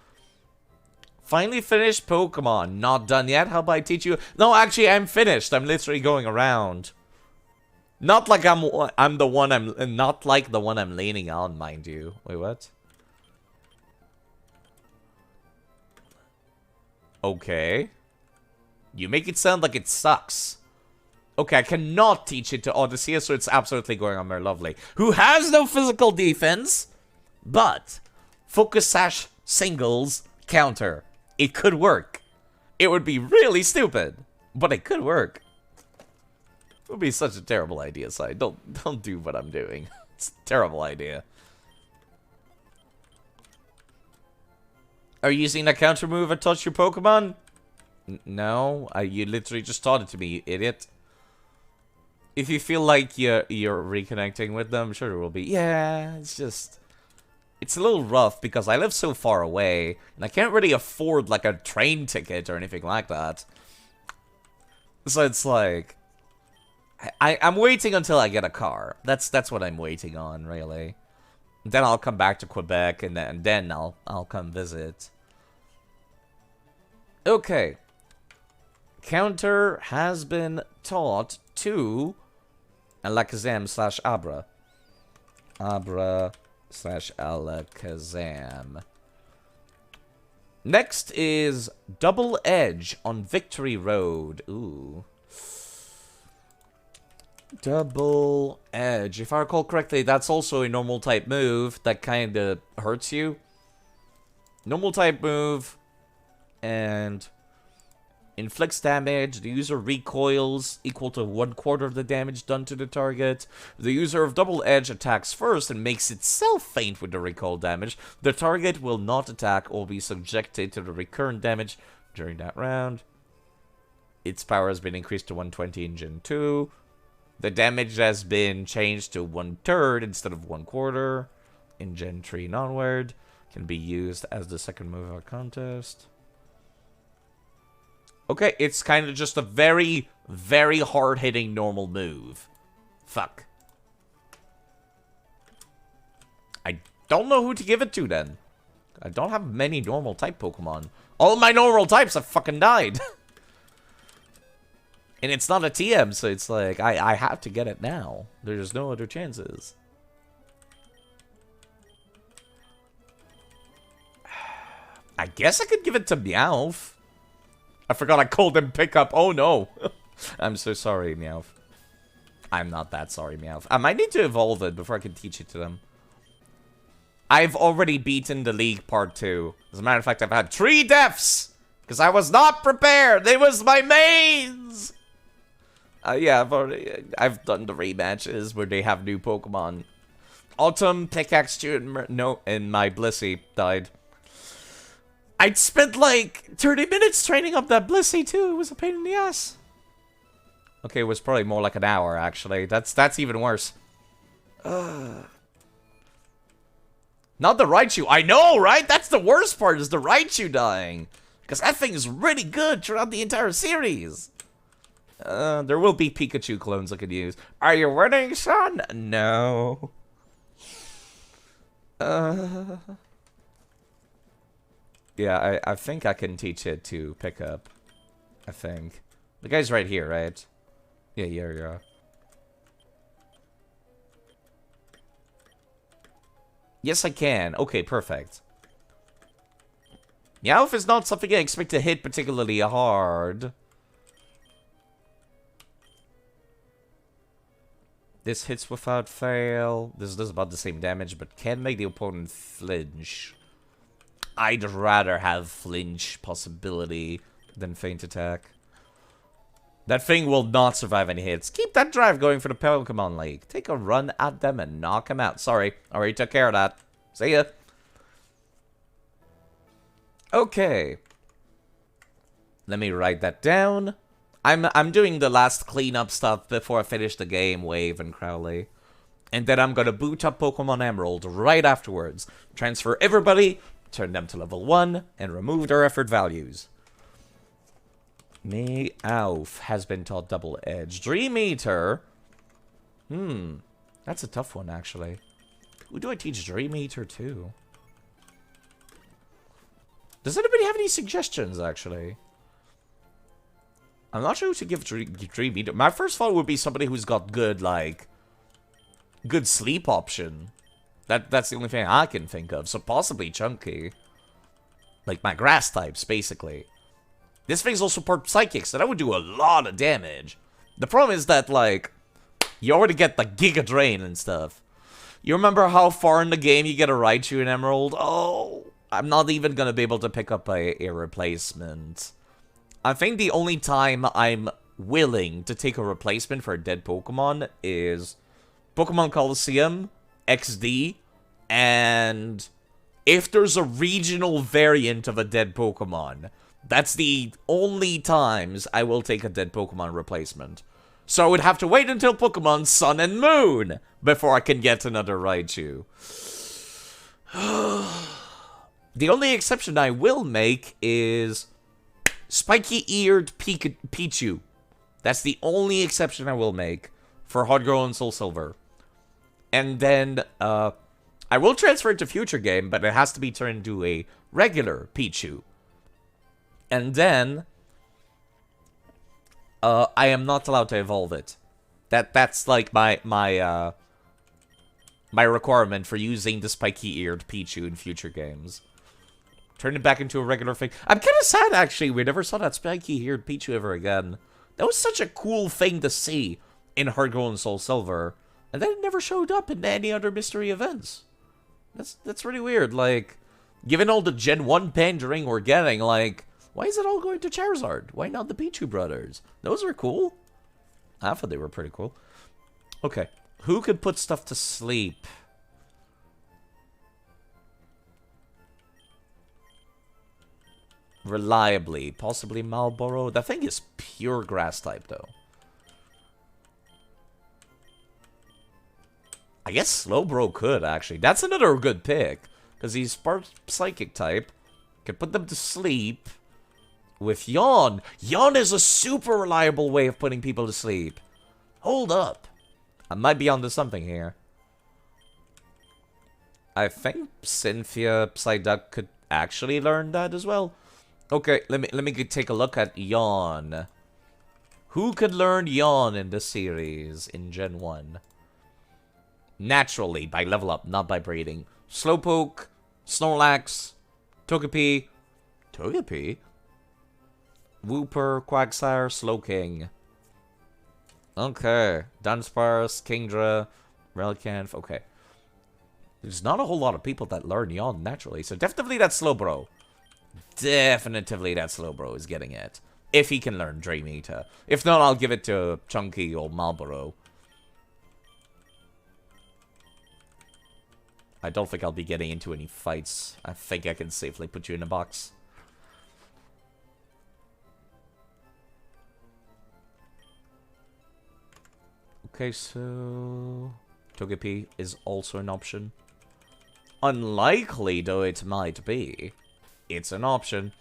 Finally finished Pokemon. Not done yet? How about I teach you? No, actually, I'm finished. I'm literally going around. Not like I'm the one not like the one I'm leaning on, mind you. Wait, what? Okay. You make it sound like it sucks. Okay, I cannot teach it to Odysseus, so it's absolutely going on Merlovely, who has no physical defense, but Focus Sash singles counter. It could work. It would be really stupid, but it could work. It would be such a terrible idea, so don't do what I'm doing. It's a terrible idea. Are you using that counter move at Touch Your Pokemon? No, you literally just taught it to me, you idiot. If you feel like you're reconnecting with them, sure there will be. Yeah, it's just... It's a little rough because I live so far away, and I can't really afford, like, a train ticket or anything like that. So it's like... I'm waiting until I get a car. That's what I'm waiting on, really. Then I'll come back to Quebec, and then I'll come visit. Okay. Counter has been taught to Alakazam/Abra. Abra/Alakazam. Next is Double Edge on Victory Road. Ooh. Double Edge. If I recall correctly, that's also a normal type move that kind of hurts you. Normal type move and inflicts damage. The user recoils equal to 1/4 of the damage done to the target. The user of Double Edge attacks first and makes itself faint with the recoil damage. The target will not attack or be subjected to the recurrent damage during that round. Its power has been increased to 120 in Gen 2. The damage has been changed to 1/3 instead of 1/4 in Gen 3 and onward. Can be used as the second move of a contest. Okay, it's kind of just a very, very hard-hitting normal move. Fuck. I don't know who to give it to then. I don't have many normal type Pokemon. All my normal types have fucking died. And it's not a TM, so it's like, I have to get it now. There's no other chances. I guess I could give it to Meowth. I forgot I called him Pickup. Oh no. I'm so sorry, Meowth. I'm not that sorry, Meowth. I might need to evolve it before I can teach it to them. I've already beaten the League Part 2. As a matter of fact, I've had 3 deaths. Because I was not prepared. It was my mains. Yeah, I've done the rematches where they have new Pokemon. Autumn, Pickaxe, and my Blissey died. I'd spent like 30 minutes training up that Blissey too. It was a pain in the ass. Okay, it was probably more like an hour actually. That's even worse. Not the Raichu. I know, right? That's the worst part, is the Raichu dying. Because that thing is really good throughout the entire series. There will be Pikachu clones I could use. Are you winning, son? No. Yeah, I think I can teach it to pick up. I think. The guy's right here, right? Yeah, yeah. Yes, I can. Okay, perfect. Meowth is not something I expect to hit particularly hard. This hits without fail. This does about the same damage, but can make the opponent flinch. I'd rather have flinch possibility than feint attack. That thing will not survive any hits. Keep that drive going for the Pokemon League. Take a run at them and knock them out. Sorry, already took care of that. See ya. Okay. Let me write that down. I'm doing the last cleanup stuff before I finish the game, Wave and Crowley. And then I'm gonna boot up Pokemon Emerald right afterwards. Transfer everybody, turn them to level 1, and remove their effort values. Meowth has been taught Double Edge. Dream Eater. That's a tough one, actually. Who do I teach Dream Eater to? Does anybody have any suggestions, actually? I'm not sure who to give Dream Eater. My first thought would be somebody who's got good, like, good sleep option. That's the only thing I can think of. So possibly Chunky. Like my grass types, basically. This thing's also part Psychic, so that would do a lot of damage. The problem is that, like, you already get the Giga Drain and stuff. You remember how far in the game you get a Raichu in Emerald? Oh, I'm not even gonna be able to pick up a replacement. I think the only time I'm willing to take a replacement for a dead Pokemon is Pokemon Coliseum, XD, and if there's a regional variant of a dead Pokemon. That's the only times I will take a dead Pokemon replacement. So I would have to wait until Pokemon Sun and Moon before I can get another Raichu. The only exception I will make is Spiky-eared Pichu. That's the only exception I will make for Heart Gold and Soul Silver. And then, I will transfer it to future game, but it has to be turned into a regular Pichu. And then, I am not allowed to evolve it. That's like my requirement for using the spiky-eared Pichu in future games. Turn it back into a regular thing. I'm kind of sad, actually, we never saw that spiky-eared Pichu ever again. That was such a cool thing to see in Heart Gold and Soul Silver. And then it never showed up in any other mystery events. That's really weird. Like, given all the Gen 1 pandering we're getting, like, why is it all going to Charizard? Why not the Pichu brothers? Those were cool. I thought they were pretty cool. Okay. Who could put stuff to sleep? Reliably. Possibly Malboro. That thing is pure grass type, though. I guess Slowbro could, actually. That's another good pick. Because he's part Psychic type. Could put them to sleep. With Yawn. Yawn is a super reliable way of putting people to sleep. Hold up. I might be onto something here. I think Cynthia Psyduck could actually learn that as well. Okay, let me take a look at Yawn. Who could learn Yawn in this series in Gen 1? Naturally, by level up, not by breeding. Slowpoke, Snorlax, Togepi, Wooper, Quagsire, Slowking. Okay, Dunsparce, Kingdra, Relicanth, okay. There's not a whole lot of people that learn Yawn naturally, so definitely that Slowbro. Definitely that Slowbro is getting it. If he can learn Dream Eater. If not, I'll give it to Chunky or Marlboro. I don't think I'll be getting into any fights. I think I can safely put you in a box. Okay, so Togepi is also an option. Unlikely though it might be, it's an option.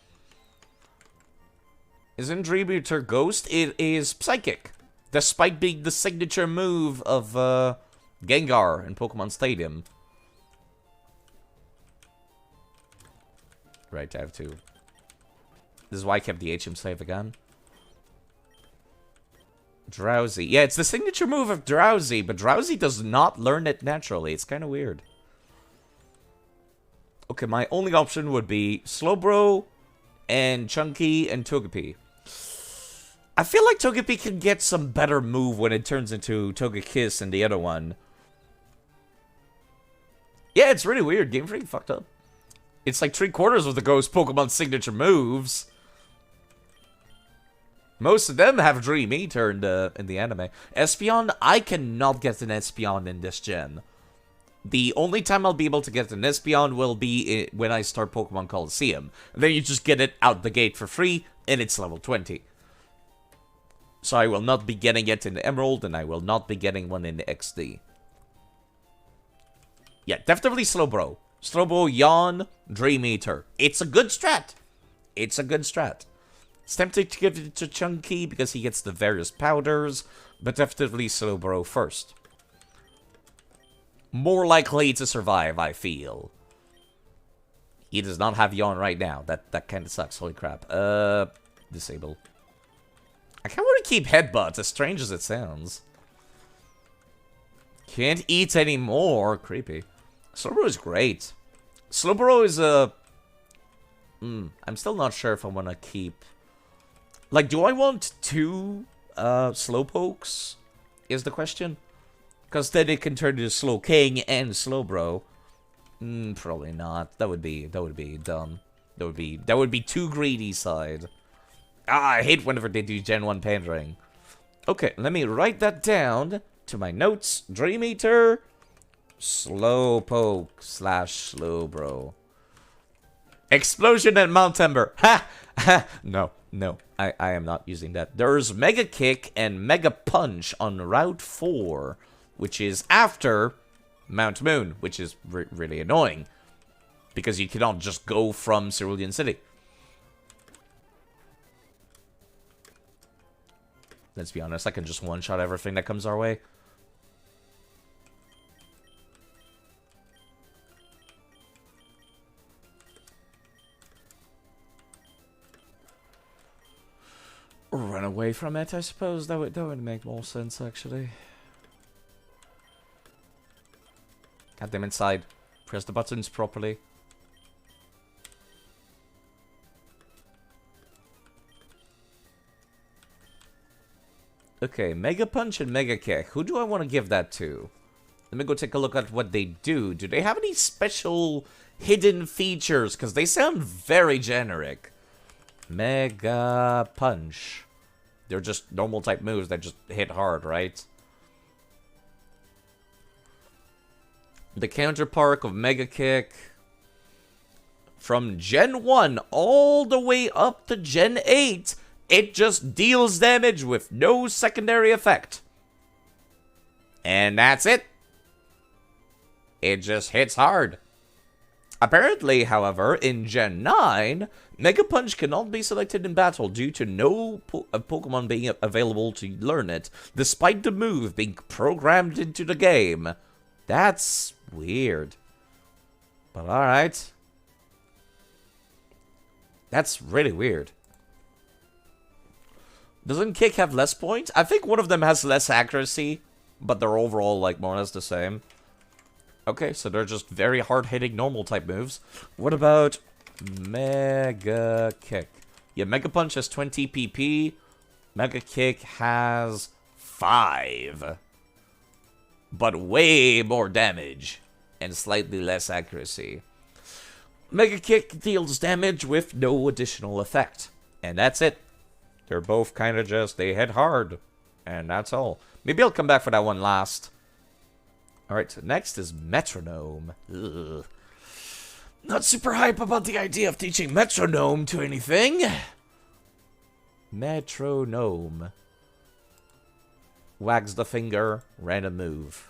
Isn't Dream Eater Ghost? It is Psychic, despite being the signature move of Gengar in Pokemon Stadium. Right, I have to. This is why I kept the HM save again. Drowsy. Yeah, it's the signature move of Drowsy, but Drowsy does not learn it naturally. It's kind of weird. Okay, my only option would be Slowbro and Chunky and Togepi. I feel like Togepi can get some better move when it turns into Togekiss and the other one. Yeah, it's really weird. Game Freak fucked up. It's like 3/4 of the Ghost Pokemon signature moves. Most of them have Dream Eater in the anime. Espeon, I cannot get an Espeon in this gen. The only time I'll be able to get an Espeon will be when I start Pokemon Coliseum. And then you just get it out the gate for free, and it's level 20. So I will not be getting it in the Emerald, and I will not be getting one in the XD. Yeah, definitely Slowbro. Slowbro, Yawn, Dream Eater. It's a good strat. It's a good strat. It's tempting to give it to Chunky because he gets the various powders, but definitely Slowbro first. More likely to survive, I feel. He does not have Yawn right now. That kind of sucks. Holy crap. Disable. I can't really keep Headbutt, as strange as it sounds. Can't eat anymore. Creepy. Slowbro is great. Slowbro is a... I'm still not sure if I want to keep... Like, do I want 2 Slowpokes? Is the question. Because then it can turn into Slowking and Slowbro. Probably not. That would be dumb. That would be too greedy side. I hate whenever they do Gen 1 pandering. Okay, let me write that down to my notes. Dream Eater, Slowpoke / Slowbro. Explosion at Mount Ember. Ha! Ha! No, I am not using that. There's Mega Kick and Mega Punch on Route 4, which is after Mount Moon, which is really annoying. Because you cannot just go from Cerulean City. Let's be honest, I can just one-shot everything that comes our way. Run away from it, I suppose. That would make more sense, actually. Get them inside. Press the buttons properly. Okay, Mega Punch and Mega Kick. Who do I want to give that to? Let me go take a look at what they do. Do they have any special hidden features? Because they sound very generic. Mega Punch. They're just normal type moves that just hit hard, right? The counterpart of Mega Kick. From Gen 1 all the way up to Gen 8, it just deals damage with no secondary effect. And that's it. It just hits hard. Apparently, however, in Gen 9, Mega Punch cannot be selected in battle due to no Pokemon being available to learn it, despite the move being programmed into the game. That's weird. But alright. That's really weird. Doesn't Kick have less points? I think one of them has less accuracy, but they're overall, like, more or less the same. Okay, so they're just very hard-hitting normal type moves. What about Mega Kick? Yeah, Mega Punch has 20 PP. Mega Kick has 5. But way more damage and slightly less accuracy. Mega Kick deals damage with no additional effect. And that's it. They're both kind of just, they hit hard. And that's all. Maybe I'll come back for that one last. Alright, so next is Metronome. Ugh. Not super hype about the idea of teaching Metronome to anything. Metronome. Wags the finger, random move.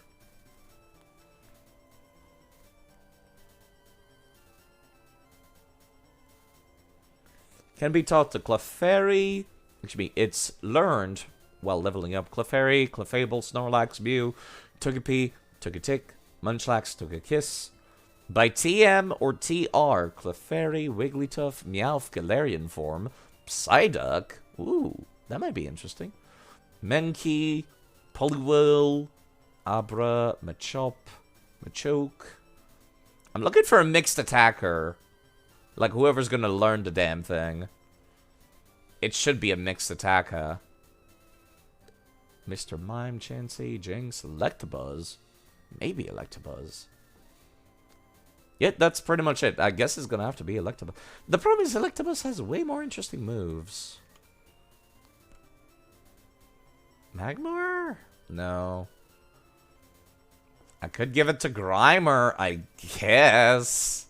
Can be taught to Clefairy. Excuse me, it's learned while leveling up Clefairy, Clefable, Snorlax, Mew, Togepi, Togetic, Munchlax, Togekiss. By TM or TR, Clefairy, Wigglytuff, Meowth, Galarian form, Psyduck. Ooh, that might be interesting. Mankey, Poliwhirl, Abra, Machop, Machoke. I'm looking for a mixed attacker. Like whoever's gonna learn the damn thing. It should be a mixed attacker. Mr. Mime, Chansey, Jinx, Electabuzz. Maybe Electabuzz. Yeah, that's pretty much it. I guess it's gonna have to be Electabuzz. The problem is Electabuzz has way more interesting moves. Magmar? No. I could give it to Grimer, I guess.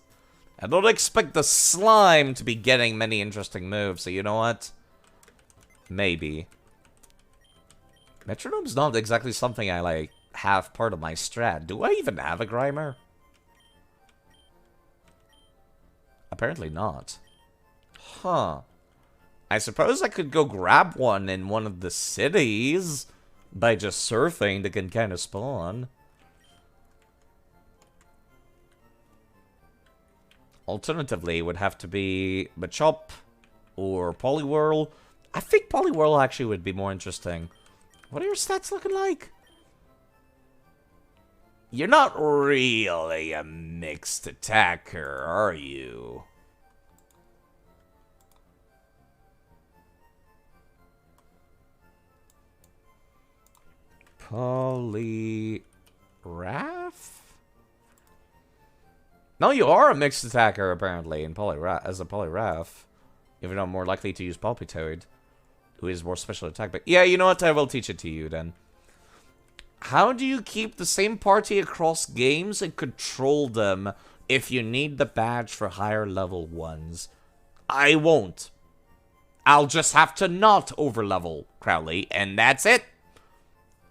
I don't expect the slime to be getting many interesting moves, so you know what? Maybe. Metronome's not exactly something I, like, have part of my strat. Do I even have a Grimer? Apparently not. Huh. I suppose I could go grab one in one of the cities by just surfing that can kind of spawn. Alternatively, it would have to be Machop or Poliwhirl. I think Poliwhirl actually would be more interesting. What are your stats looking like? You're not really a mixed attacker, are you? Poliwrath? No, you are a mixed attacker, apparently, in as a Poliwrath. Even though I'm more likely to use Palpitoad, who is more special attack. But yeah, you know what? I will teach it to you, then. How do you keep the same party across games and control them if you need the badge for higher level ones? I won't. I'll just have to not overlevel Crowley, and that's it.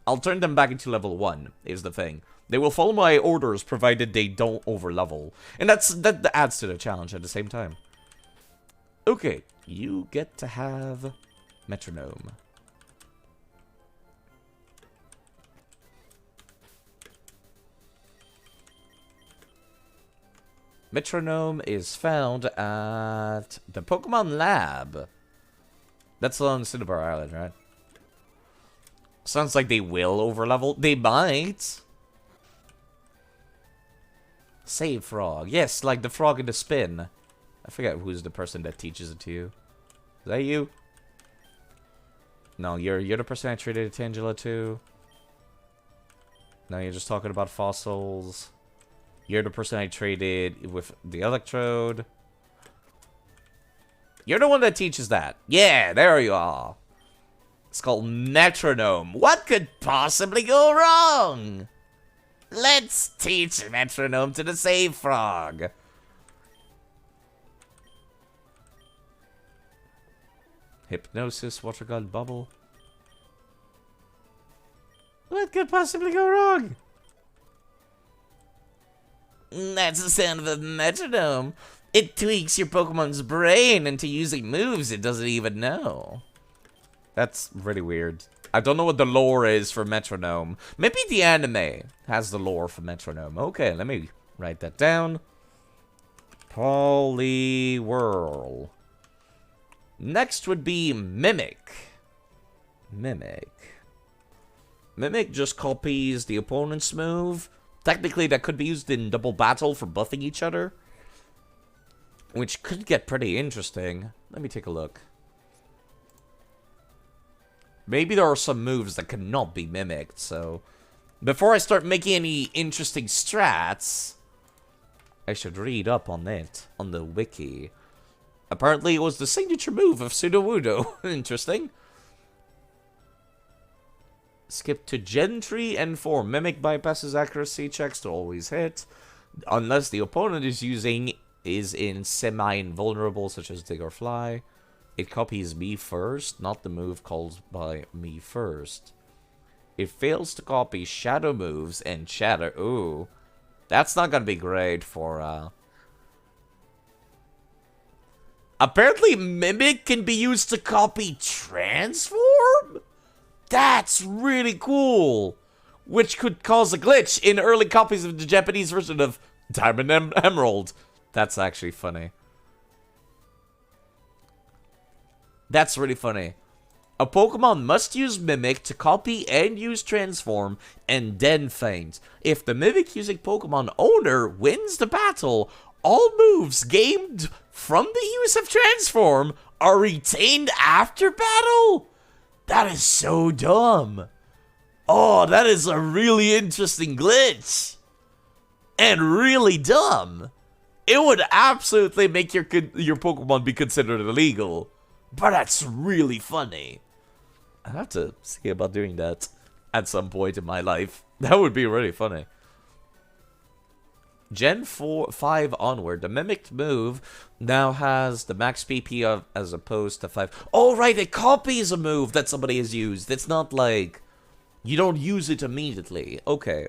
I'll turn them back into level 1, is the thing. They will follow my orders provided they don't overlevel. And that adds to the challenge at the same time. Okay, you get to have Metronome. Metronome is found at the Pokemon Lab. That's on Cinnabar Island, right? Sounds like they will overlevel. They might. Save frog. Yes, like the frog in the spin. I forget who's the person that teaches it to you. Is that you? No, you're the person I traded Tangela to. No, you're just talking about fossils. You're the person I traded with the Electrode. You're the one that teaches that. Yeah, there you are. It's called Metronome. What could possibly go wrong? Let's teach Metronome to the Save Frog. Hypnosis, Water Gun, Bubble. What could possibly go wrong? That's the sound of a metronome. It tweaks your Pokemon's brain into using moves it doesn't even know. That's really weird. I don't know what the lore is for Metronome. Maybe the anime has the lore for Metronome. Okay, let me write that down. Poliwhirl. Next would be Mimic. Mimic just copies the opponent's move. Technically, that could be used in double battle for buffing each other, which could get pretty interesting. Let me take a look. Maybe there are some moves that cannot be mimicked, so before I start making any interesting strats, I should read up on it, on the wiki. Apparently, it was the signature move of Sudowoodo. Interesting. Skip to Gentry and 4. Mimic bypasses accuracy checks to always hit, unless the opponent is in semi-invulnerable, such as Dig or Fly. It copies me first, not the move called by me first. It fails to copy shadow moves and shadow. Ooh, that's not gonna be great for. Apparently, Mimic can be used to copy Transform. That's really cool, which could cause a glitch in early copies of the Japanese version of Diamond Emerald. That's actually funny. That's really funny. A Pokemon must use Mimic to copy and use Transform, and then feint. If the Mimic using Pokemon owner wins the battle, all moves gained from the use of Transform are retained after battle? That is so dumb. Oh, that is a really interesting glitch. And really dumb. It would absolutely make your Pokemon be considered illegal. But that's really funny. I have to see about doing that at some point in my life. That would be really funny. Gen 5 onward, the mimicked move now has the max PP of, as opposed to 5. Oh, right, it copies a move that somebody has used. It's not like you don't use it immediately. Okay.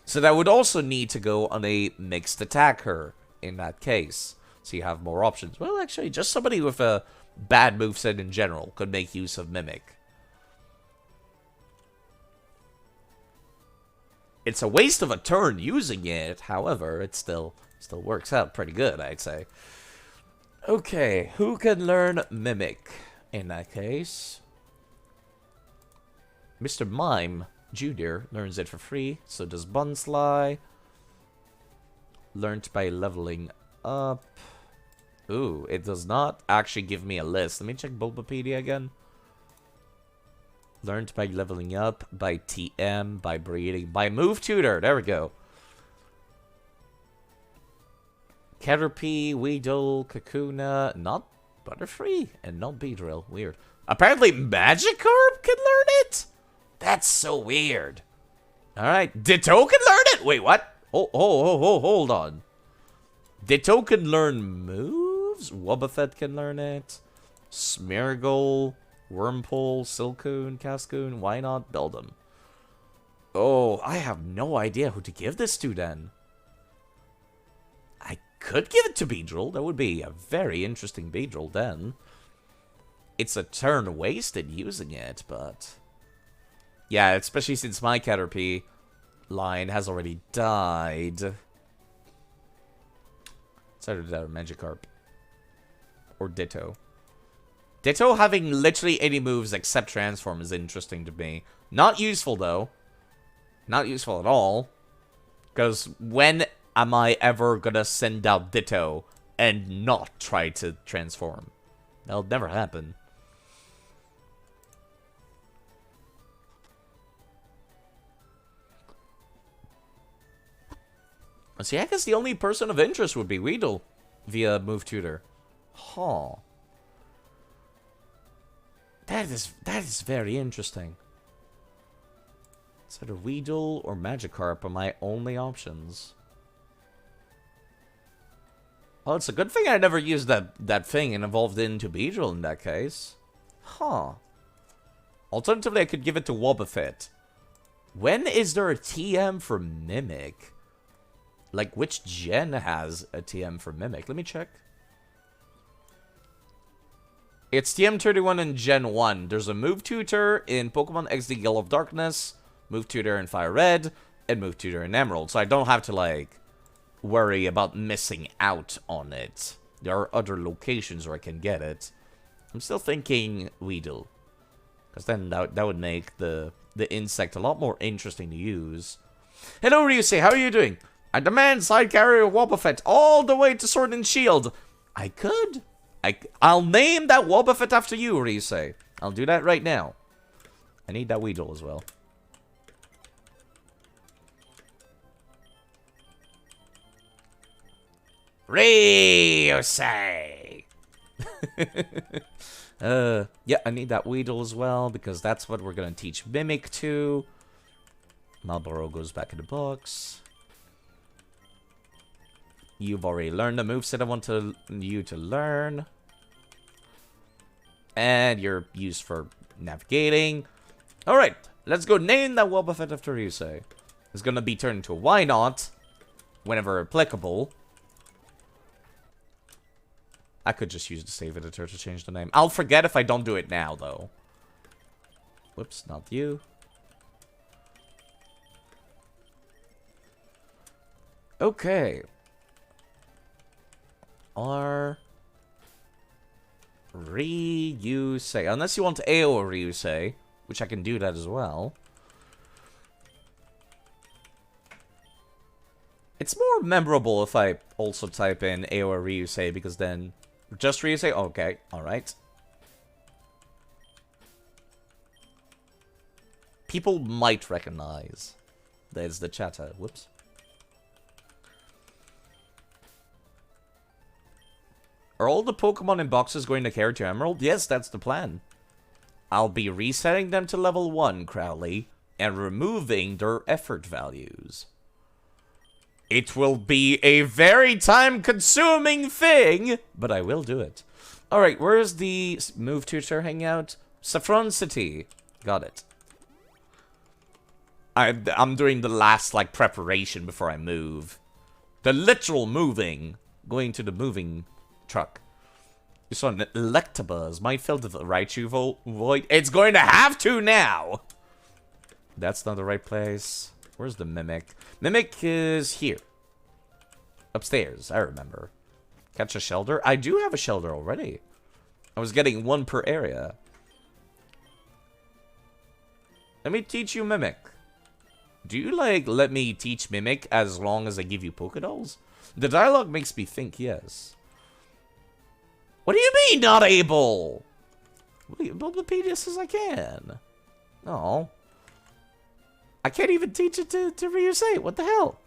So that would also need to go on a mixed attacker in that case. So you have more options. Well, actually, just somebody with a bad moveset in general could make use of Mimic. It's a waste of a turn using it, however, it still works out pretty good, I'd say. Okay, who can learn Mimic in that case? Mr. Mime Jr. learns it for free, so does Bunsly. Learned by leveling up. Ooh, it does not actually give me a list. Let me check Bulbapedia again. Learned by leveling up, by TM, by breeding, by move tutor. There we go. Caterpie, Weedle, Kakuna, not Butterfree, and not Beedrill. Weird. Apparently Magikarp can learn it? That's so weird. Alright, Ditto can learn it? Wait, what? Oh, hold on. Ditto can learn moves? Wobbuffet can learn it. Smeargle, Wurmple, Silcoon, Cascoon, why not Beldum? Oh, I have no idea who to give this to then. I could give it to Beedrill. That would be a very interesting Beedrill then. It's a turn wasted using it, but... yeah, especially since my Caterpie line has already died. It's either that or Magikarp. Or Ditto. Ditto having literally any moves except Transform is interesting to me. Not useful, though. Not useful at all. Because when am I ever gonna send out Ditto and not try to transform? That'll never happen. See, I guess the only person of interest would be Weedle via Move Tutor. Huh. That is very interesting. It's either Weedle or Magikarp are my only options. Well, it's a good thing I never used that thing and evolved into Beedrill in that case. Huh. Alternatively, I could give it to Wobbuffet. When is there a TM for Mimic? Like, which gen has a TM for Mimic? Let me check. It's TM31 in Gen 1. There's a Move Tutor in Pokemon XD Gale of Darkness, Move Tutor in Fire Red, and Move Tutor in Emerald. So I don't have to, like, worry about missing out on it. There are other locations where I can get it. I'm still thinking Weedle. Because then that would make the insect a lot more interesting to use. Hello, Ryusei. How are you doing? I demand side carrier Wobbuffet all the way to Sword and Shield. I could. I'll name that Wobbuffet after you, Ryusei. I'll do that right now. I need that Weedle as well. Ryusei! Yeah, I need that Weedle as well, because that's what we're gonna teach Mimic to. Marlboro goes back in the box. You've already learned the moveset I want you to learn. And you're used for navigating. Alright, let's go name that Wobbuffet after Ryusei. It's gonna be turned into a Why Not, whenever applicable. I could just use the save editor to change the name. I'll forget if I don't do it now, though. Whoops, not you. Okay. Or Ryusei. Unless you want AO Ryusei, which I can do that as well. It's more memorable if I also type in AO Ryusei, because then just Ryusei. Okay, alright. People might recognize. There's the chatter. Whoops. Are all the Pokemon in boxes going to carry to Emerald? Yes, that's the plan. I'll be resetting them to level 1, Crowley, and removing their effort values. It will be a very time-consuming thing, but I will do it. Alright, where's the move tutor hang out? Saffron City. Got it. I'm doing the last, like, preparation before I move. The literal moving. Going to the moving truck. You saw an Electabuzz. Might fill the Raichu void. It's going to have to now! That's not the right place. Where's the Mimic? Mimic is here. Upstairs, I remember. Catch a Shelter? I do have a Shelter already. I was getting one per area. Let me teach you Mimic. Do you, like, let me teach Mimic as long as I give you Pokédolls? The dialogue makes me think yes. What do you mean, not able? Bulbapedia says I can. Oh. I can't even teach it to Ryusei. What the hell?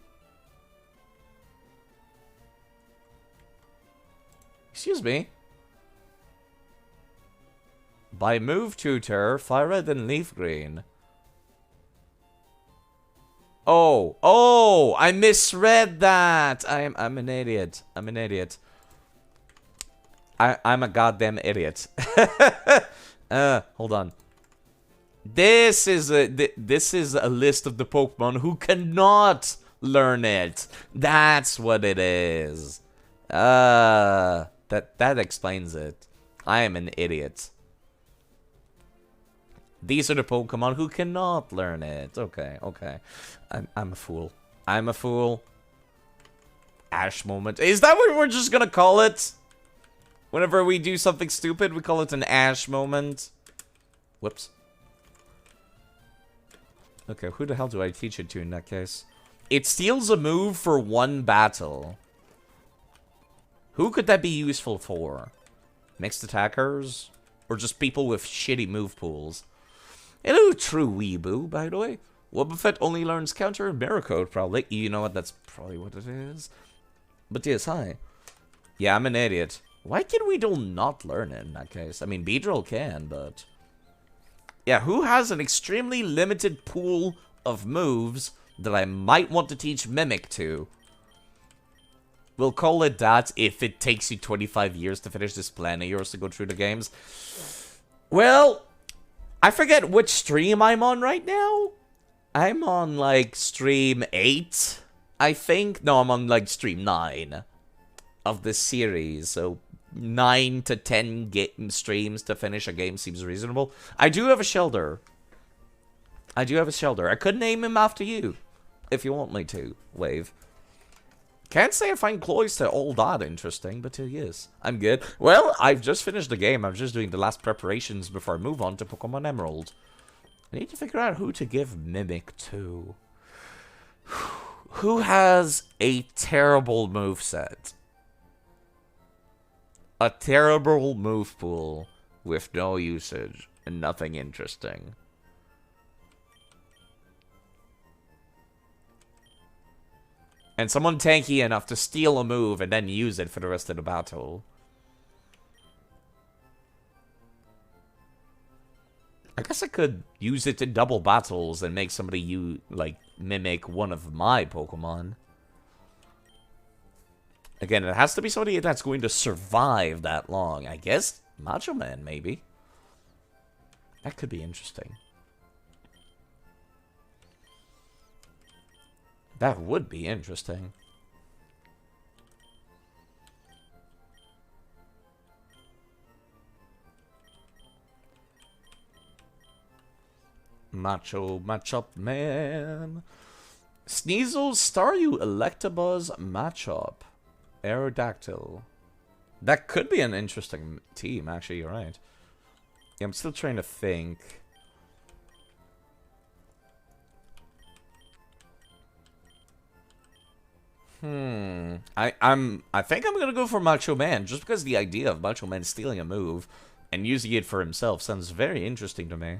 Excuse me. By move tutor, Fire Red and Leaf Green. Oh, I misread that. I'm an idiot. I'm an idiot. I'm a goddamn idiot. Hold on. This is a list of the Pokemon who cannot learn it. That's what it is. That explains it. I am an idiot. These are the Pokemon who cannot learn it. Okay. I'm a fool. I'm a fool. Ash moment. Is that what we're just gonna call it? Whenever we do something stupid, we call it an Ash moment. Whoops. Okay, who the hell do I teach it to in that case? It steals a move for one battle. Who could that be useful for? Mixed attackers? Or just people with shitty move pools? Hello, true weeboo, by the way. Wobbuffet only learns counter and mirror code, probably. You know what? That's probably what it is. But yes, hi. Yeah, I'm an idiot. Why can Weedle not learn it in that case? I mean, Beedrill can, but... Yeah, who has an extremely limited pool of moves that I might want to teach Mimic to? We'll call it that if it takes you 25 years to finish this plan of yours to go through the games. Well, I forget which stream I'm on right now. I'm on, like, stream 8, I think. No, I'm on, like, stream 9 of this series. So, 9 to 10 streams to finish a game seems reasonable. I do have a Shelter. I could name him after you, if you want me to, Wave. Can't say I find Cloyster all that interesting, but yes, I'm good. Well, I've just finished the game. I'm just doing the last preparations before I move on to Pokemon Emerald. I need to figure out who to give Mimic to. Who has a terrible moveset? A terrible move pool with no usage and nothing interesting. And someone tanky enough to steal a move and then use it for the rest of the battle. I guess I could use it in double battles and make somebody mimic one of my Pokemon. Again, it has to be somebody that's going to survive that long. I guess Macho Man, maybe. That could be interesting. That would be interesting. Matchup man. Sneasel, Staryu, Electabuzz, Matchup. Aerodactyl. That could be an interesting team, actually, you're right. Yeah, I'm still trying to think. I think I'm gonna go for Macho Man, just because the idea of Macho Man stealing a move and using it for himself sounds very interesting to me.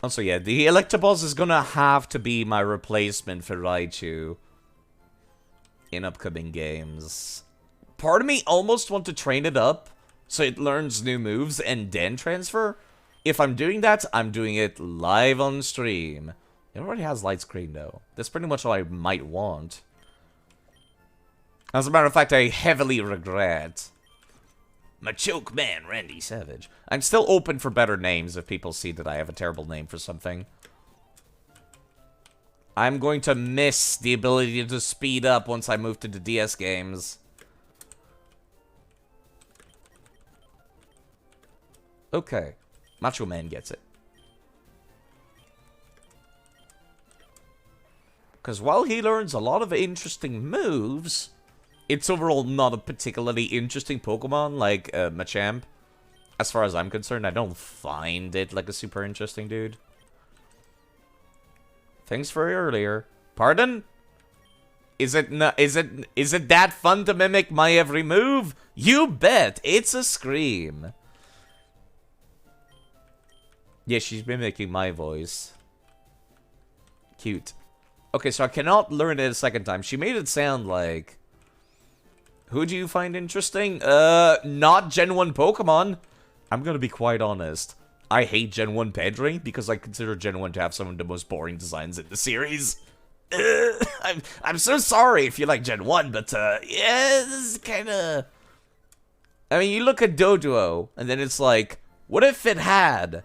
Also, yeah, the Electabuzz is gonna have to be my replacement for Raichu in upcoming games. Part of me almost want to train it up so it learns new moves and then transfer. If I'm doing that, I'm doing it live on stream. It already has light screen, though. That's pretty much all I might want. As a matter of fact, I heavily regret. Machoke Man, Randy Savage. I'm still open for better names if people see that I have a terrible name for something. I'm going to miss the ability to speed up once I move to the DS games. Okay. Macho Man gets it. Because while he learns a lot of interesting moves, it's overall not a particularly interesting Pokemon like Machamp. As far as I'm concerned, I don't find it like a super interesting dude. Thanks for earlier. Pardon? Is it that fun to mimic my every move? You bet. It's a scream. Yeah, she's mimicking my voice. Cute. Okay, so I cannot learn it a second time. She made it sound like... Who do you find interesting? Not Gen 1 Pokemon. I'm gonna be quite honest. I hate Gen 1 Pedri because I consider Gen 1 to have some of the most boring designs in the series. I'm so sorry if you like Gen 1, but, yeah, this is kinda... I mean, you look at Doduo, and then it's like, what if it had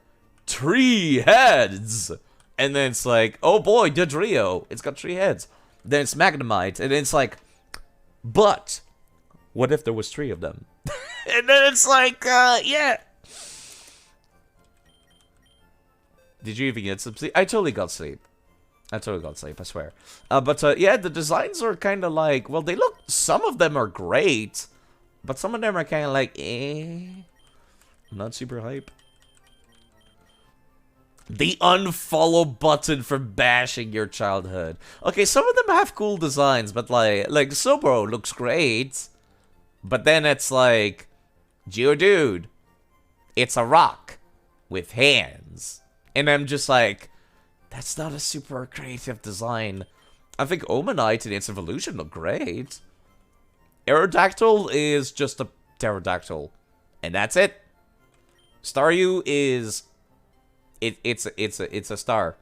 3 heads? And then it's like, oh boy, Dodrio, it's got 3 heads. Then it's Magnemite, and it's like, but, what if there was 3 of them? And then it's like, yeah. Did you even get some sleep? I totally got sleep. I swear. But, yeah, the designs are kind of like, well, they look, some of them are great, but some of them are kind of like, not super hype. The unfollow button for bashing your childhood. Okay, some of them have cool designs, but like Sobro looks great. But then it's like, Geodude, it's a rock with hands. And I'm just like, that's not a super creative design. I think Omanite in its evolution look great. Aerodactyl is just a pterodactyl. And that's it. Staryu is... It's a star.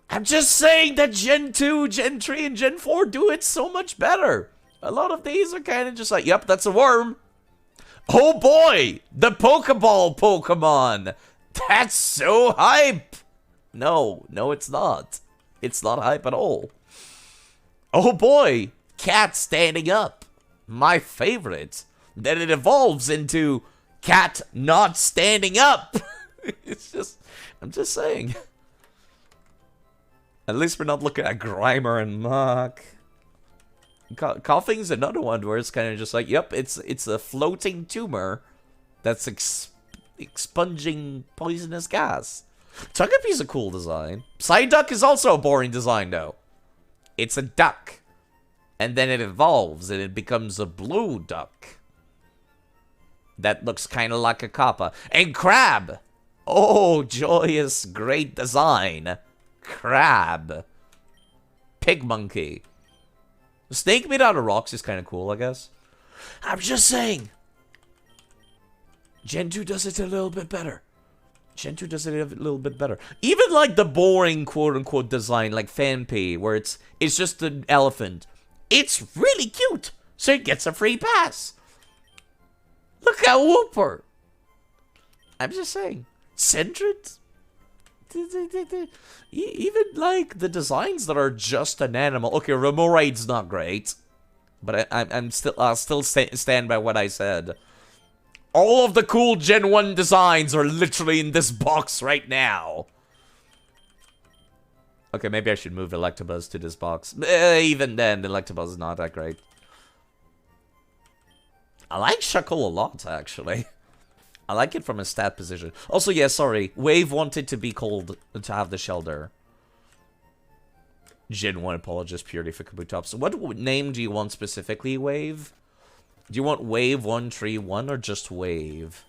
I'm just saying that Gen 2, Gen 3, and Gen 4 do it so much better. A lot of these are kind of just like, yep, that's a worm. Oh boy, the Pokeball Pokemon. That's so hype. No, it's not. It's not hype at all. Oh boy, cat standing up. My favorite. Then it evolves into... cat not standing up. It's just, I'm just saying. At least we're not looking at Grimer and Mach. Coughing's another one where it's kind of just like, yep, it's a floating tumor that's expunging poisonous gas. Togepi's a cool design. Psyduck is also a boring design, though. It's a duck. And then it evolves and it becomes a blue duck. That looks kind of like a Kappa. And Crab! Oh, joyous, great design. Crab. Pig Monkey. Snake made out of rocks is kind of cool, I guess. I'm just saying. Gen 2 does it a little bit better. Gen 2 does it a little bit better. Even like the boring quote-unquote design, like Fanpy, where it's just an elephant. It's really cute, so it gets a free pass. Look at Whooper. I'm just saying. Sentret? Even like the designs that are just an animal. Okay, Remoraid's not great. But I'll still stand by what I said. All of the cool Gen 1 designs are literally in this box right now. Okay, maybe I should move Electabuzz to this box. Even then, Electabuzz is not that great. I like Shuckle a lot, actually. I like it from a stat position. Also, yeah, sorry. Wave wanted to be called to have the Shelter. Gen 1 apologist purely for Kabutops. What name do you want specifically, Wave? Do you want Wave 131 or just Wave?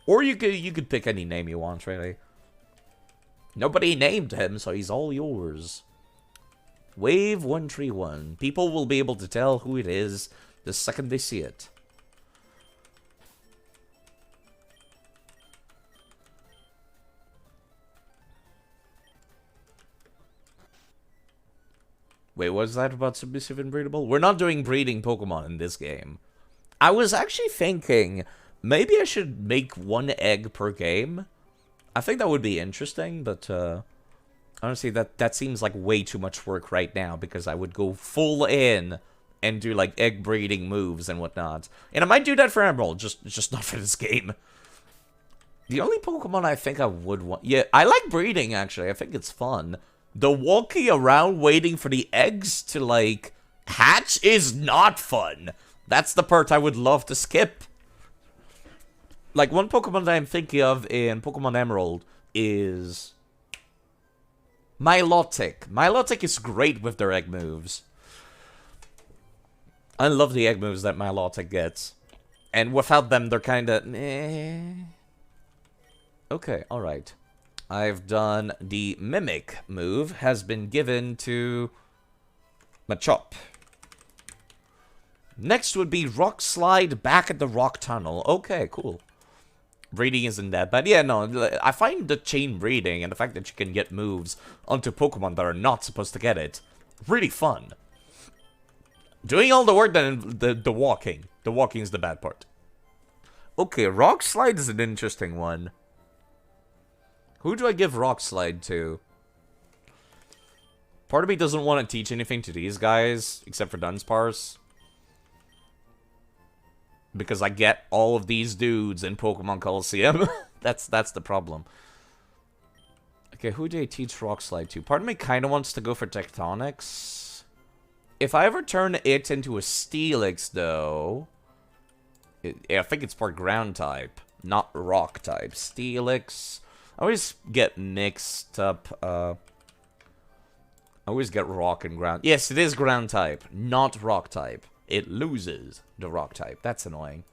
Or you could pick any name you want, really. Nobody named him, so he's all yours. Wave 131. People will be able to tell who it is the second they see it. Wait, what's that about submissive and breedable? We're not doing breeding Pokemon in this game. I was actually thinking maybe I should make 1 egg per game. I think that would be interesting, but honestly, that seems like way too much work right now because I would go full in and do like egg breeding moves and whatnot. And I might do that for Emerald, just not for this game. The only Pokemon I think I would want... Yeah, I like breeding, actually. I think it's fun. The walking around waiting for the eggs to, like, hatch is not fun. That's the part I would love to skip. Like, one Pokemon that I'm thinking of in Pokemon Emerald is... Milotic. Milotic is great with their egg moves. I love the egg moves that Milotic gets. And without them, they're kinda... Okay, alright. I've done the Mimic move, has been given to Machop. Next would be Rock Slide back at the Rock Tunnel. Okay, cool. Breeding isn't that bad. Yeah, no, I find the chain breeding and the fact that you can get moves onto Pokemon that are not supposed to get it really fun. Doing all the work, then the walking. The walking is the bad part. Okay, Rock Slide is an interesting one. Who do I give Rock Slide to? Part of me doesn't want to teach anything to these guys, except for Dunsparce. Because I get all of these dudes in Pokemon Coliseum. That's the problem. Okay, who do I teach Rock Slide to? Part of me kind of wants to go for Tectonics. If I ever turn it into a Steelix, though... I think it's part Ground type, not Rock type. Steelix... I always get mixed up, I always get Rock and Ground. Yes, it is Ground type, not Rock type. It loses the Rock type. That's annoying.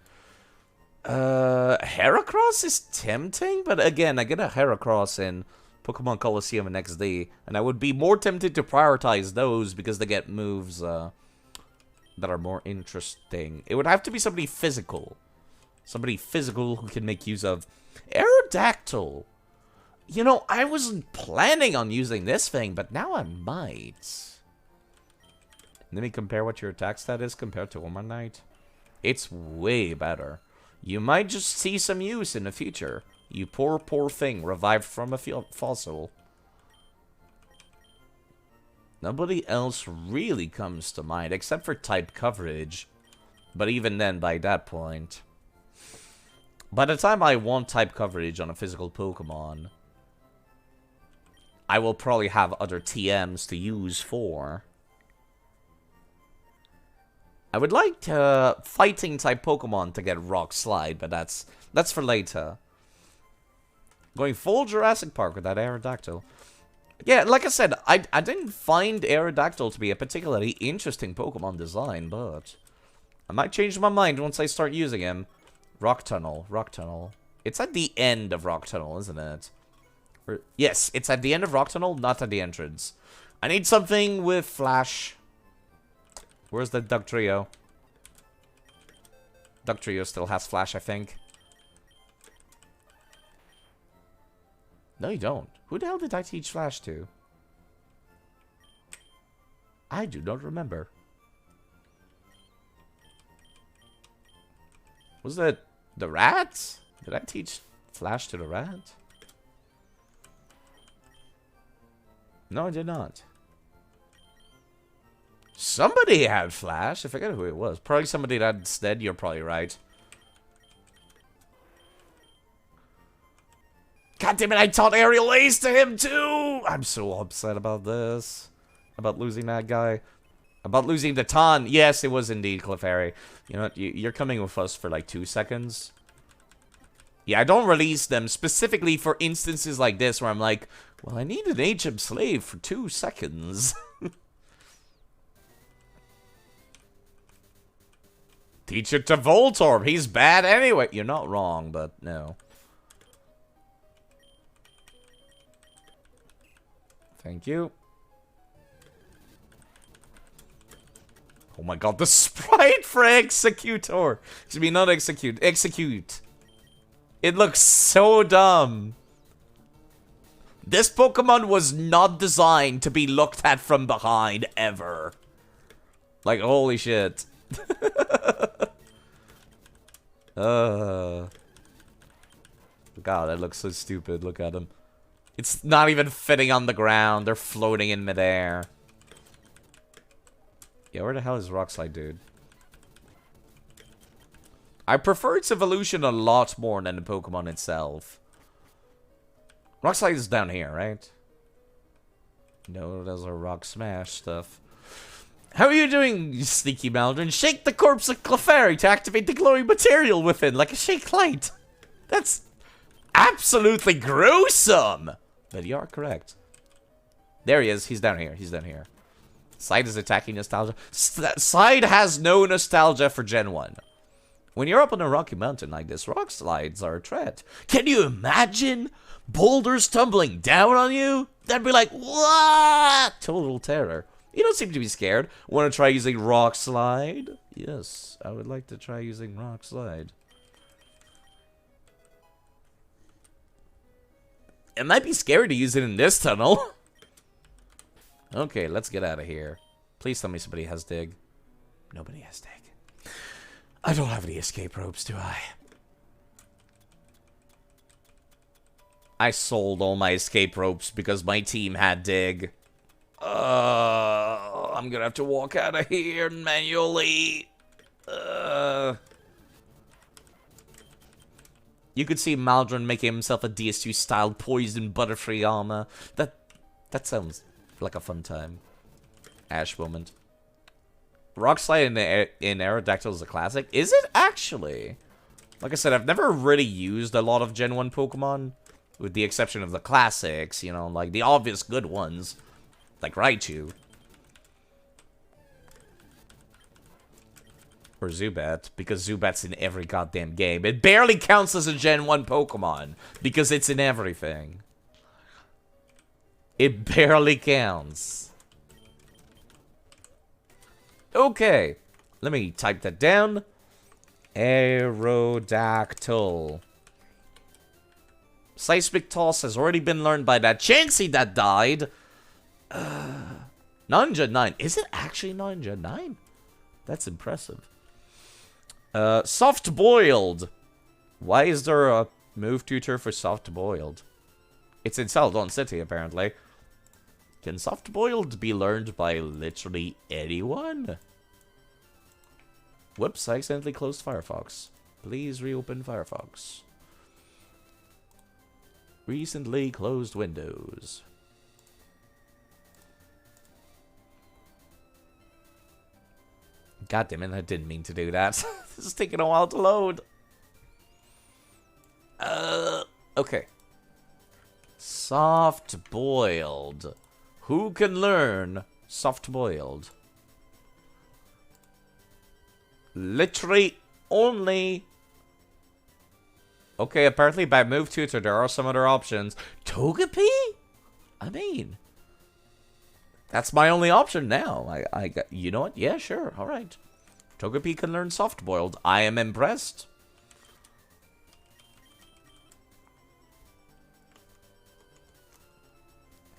Heracross is tempting, but again, I get a Heracross in Pokemon Coliseum and XD, and I would be more tempted to prioritize those because they get moves, that are more interesting. It would have to be somebody physical. Somebody physical who can make use of Aerodactyl. You know, I wasn't planning on using this thing, but now I might. Let me compare what your attack stat is compared to Omanyte. It's way better. You might just see some use in the future. You poor thing, revived from a fossil. Nobody else really comes to mind, except for type coverage. But even then, by that point... By the time I want type coverage on a physical Pokemon... I will probably have other TMs to use for. I would like fighting type Pokemon to get Rock Slide, but that's for later. Going full Jurassic Park with that Aerodactyl. Yeah, like I said, I didn't find Aerodactyl to be a particularly interesting Pokemon design, but I might change my mind once I start using him. Rock Tunnel, Rock Tunnel. It's at the end of Rock Tunnel, isn't it? Yes, it's at the end of Rock Tunnel, not at the entrance. I need something with Flash. Where's the Dugtrio? Dugtrio still has Flash, I think. No, you don't. Who the hell did I teach Flash to? I do not remember. Was that the rat? Did I teach Flash to the rat? No, I did not. Somebody had Flash. I forget who it was. Probably somebody that instead. You're probably right. God damn it, I taught Aerial Ace to him too! I'm so upset about this. About losing that guy. About losing the Ton. Yes, it was indeed Clefairy. You know what? You're coming with us for like 2 seconds. Yeah, I don't release them specifically for instances like this where I'm like, well, I need an HM slave for 2 seconds. Teach it to Voltorb. He's bad anyway. You're not wrong, but no. Thank you. Oh my god, the sprite for Executor. Should be not Execute. Execute. It looks so dumb. This Pokemon was not designed to be looked at from behind, ever. Like, holy shit. God, that looks so stupid. Look at them. It's not even fitting on the ground. They're floating in midair. Yeah, where the hell is Rockslide, dude? I prefer its evolution a lot more than the Pokemon itself. Rockslide is down here, right? No, those are Rock Smash stuff. How are you doing, you sneaky Maldron? Shake the corpse of Clefairy to activate the glowing material within, like a shake light. That's absolutely gruesome! But you are correct. There he is. He's down here. He's down here. Side is attacking nostalgia. Side has no nostalgia for Gen 1. When you're up on a rocky mountain like this, rock slides are a threat. Can you imagine boulders tumbling down on you? That'd be like, what? Total terror. You don't seem to be scared. Want to try using rock slide? Yes, I would like to try using rock slide. It might be scary to use it in this tunnel. Okay, let's get out of here. Please tell me somebody has dig. Nobody has dig. I don't have any escape ropes, do I? I sold all my escape ropes because my team had dig. I'm gonna have to walk out of here manually. You could see Maldron making himself a DS2 style poison butterfree armor. That sounds like a fun time. Ash moment. Rockslide in Aerodactyl is a classic. Is it actually? Like I said, I've never really used a lot of Gen 1 Pokemon. With the exception of the classics, you know, like the obvious good ones. Like Raichu. Or Zubat, because Zubat's in every goddamn game. It barely counts as a Gen 1 Pokemon, because it's in everything. It barely counts. Okay, let me type that down. Aerodactyl. Seismic Toss has already been learned by that Chansey that died. Ninja 9. Is it actually Ninja 9? That's impressive. Soft Boiled. Why is there a move tutor for Soft Boiled? It's in Celadon City, apparently. Can Soft Boiled be learned by literally anyone? Whoops, I accidentally closed Firefox. Please reopen Firefox. Recently closed Windows. God damn it, I didn't mean to do that. This is taking a while to load. Okay. Soft boiled. Who can learn soft boiled? Literally only. Okay, apparently by move tutor there are some other options. Togepi? I mean, that's my only option now. I got, you know what? Yeah, sure. All right. Togepi can learn soft boiled. I am impressed.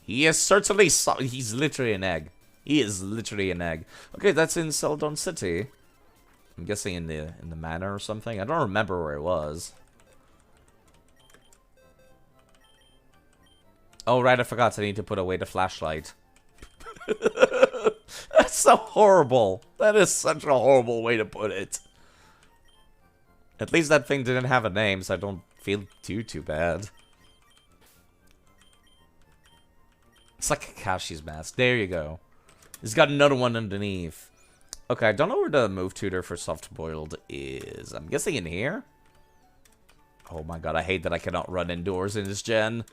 He is certainly he's literally an egg. He is literally an egg. Okay, that's in Celadon City. I'm guessing in the manor or something. I don't remember where it was. Oh right, I forgot. I need to put away the flashlight. That's so horrible. That is such a horrible way to put it. At least that thing didn't have a name, so I don't feel too bad. It's like Kakashi's mask. There you go. He's got another one underneath. Okay, I don't know where the move tutor for soft boiled is. I'm guessing in here? Oh my god, I hate that I cannot run indoors in this gen.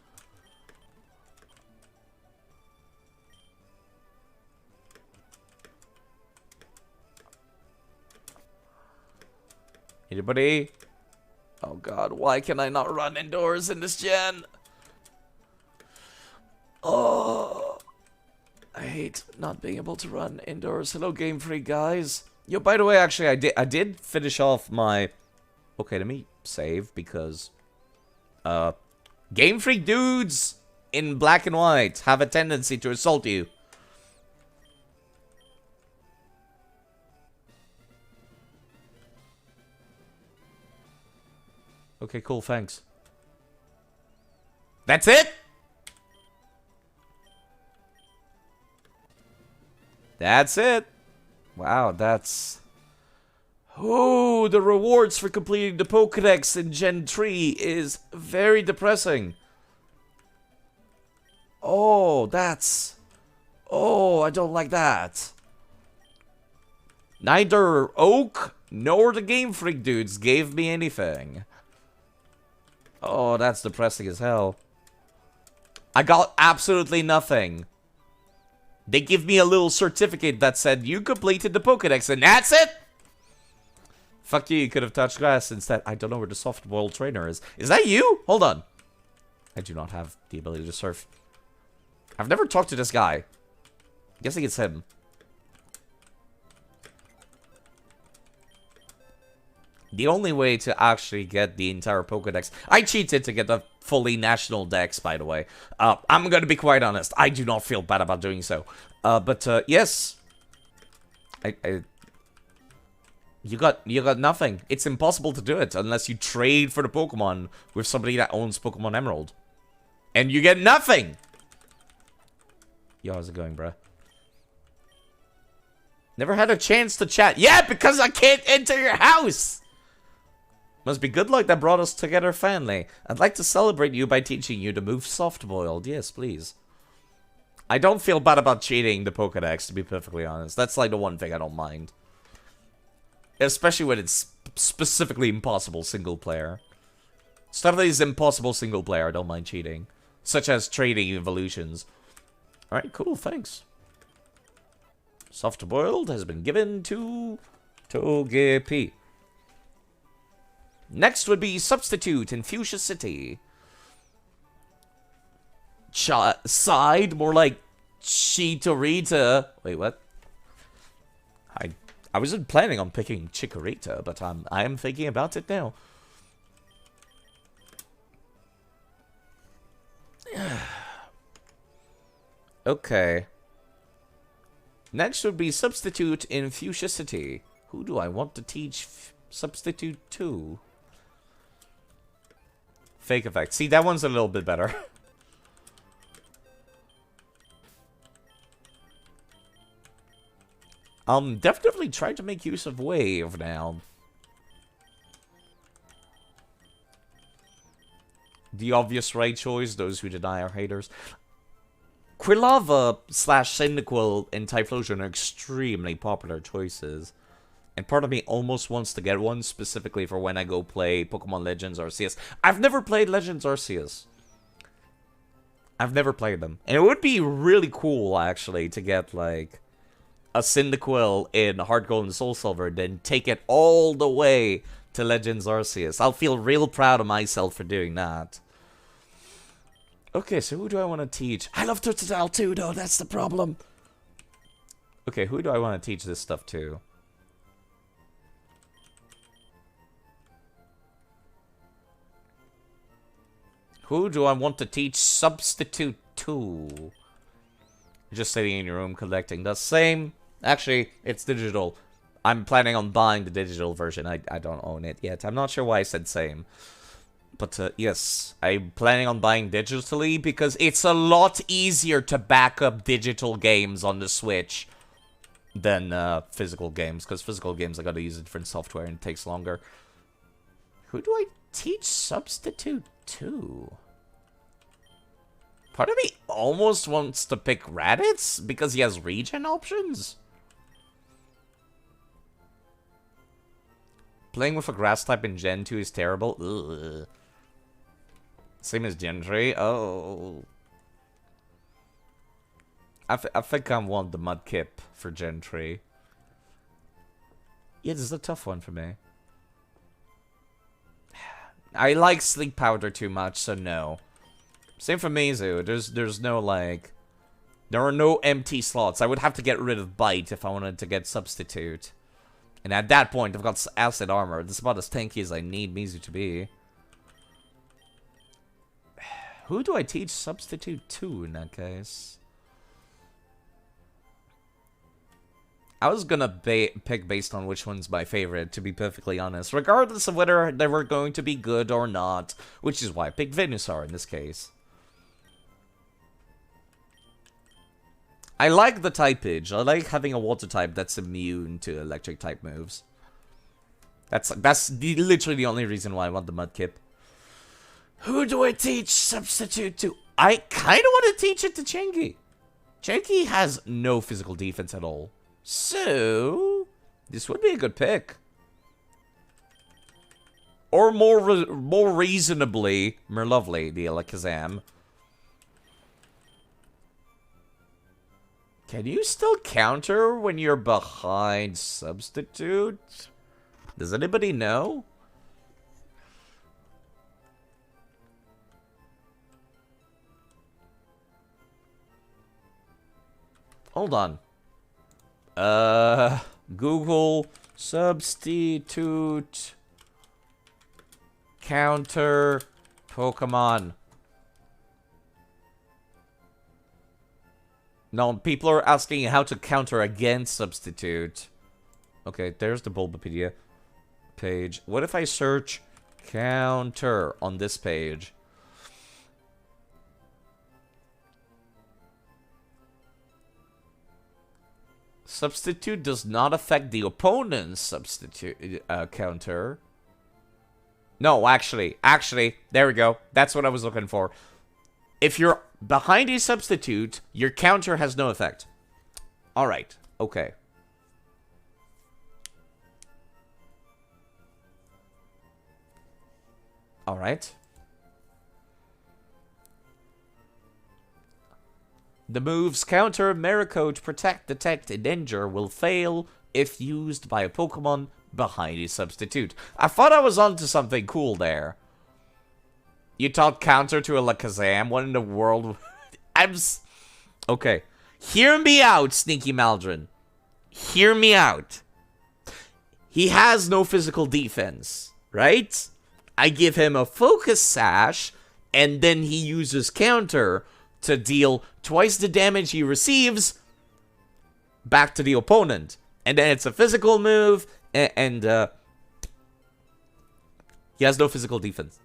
Anybody? Oh god, why can I not run indoors in this gen? Oh, I hate not being able to run indoors. Hello, Game Freak guys. Yo, by the way, actually, I did finish off my. Okay, let me save because. Game Freak dudes, in black and white have a tendency to assault you. Okay, cool, thanks. That's it? That's it. Wow, that's... Oh, the rewards for completing the Pokédex in Gen 3 is very depressing. Oh, that's... Oh, I don't like that. Neither Oak nor the Game Freak dudes gave me anything. Oh, that's depressing as hell. I got absolutely nothing. They give me a little certificate that said, you completed the Pokédex, and that's it? Fuck you, you could have touched grass instead. I don't know where the soft-boiled trainer is. Is that you? Hold on. I do not have the ability to surf. I've never talked to this guy. I'm guessing it's him. The only way to actually get the entire Pokédex... I cheated to get the fully national dex, by the way. I'm gonna be quite honest. I do not feel bad about doing so. But yes. You got nothing. It's impossible to do it unless you trade for the Pokemon with somebody that owns Pokemon Emerald. And you get nothing! Yo, how's it going, bruh? Never had a chance to chat. Yeah, because I can't enter your house! Must be good luck that brought us together finally. I'd like to celebrate you by teaching you to move soft-boiled. Yes, please. I don't feel bad about cheating the Pokédex, to be perfectly honest. That's like the one thing I don't mind. Especially when it's specifically impossible single player. Stuff that is impossible single player, I don't mind cheating. Such as trading evolutions. Alright, cool, thanks. Soft-boiled has been given to Togepi. Next would be Substitute in Fuchsia City. Side, more like Chikorita. Wait, what? I wasn't planning on picking Chikorita, but I am thinking about it now. Okay. Next would be Substitute in Fuchsia City. Who do I want to teach Substitute to? Fake effect. See, that one's a little bit better. Definitely try to make use of Wave now. The obvious right choice, those who deny are haters. Quilava / Cyndaquil and Typhlosion are extremely popular choices. And part of me almost wants to get one specifically for when I go play Pokemon Legends Arceus. I've never played Legends Arceus. I've never played them. And it would be really cool, actually, to get, like, a Cyndaquil in Heart Gold and Soul Silver, then take it all the way to Legends Arceus. I'll feel real proud of myself for doing that. Okay, so who do I want to teach? I love Totodile too, though. That's the problem. Okay, who do I want to teach this stuff to? Who do I want to teach Substitute to? Just sitting in your room collecting the same. Actually, it's digital. I'm planning on buying the digital version. I don't own it yet. I'm not sure why I said same. But yes, I'm planning on buying digitally because it's a lot easier to back up digital games on the Switch than physical games. Because physical games, I gotta use a different software and it takes longer. Who do I teach Substitute to? Part of me almost wants to pick Raditz because he has regen options. Playing with a grass type in Gen 2 is terrible. Ugh. Same as Gen 3. Oh. I think I want the Mudkip for Gen 3. Yeah, this is a tough one for me. I like Sleep Powder too much, so no. Same for Mizu. There's no, like... There are no empty slots. I would have to get rid of Bite if I wanted to get Substitute. And at that point, I've got Acid Armor. That's about as tanky as I need Mizu to be. Who do I teach substitute to in that case? I was gonna pick based on which one's my favorite, to be perfectly honest, regardless of whether they were going to be good or not, which is why I picked Venusaur in this case. I like the typage. I like having a water type that's immune to electric type moves. That's literally the only reason why I want the Mudkip. Who do I teach substitute to? I kind of want to teach it to Chengi. Chengi has no physical defense at all. So, this would be a good pick. Or more reasonably, Merlovely, the Alakazam. Can you still counter when you're behind substitute? Does anybody know? Hold on. Google substitute counter Pokemon. No, people are asking how to counter against substitute. Okay, there's the Bulbapedia page. What if I search counter on this page? Substitute does not affect the opponent's substitute counter. No, actually, there we go. That's what I was looking for. If you're behind a substitute, your counter has no effect. Alright, okay. Alright. The moves counter, mirror coat, protect, detect, and injure will fail if used by a Pokemon behind a substitute. I thought I was onto something cool there. You taught counter to a Alakazam? What in the world? Okay. Hear me out, Sneaky Maldron. Hear me out. He has no physical defense, right? I give him a Focus Sash, and then he uses counter to deal twice the damage he receives back to the opponent. And then it's a physical move, and he has no physical defense.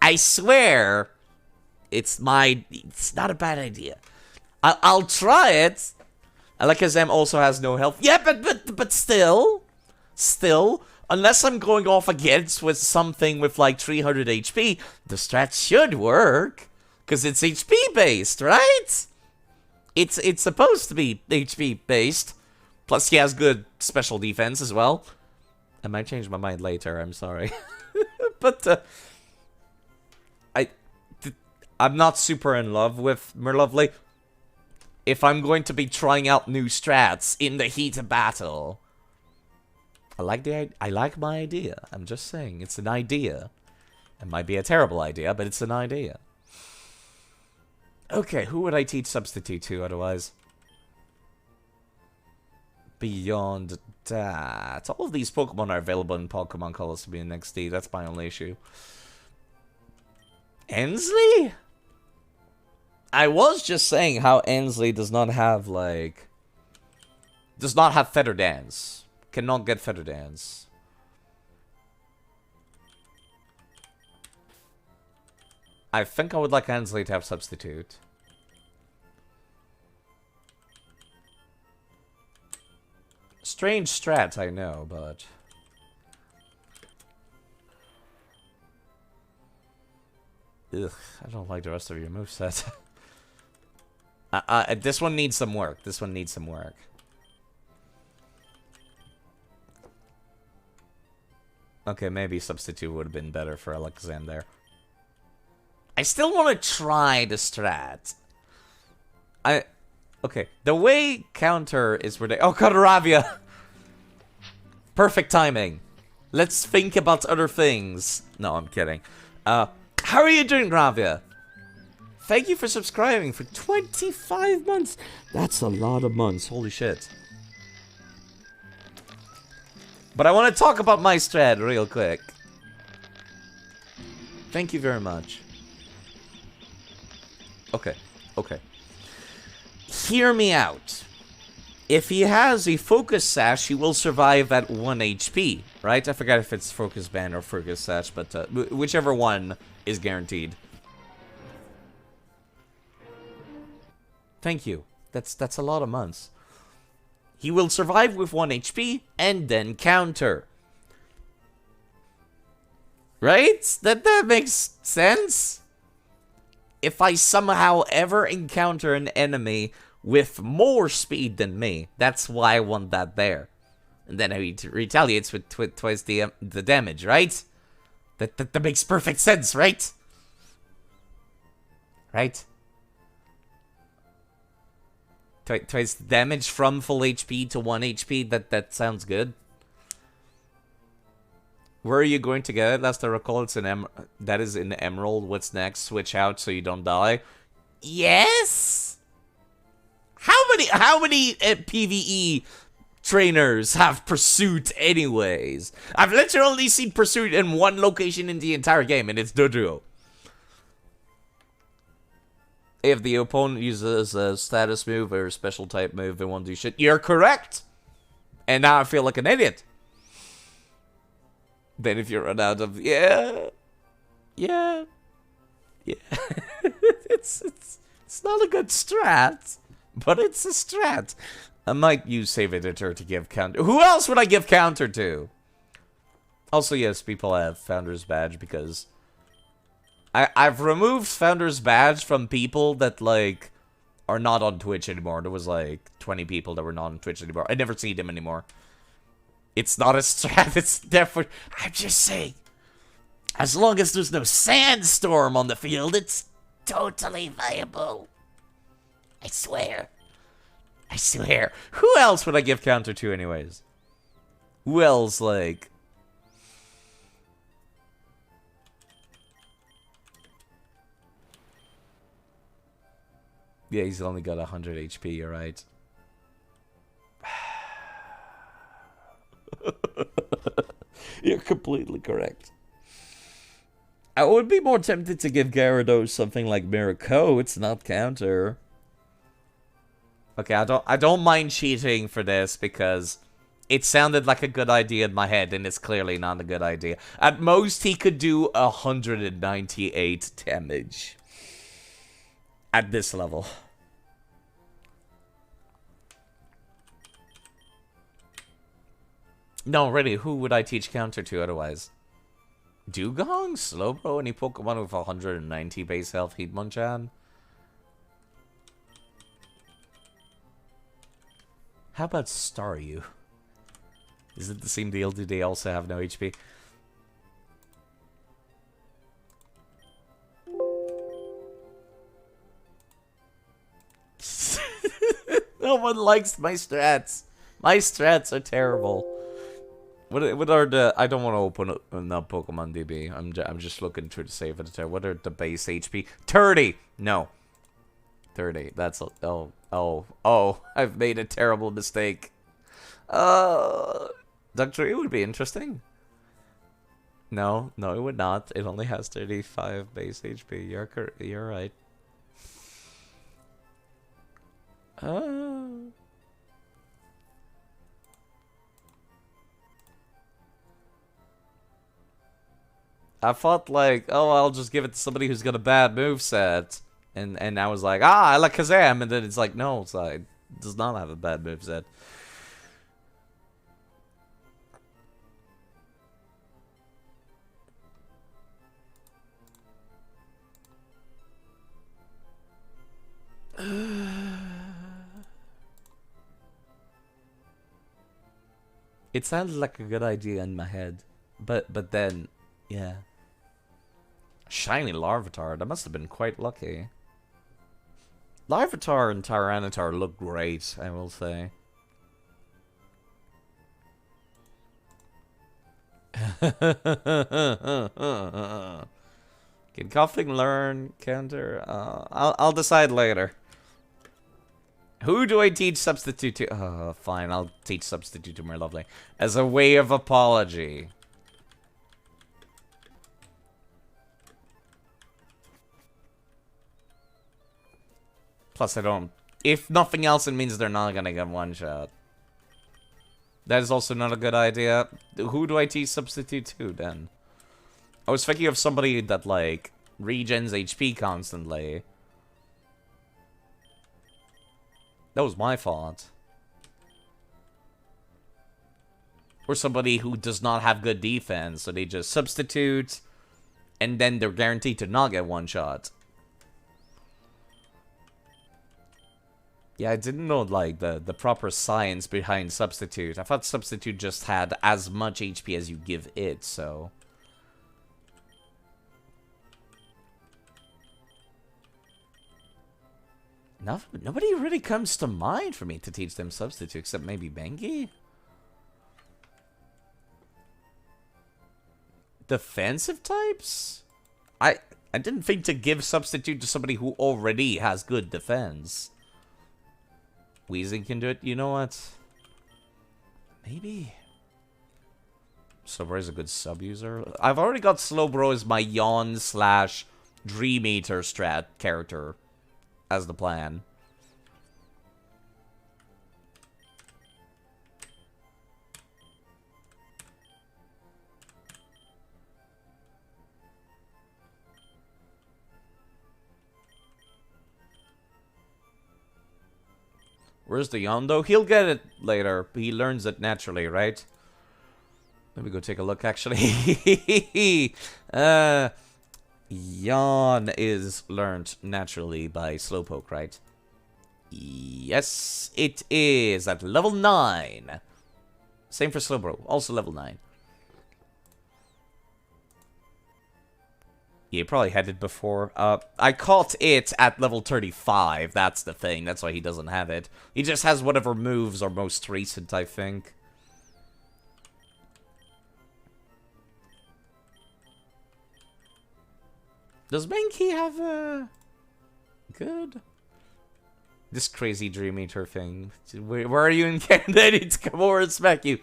I swear, it's not a bad idea. I'll try it. Alakazam also has no health. Yeah, but still, unless I'm going off against with something with like 300 HP, the strat should work. Because it's HP based, right? It's supposed to be HP based. Plus he has good special defense as well. I might change my mind later, I'm sorry. But I'm not super in love with Merlovely. If I'm going to be trying out new strats in the heat of battle, I like my idea. I'm just saying, it's an idea. It might be a terrible idea, but it's an idea. Okay, who would I teach substitute to otherwise? Beyond that, all of these Pokemon are available in Pokemon Colors to be in XD. That's my only issue. Ensley? I was just saying how Ensley does not have Feather Dance. Cannot get Feather Dance. I think I would like Ensley to have substitute. Strange strat, I know, but... Ugh, I don't like the rest of your moveset. This one needs some work. Okay, maybe substitute would have been better for Alakazam there. I still want to try the strat. Okay, the way counter is ridiculous. Oh, Kodoravia! Perfect timing. Let's think about other things. No, I'm kidding. How are you doing, Gravia? Thank you for subscribing for 25 months. That's a lot of months. Holy shit. But I want to talk about my strat real quick. Thank you very much. Okay, okay. Hear me out. If he has a focus sash, he will survive at 1 HP, right? I forgot if it's focus band or focus sash, but whichever one is guaranteed. Thank you. That's a lot of months. He will survive with 1 HP and then counter. Right? That makes sense? If I somehow ever encounter an enemy with more speed than me, that's why I want that there. And then he retaliates with twice the damage, right? That makes perfect sense, right? Right? Twice the damage from full HP to 1 HP, that sounds good. Where are you going to get it? Last I recall, it's in that is in Emerald. What's next? Switch out so you don't die. Yes. How many PvE trainers have Pursuit anyways? I've literally only seen Pursuit in one location in the entire game, and it's Dodo. If the opponent uses a status move or a special type move, they won't do shit. You're correct. And now I feel like an idiot. Then if you run out of yeah, it's not a good strat, but it's a strat. I might use save editor to give counter. Who else would I give counter to? Also, yes, people have Founder's Badge because I've removed Founder's Badge from people that like are not on Twitch anymore. There was like 20 people that were not on Twitch anymore. I never see them anymore. It's not a strat, it's definitely... I'm just saying. As long as there's no sandstorm on the field, it's totally viable. I swear. I swear. Who else would I give counter to anyways? Who else, like... Yeah, he's only got 100 HP, you're right. You're completely correct. I would be more tempted to give Gyarados something like Miracle. It's not counter. Okay, I don't mind cheating for this because it sounded like a good idea in my head, and it's clearly not a good idea. At most, he could do 198 damage at this level. No, really, who would I teach counter to otherwise? Dugong? Slowbro? Any Pokemon with 190 base health? Hitmonchan? How about Staryu? Is it the same deal? Do they also have no HP? No one likes my strats. My strats are terrible. What are the... I don't want to open up Pokemon DB. I'm just looking through the save editor. What are the base HP? 30! No. 30. That's... Oh. I've made a terrible mistake. Dr. E would be interesting. No, it would not. It only has 35 base HP. You're right. I thought like, oh, I'll just give it to somebody who's got a bad moveset. And I was like, I like Kazam. And then it's like, no, it does not have a bad moveset. It sounded like a good idea in my head. But then, yeah. Shiny Larvitar, that must have been quite lucky. Larvitar and Tyranitar look great, I will say. Can Coughing learn counter? I'll decide later. Who do I teach Substitute to? Oh, fine, I'll teach Substitute to my lovely. As a way of apology. Plus, I don't... If nothing else, it means they're not gonna get one shot. That is also not a good idea. Who do I teach substitute to, then? I was thinking of somebody that, like, regens HP constantly. That was my fault. Or somebody who does not have good defense, so they just substitute, and then they're guaranteed to not get one shot. Yeah, I didn't know, like, the proper science behind substitute. I thought substitute just had as much HP as you give it, so... Nobody really comes to mind for me to teach them substitute, except maybe Bengi? Defensive types? I didn't think to give substitute to somebody who already has good defense. Weezing can do it. You know what? Maybe. Slowbro is a good sub-user. I've already got Slowbro as my Yawn / Dream Eater strat character as the plan. Where's the Yawn, though? He'll get it later. He learns it naturally, right? Let me go take a look, actually. Yawn is learned naturally by Slowpoke, right? Yes, it is at level 9. Same for Slowbro, also level 9. Yeah, he probably had it before. I caught it at level 35. That's the thing. That's why he doesn't have it. He just has whatever moves are most recent, I think. Does Mankey have a... good? This crazy Dream Eater thing. Where are you in Canada? I need to come over and smack you.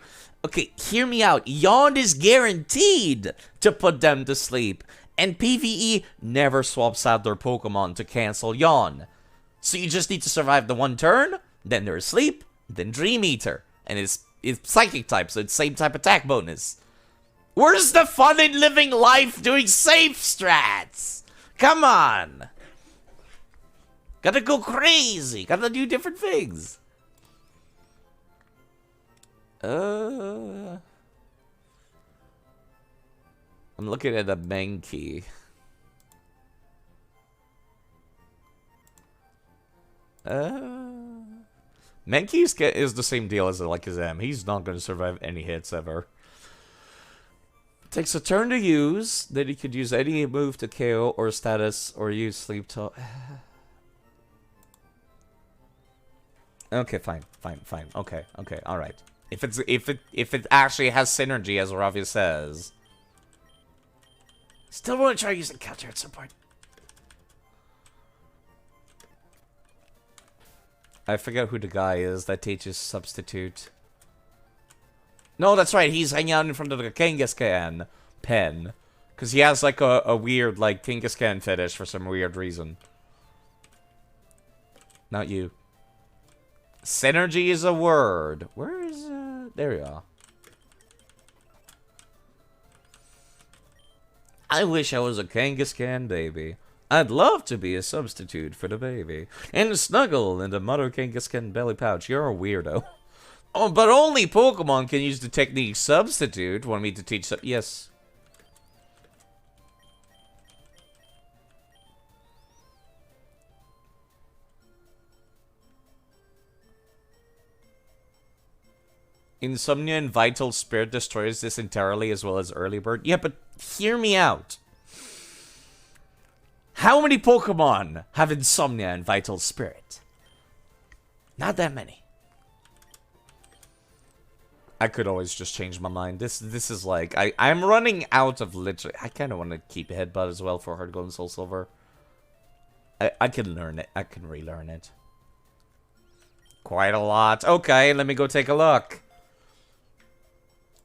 Okay, hear me out. Yawn is guaranteed to put them to sleep. And PvE never swaps out their Pokemon to cancel Yawn. So you just need to survive the one turn, then they're asleep, then Dream Eater. And it's Psychic type, so it's same type attack bonus. Where's the fun in living life doing safe strats? Come on! Gotta go crazy, gotta do different things. I'm looking at a Mankey. Mankey is the same deal as like his M. He's not going to survive any hits ever. Takes a turn to use. Then he could use any move to KO or status or use sleep talk. Okay, fine. Okay, all right. If it actually has synergy, as Ravia says. Still want to try using counter at some point. I forget who the guy is that teaches substitute. No, that's right. He's hanging out in front of the Kangaskhan pen. Because he has like a weird like Kangaskhan fetish for some weird reason. Not you. Synergy is a word. Where is there you are. I wish I was a Kangaskhan baby. I'd love to be a substitute for the baby. And snuggle in the mother Kangaskhan belly pouch. You're a weirdo. Oh, but only Pokemon can use the technique substitute. Want me to teach yes. Insomnia and Vital Spirit destroys this entirely as well as Early Bird. Yeah, but hear me out. How many Pokemon have Insomnia and Vital Spirit? Not that many. I could always just change my mind. This is like... I'm running out of literally... I kind of want to keep Headbutt as well for Heart Gold and Soul Silver. I can learn it. I can relearn it. Quite a lot. Okay, let me go take a look.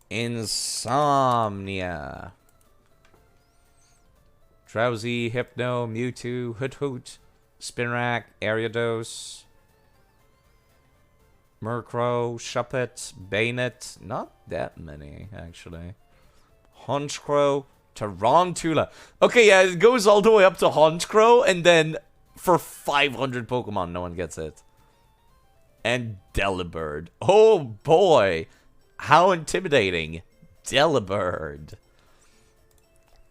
Insomnia. Drowsy, Hypno, Mewtwo, Hoot Hoot, Spinrack, Ariados, Murkrow, Shuppet, Bayonet. Not that many, actually. Honchkrow, Tarantula. Okay, yeah, it goes all the way up to Honchkrow, and then for 500 Pokemon, no one gets it. And Delibird. Oh boy, how intimidating. Delibird.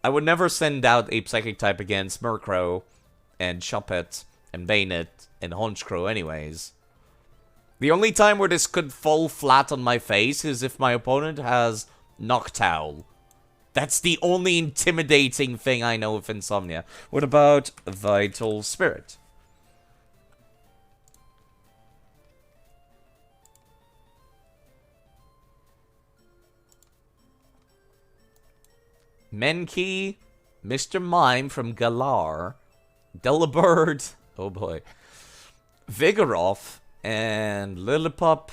I would never send out a Psychic type against Murkrow and Shuppet and Bayonet and Honchkrow anyways. The only time where this could fall flat on my face is if my opponent has Noctowl. That's the only intimidating thing I know of Insomnia. What about Vital Spirit? Menki, Mr. Mime from Galar, Delibird, oh boy, Vigoroth, and Lillipup,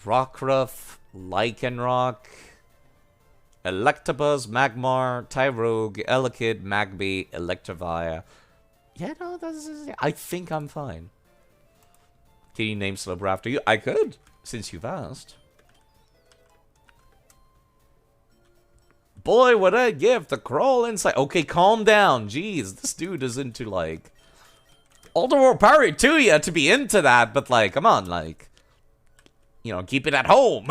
Rockruff, Lycanroc, Electabuzz, Magmar, Tyrogue, Elekid, Magby, Electivire. Yeah, no, I think I'm fine. Can you name Slowbro after you? I could, since you've asked. Boy, what a gift, the crawl inside. Okay, calm down. Jeez, this dude is into, like... all the more power to you to be into that, but, like, come on, like... you know, keep it at home.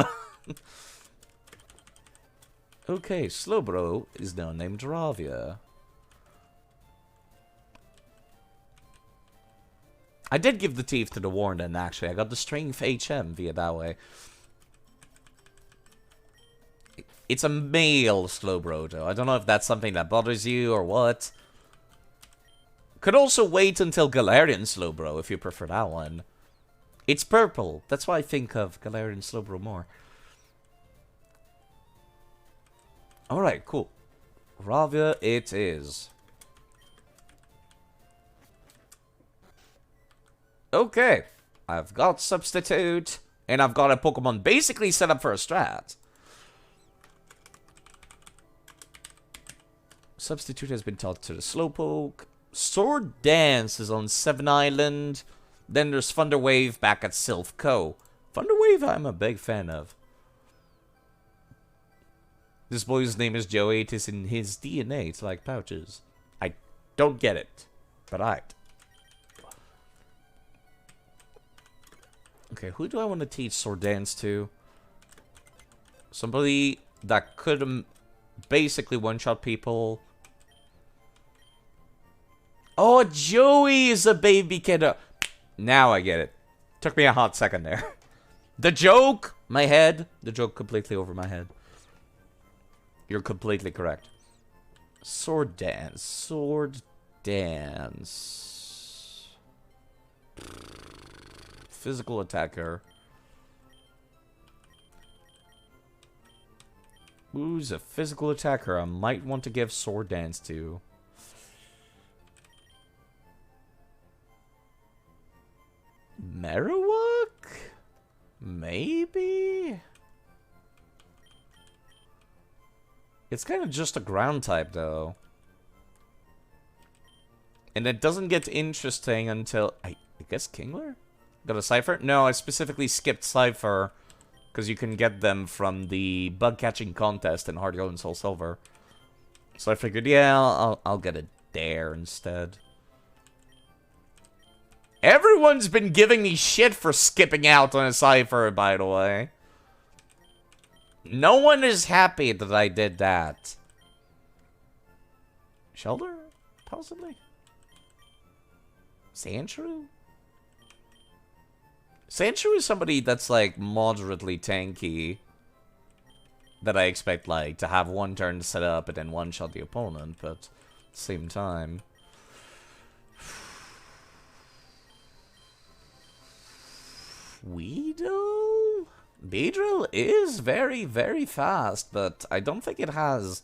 Okay, Slowbro is now named Ravia. I did give the teeth to the Warden, actually. I got the Strength HM via that way. It's a male Slowbro, though. I don't know if that's something that bothers you or what. Could also wait until Galarian Slowbro, if you prefer that one. It's purple. That's why I think of Galarian Slowbro more. Alright, cool. Ravia it is. Okay. I've got Substitute. And I've got a Pokemon basically set up for a strat. Substitute has been taught to the Slowpoke. Sword Dance is on 7 Island. Then there's Thunder Wave back at Sylph Co. Thunder Wave I'm a big fan of. This boy's name is Joey. It is in his DNA to like pouches. I don't get it, but alright. Okay, who do I want to teach Sword Dance to? Somebody that could basically one-shot people. Oh, Joey is a baby kiddo. Now I get it. Took me a hot second there. The joke! My head. The joke completely over my head. You're completely correct. Sword Dance. Sword Dance. Physical attacker. Who's a physical attacker I might want to give Sword Dance to? Marowak? Maybe? It's kind of just a ground type, though. And it doesn't get interesting until... I guess Kingler? Got a Cypher? No, I specifically skipped Cypher because you can get them from the bug-catching contest in Heart Gold and Soul Silver. So I figured, yeah, I'll get a Dare instead. Everyone's been giving me shit for skipping out on a Cypher, by the way. No one is happy that I did that. Shelter? Possibly? Sandshrew? Sandshrew is somebody that's, like, moderately tanky. That I expect, like, to have one turn set up and then one-shot the opponent, but at the same time... Weedle? Beedrill is very, very fast, but I don't think it has...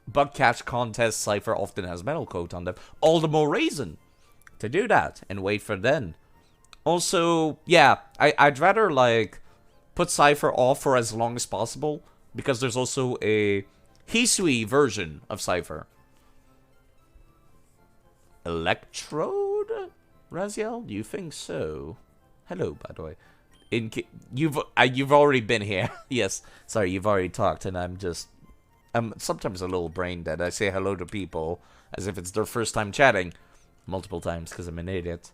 Bug Catch Contest Cypher often has Metal Coat on them. All the more reason to do that and wait for then. Also, yeah, I'd rather, like, put Cypher off for as long as possible, because there's also a Hisui version of Cypher. Electrode? Raziel, do you think so? Hello, by the way. You've already been here. Yes, sorry, you've already talked, and I'm sometimes a little brain dead. I say hello to people as if it's their first time chatting multiple times because I'm an idiot.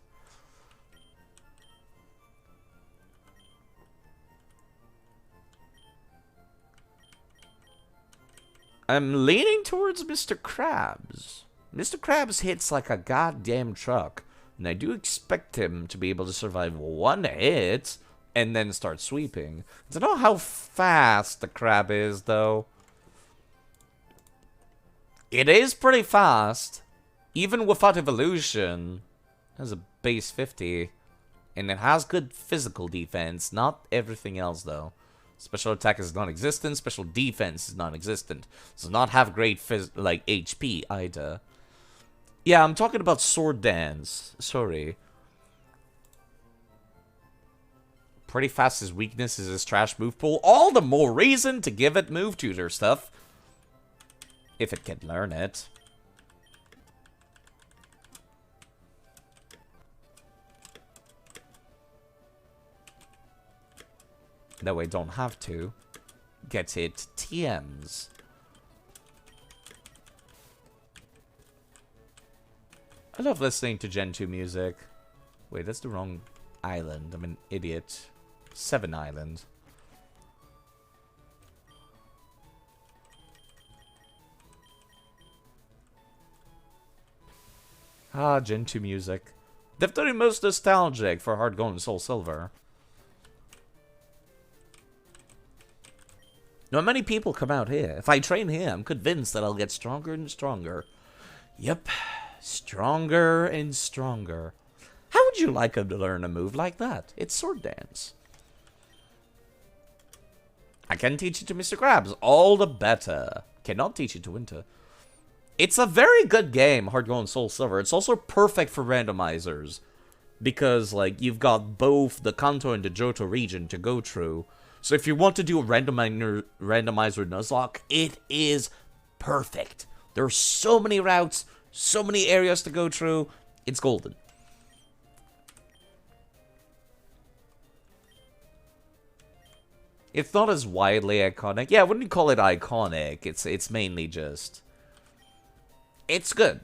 I'm leaning towards Mr. Krabs. Mr. Krabs hits like a goddamn truck, and I do expect him to be able to survive one hit and then start sweeping. I don't know how fast the crab is, though. It is pretty fast, even without evolution. It has a base 50, and it has good physical defense, not everything else, though. Special attack is non-existent. Special defense is non-existent. Does not have great HP either. Yeah, I'm talking about sword dance. Sorry. Pretty fast. His weakness is his trash move pool. All the more reason to give it move tutor stuff. If it can learn it. That way I don't have to. Get it TMs. I love listening to Gen 2 music. Wait, that's the wrong island. I'm an idiot. 7 Island. Ah, Gen 2 music. Definitely most nostalgic for Hard Gold and Soul Silver. Not many people come out here. If I train here, I'm convinced that I'll get stronger and stronger. Yep. Stronger and stronger. How would you like him to learn a move like that? It's sword dance. I can teach it to Mr. Krabs. All the better. Cannot teach it to Winter. It's a very good game, Hard Gold and Soul Silver. It's also perfect for randomizers. Because, like, you've got both the Kanto and the Johto region to go through. So if you want to do a randomizer Nuzlocke, it is perfect. There are so many routes, so many areas to go through. It's golden. It's not as widely iconic. Yeah, I wouldn't call it iconic. It's mainly just... It's good.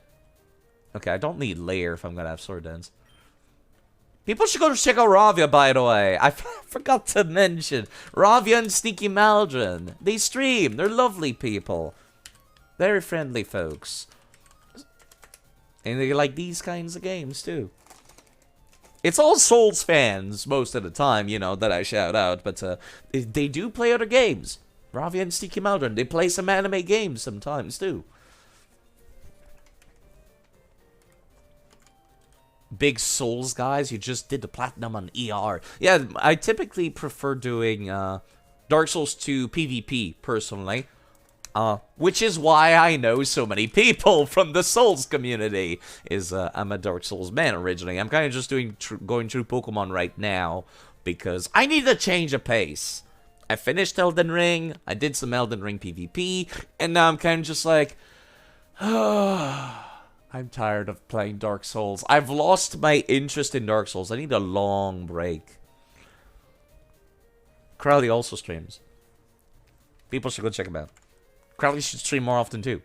Okay, I don't need layer if I'm gonna have sword dance. People should go check out Ravia, by the way. I forgot to mention. Ravia and Sneaky Maldron. They stream. They're lovely people. Very friendly folks. And they like these kinds of games, too. It's all Souls fans most of the time, you know, that I shout out. But they do play other games. Ravia and Sneaky Maldron. They play some anime games sometimes, too. Big Souls guys, you just did the platinum on ER. Yeah, I typically prefer doing Dark Souls 2 PvP, personally. Which is why I know so many people from the Souls community. I'm a Dark Souls man originally. I'm kind of just going through Pokemon right now because I need a change of pace. I finished Elden Ring, I did some Elden Ring PvP, and now I'm kind of just like... I'm tired of playing Dark Souls. I've lost my interest in Dark Souls. I need a long break. Crowley also streams. People should go check him out. Crowley should stream more often too.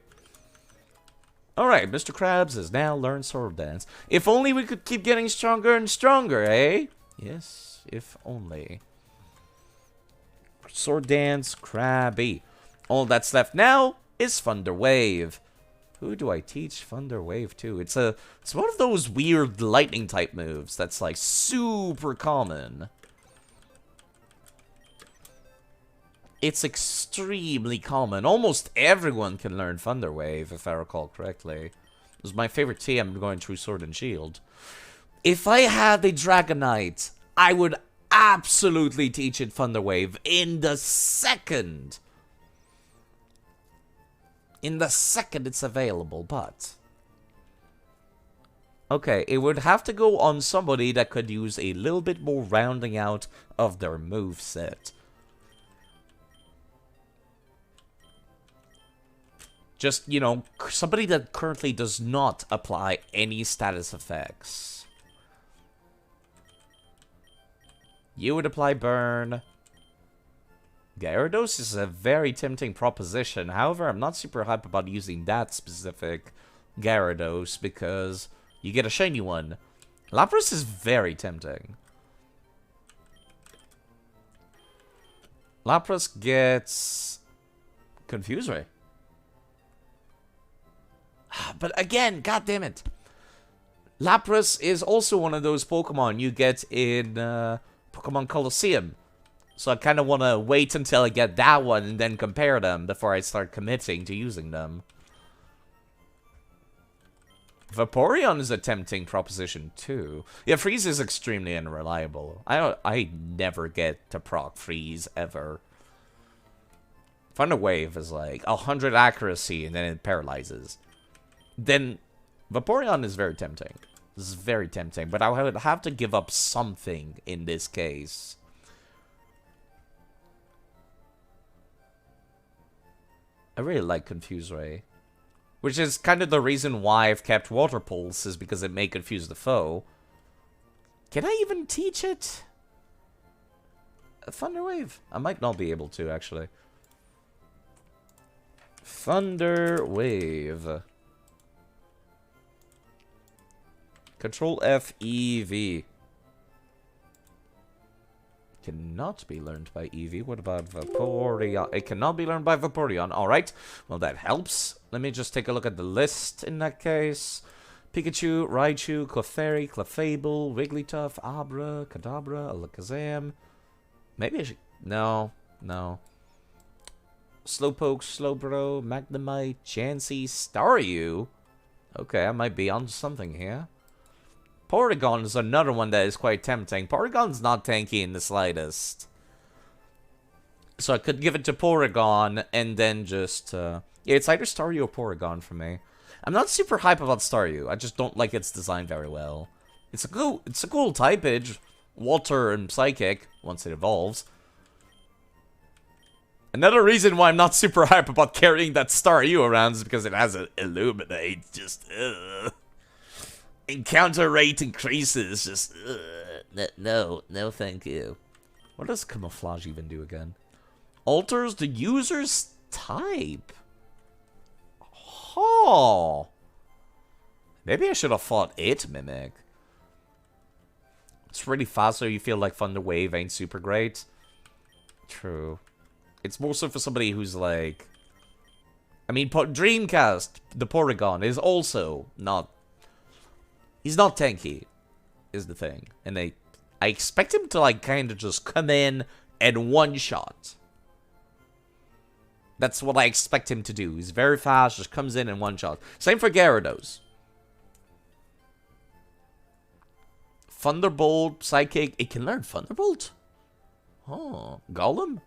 Alright, Mr. Krabs has now learned sword dance. If only we could keep getting stronger and stronger, eh? Yes, if only. Sword dance, Krabby. All that's left now is Thunder Wave. Who do I teach Thunder Wave to? It's one of those weird lightning type moves that's like super common. It's extremely common. Almost everyone can learn Thunder Wave, if I recall correctly. It was my favorite TM going through Sword and Shield. If I had a Dragonite, I would absolutely teach it Thunder Wave in the second. In the second it's available, but... Okay, it would have to go on somebody that could use a little bit more rounding out of their moveset. Just, you know, somebody that currently does not apply any status effects. You would apply burn. Gyarados is a very tempting proposition. However, I'm not super hype about using that specific Gyarados because you get a shiny one. Lapras is very tempting. Lapras gets Confuse Ray. But again, god damn it. Lapras is also one of those Pokemon you get in Pokemon Colosseum. So I kind of want to wait until I get that one and then compare them before I start committing to using them. Vaporeon is a tempting proposition too. Yeah, Freeze is extremely unreliable. I never get to proc Freeze ever. Thunder Wave is like 100 accuracy and then it paralyzes. Then Vaporeon is very tempting. This is very tempting, but I would have to give up something in this case. I really like Confuse Ray. Which is kind of the reason why I've kept Water Pulse, is because it may confuse the foe. Can I even teach it? Thunder Wave? I might not be able to, actually. Thunder Wave. Control F, E, V. Cannot be learned by Eevee. What about Vaporeon? It cannot be learned by Vaporeon. Alright. Well, that helps. Let me just take a look at the list in that case. Pikachu, Raichu, Clefairy, Clefable, Wigglytuff, Abra, Kadabra, Alakazam. Maybe I should... No. No. Slowpoke, Slowbro, Magnemite, Chansey, Staryu. Okay, I might be onto something here. Porygon is another one that is quite tempting. Porygon's not tanky in the slightest. So I could give it to Porygon and then just... yeah, it's either Staryu or Porygon for me. I'm not super hype about Staryu. I just don't like its design very well. It's a cool typage. Water and Psychic, once it evolves. Another reason why I'm not super hype about carrying that Staryu around is because it has an Illuminate. Just, encounter rate increases. Just, no, thank you. What does Camouflage even do again? Alters the user's type. Oh. Maybe I should have fought it, Mimic. It's really fast, so you feel like Thunder Wave ain't super great. True. It's more so for somebody who's like... I mean, Dreamcast, the Porygon, is also not... He's not tanky, is the thing. And I expect him to, like, kind of just come in and one-shot. That's what I expect him to do. He's very fast, just comes in and one-shot. Same for Gyarados. Thunderbolt, Psychic. It can learn Thunderbolt? Oh, Golem?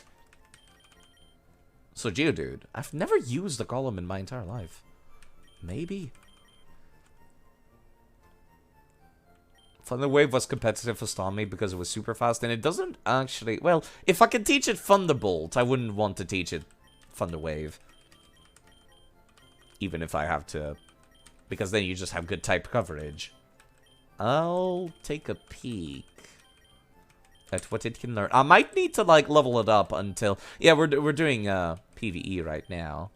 So, Geodude. I've never used the Golem in my entire life. Maybe. Thunder Wave was competitive for Stormy because it was super fast, and it doesn't actually... Well, if I could teach it Thunderbolt, I wouldn't want to teach it Thunder Wave. Even if I have to... Because then you just have good type coverage. I'll take a peek at what it can learn. I might need to, like, level it up until... Yeah, we're doing PvE right now.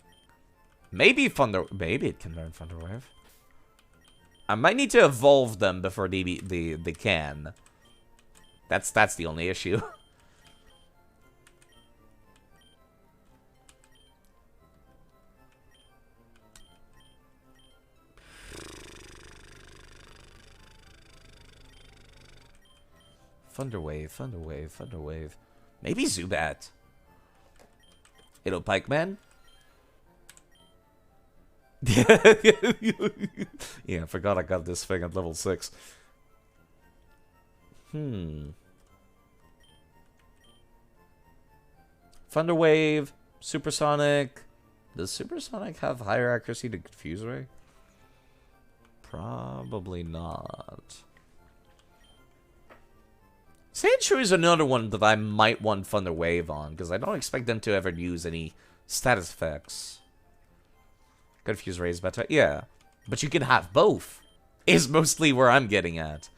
Maybe it can learn Thunder Wave. I might need to evolve them before they can. That's the only issue. Thunder Wave, Thunder Wave, Thunder Wave. Maybe Zubat. Hello, Pikeman. Yeah, I forgot I got this thing at level 6. Thunder Wave, Supersonic. Does Supersonic have higher accuracy to Confuse Ray? Probably not. Sandshrew is another one that I might want Thunder Wave on, because I don't expect them to ever use any status effects. Confuse raise better. Yeah. But you can have both. Is mostly where I'm getting at.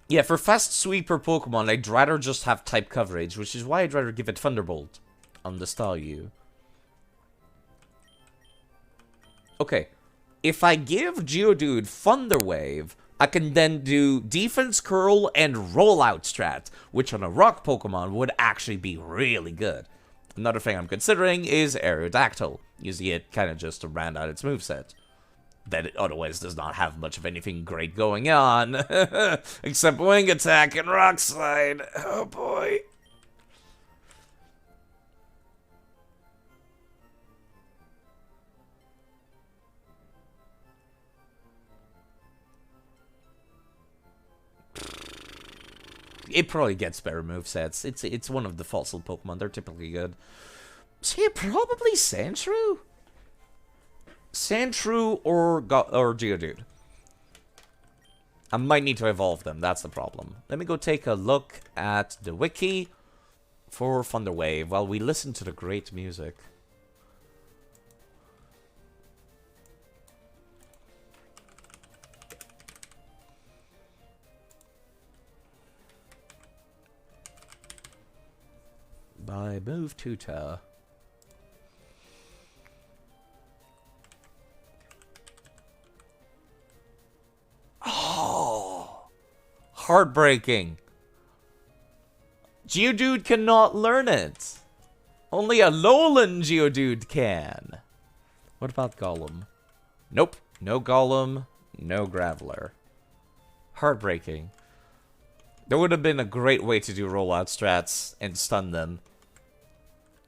Yeah, for fast sweeper Pokemon, I'd rather just have type coverage, which is why I'd rather give it Thunderbolt on the Staryu. Okay, if I give Geodude Thunder Wave, I can then do Defense Curl and Rollout Strat, which on a Rock Pokemon would actually be really good. Another thing I'm considering is Aerodactyl, using it kind of just to round out its moveset. That it otherwise does not have much of anything great going on. Except Wing Attack and Rock Slide. Oh boy. It probably gets better movesets. It's one of the fossil Pokemon. They're typically good. So yeah, probably Sandshrew? Sandshrew or Geodude. I might need to evolve them, that's the problem. Let me go take a look at the wiki for Thunder Wave while we listen to the great music. By Move Tutor. Oh, heartbreaking. Geodude cannot learn it. Only a Alolan Geodude can. What about Golem? Nope. No Golem, no Graveler. Heartbreaking. There would have been a great way to do rollout strats and stun them.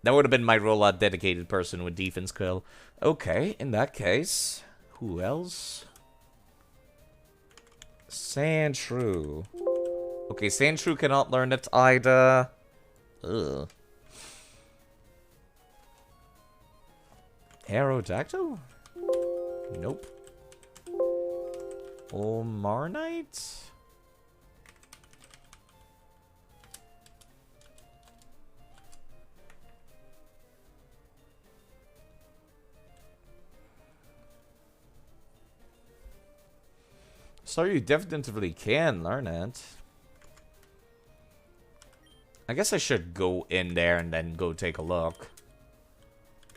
That would have been my rollout dedicated person with defense curl. Okay, in that case, who else? Sandshrew. Okay, Sandshrew cannot learn it either. Ugh. Aerodactyl? Nope. Omarnite? So you definitively can learn it. I guess I should go in there and then go take a look.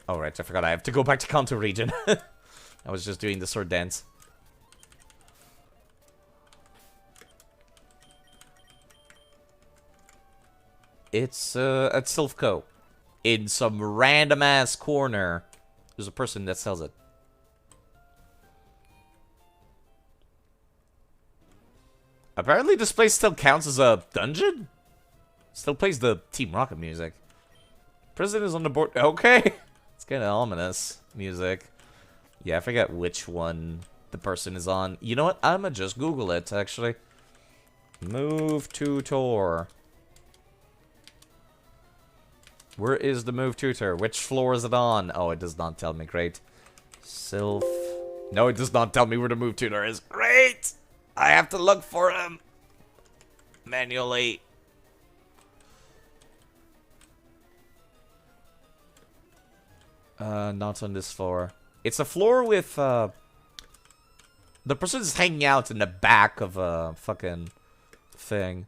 Oh, right, I forgot I have to go back to Kanto region. I was just doing the sword dance. It's at Silphco. In some random ass corner. There's a person that sells it. Apparently this place still counts as a dungeon? Still plays the Team Rocket music. President is on the board. Okay. It's kind of ominous music. Yeah, I forget which one the person is on. You know what? I'm gonna just Google it, actually. Move tutor. Where is the move tutor? Which floor is it on? Oh, it does not tell me. Great. Sylph. No, it does not tell me where the move tutor is. Great! I have to look for him manually. Not on this floor. It's a floor with, the person's hanging out in the back of a fucking thing.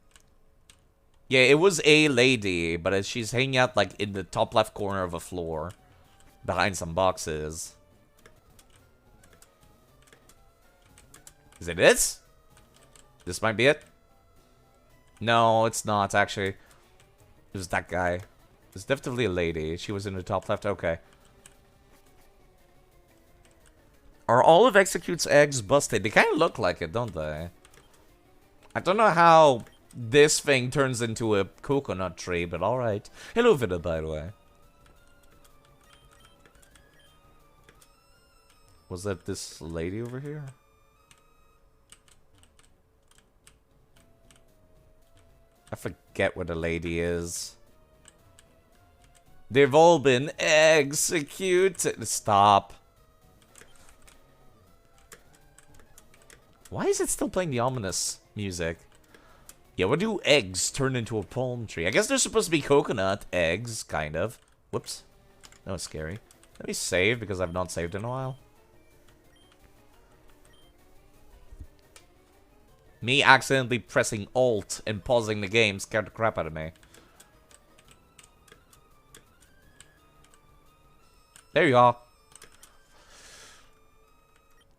Yeah, it was a lady, but she's hanging out, like, in the top left corner of a floor. Behind some boxes. Is it this? This might be it? No, it's not, actually. It was that guy. It's definitely a lady. She was in the top left. Okay. Are all of Execute's eggs busted? They kind of look like it, don't they? I don't know how this thing turns into a coconut tree, but alright. Hello, Vida, by the way. Was that this lady over here? I forget what a lady is. They've all been executed. Stop. Why is it still playing the ominous music? Yeah, what do eggs turn into a palm tree? I guess they're supposed to be coconut eggs, kind of. Whoops. That was scary. Let me save, because I've not saved in a while. Me accidentally pressing Alt and pausing the game scared the crap out of me. There you are.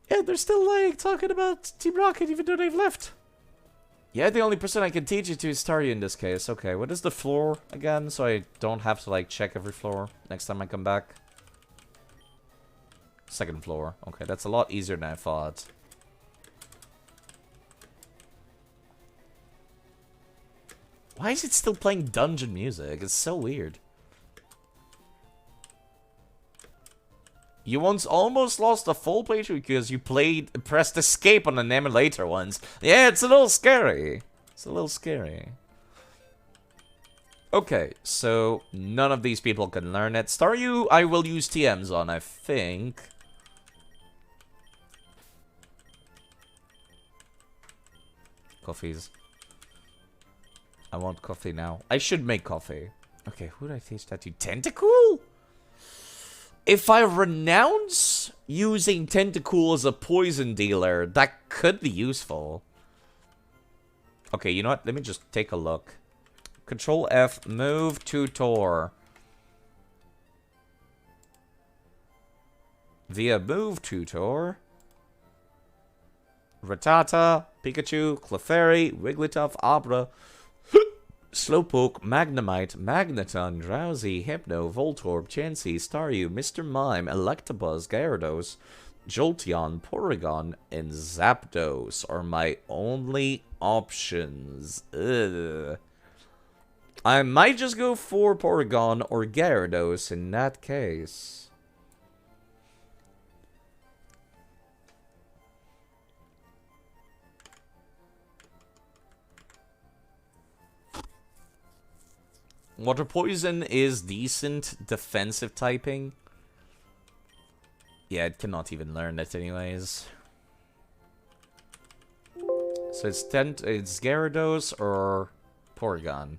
Yeah, they're still like talking about Team Rocket even though they've left. Yeah, the only person I can teach it to is Staryu in this case. Okay, what is the floor again? So I don't have to like check every floor next time I come back. Second floor. Okay, that's a lot easier than I thought. Why is it still playing dungeon music? It's so weird. You once almost lost a full playthrough because you pressed escape on an emulator once. Yeah, it's a little scary. It's a little scary. Okay, so none of these people can learn it. Staryu, I will use TMs on, I think. Coffees. I want coffee now. I should make coffee. Okay, who did I teach that to? Tentacool? If I renounce using Tentacool as a poison dealer, that could be useful. Okay, you know what? Let me just take a look. Control F, move tutor. Via move tutor. Rattata, Pikachu, Clefairy, Wigglytuff, Abra, Slowpoke, Magnemite, Magneton, Drowsy, Hypno, Voltorb, Chansey, Staryu, Mr. Mime, Electabuzz, Gyarados, Jolteon, Porygon, and Zapdos are my only options. Ugh. I might just go for Porygon or Gyarados in that case. Water Poison is decent defensive typing. Yeah, it cannot even learn it anyways. So it's Gyarados or Porygon.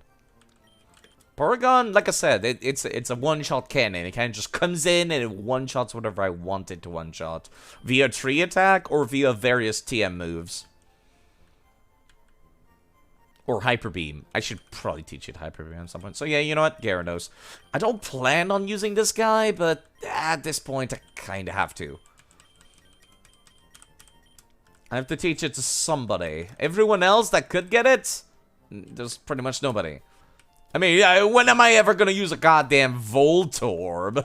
Porygon, like I said, it's a one-shot cannon. It kind of just comes in and it one-shots whatever I want it to one-shot. Via tree attack or via various TM moves. Or Hyper Beam. I should probably teach it Hyper Beam at some point. So yeah, you know what? Gyarados. I don't plan on using this guy, but at this point, I kind of have to. I have to teach it to somebody. Everyone else that could get it, there's pretty much nobody. I mean, yeah, when am I ever going to use a goddamn Voltorb?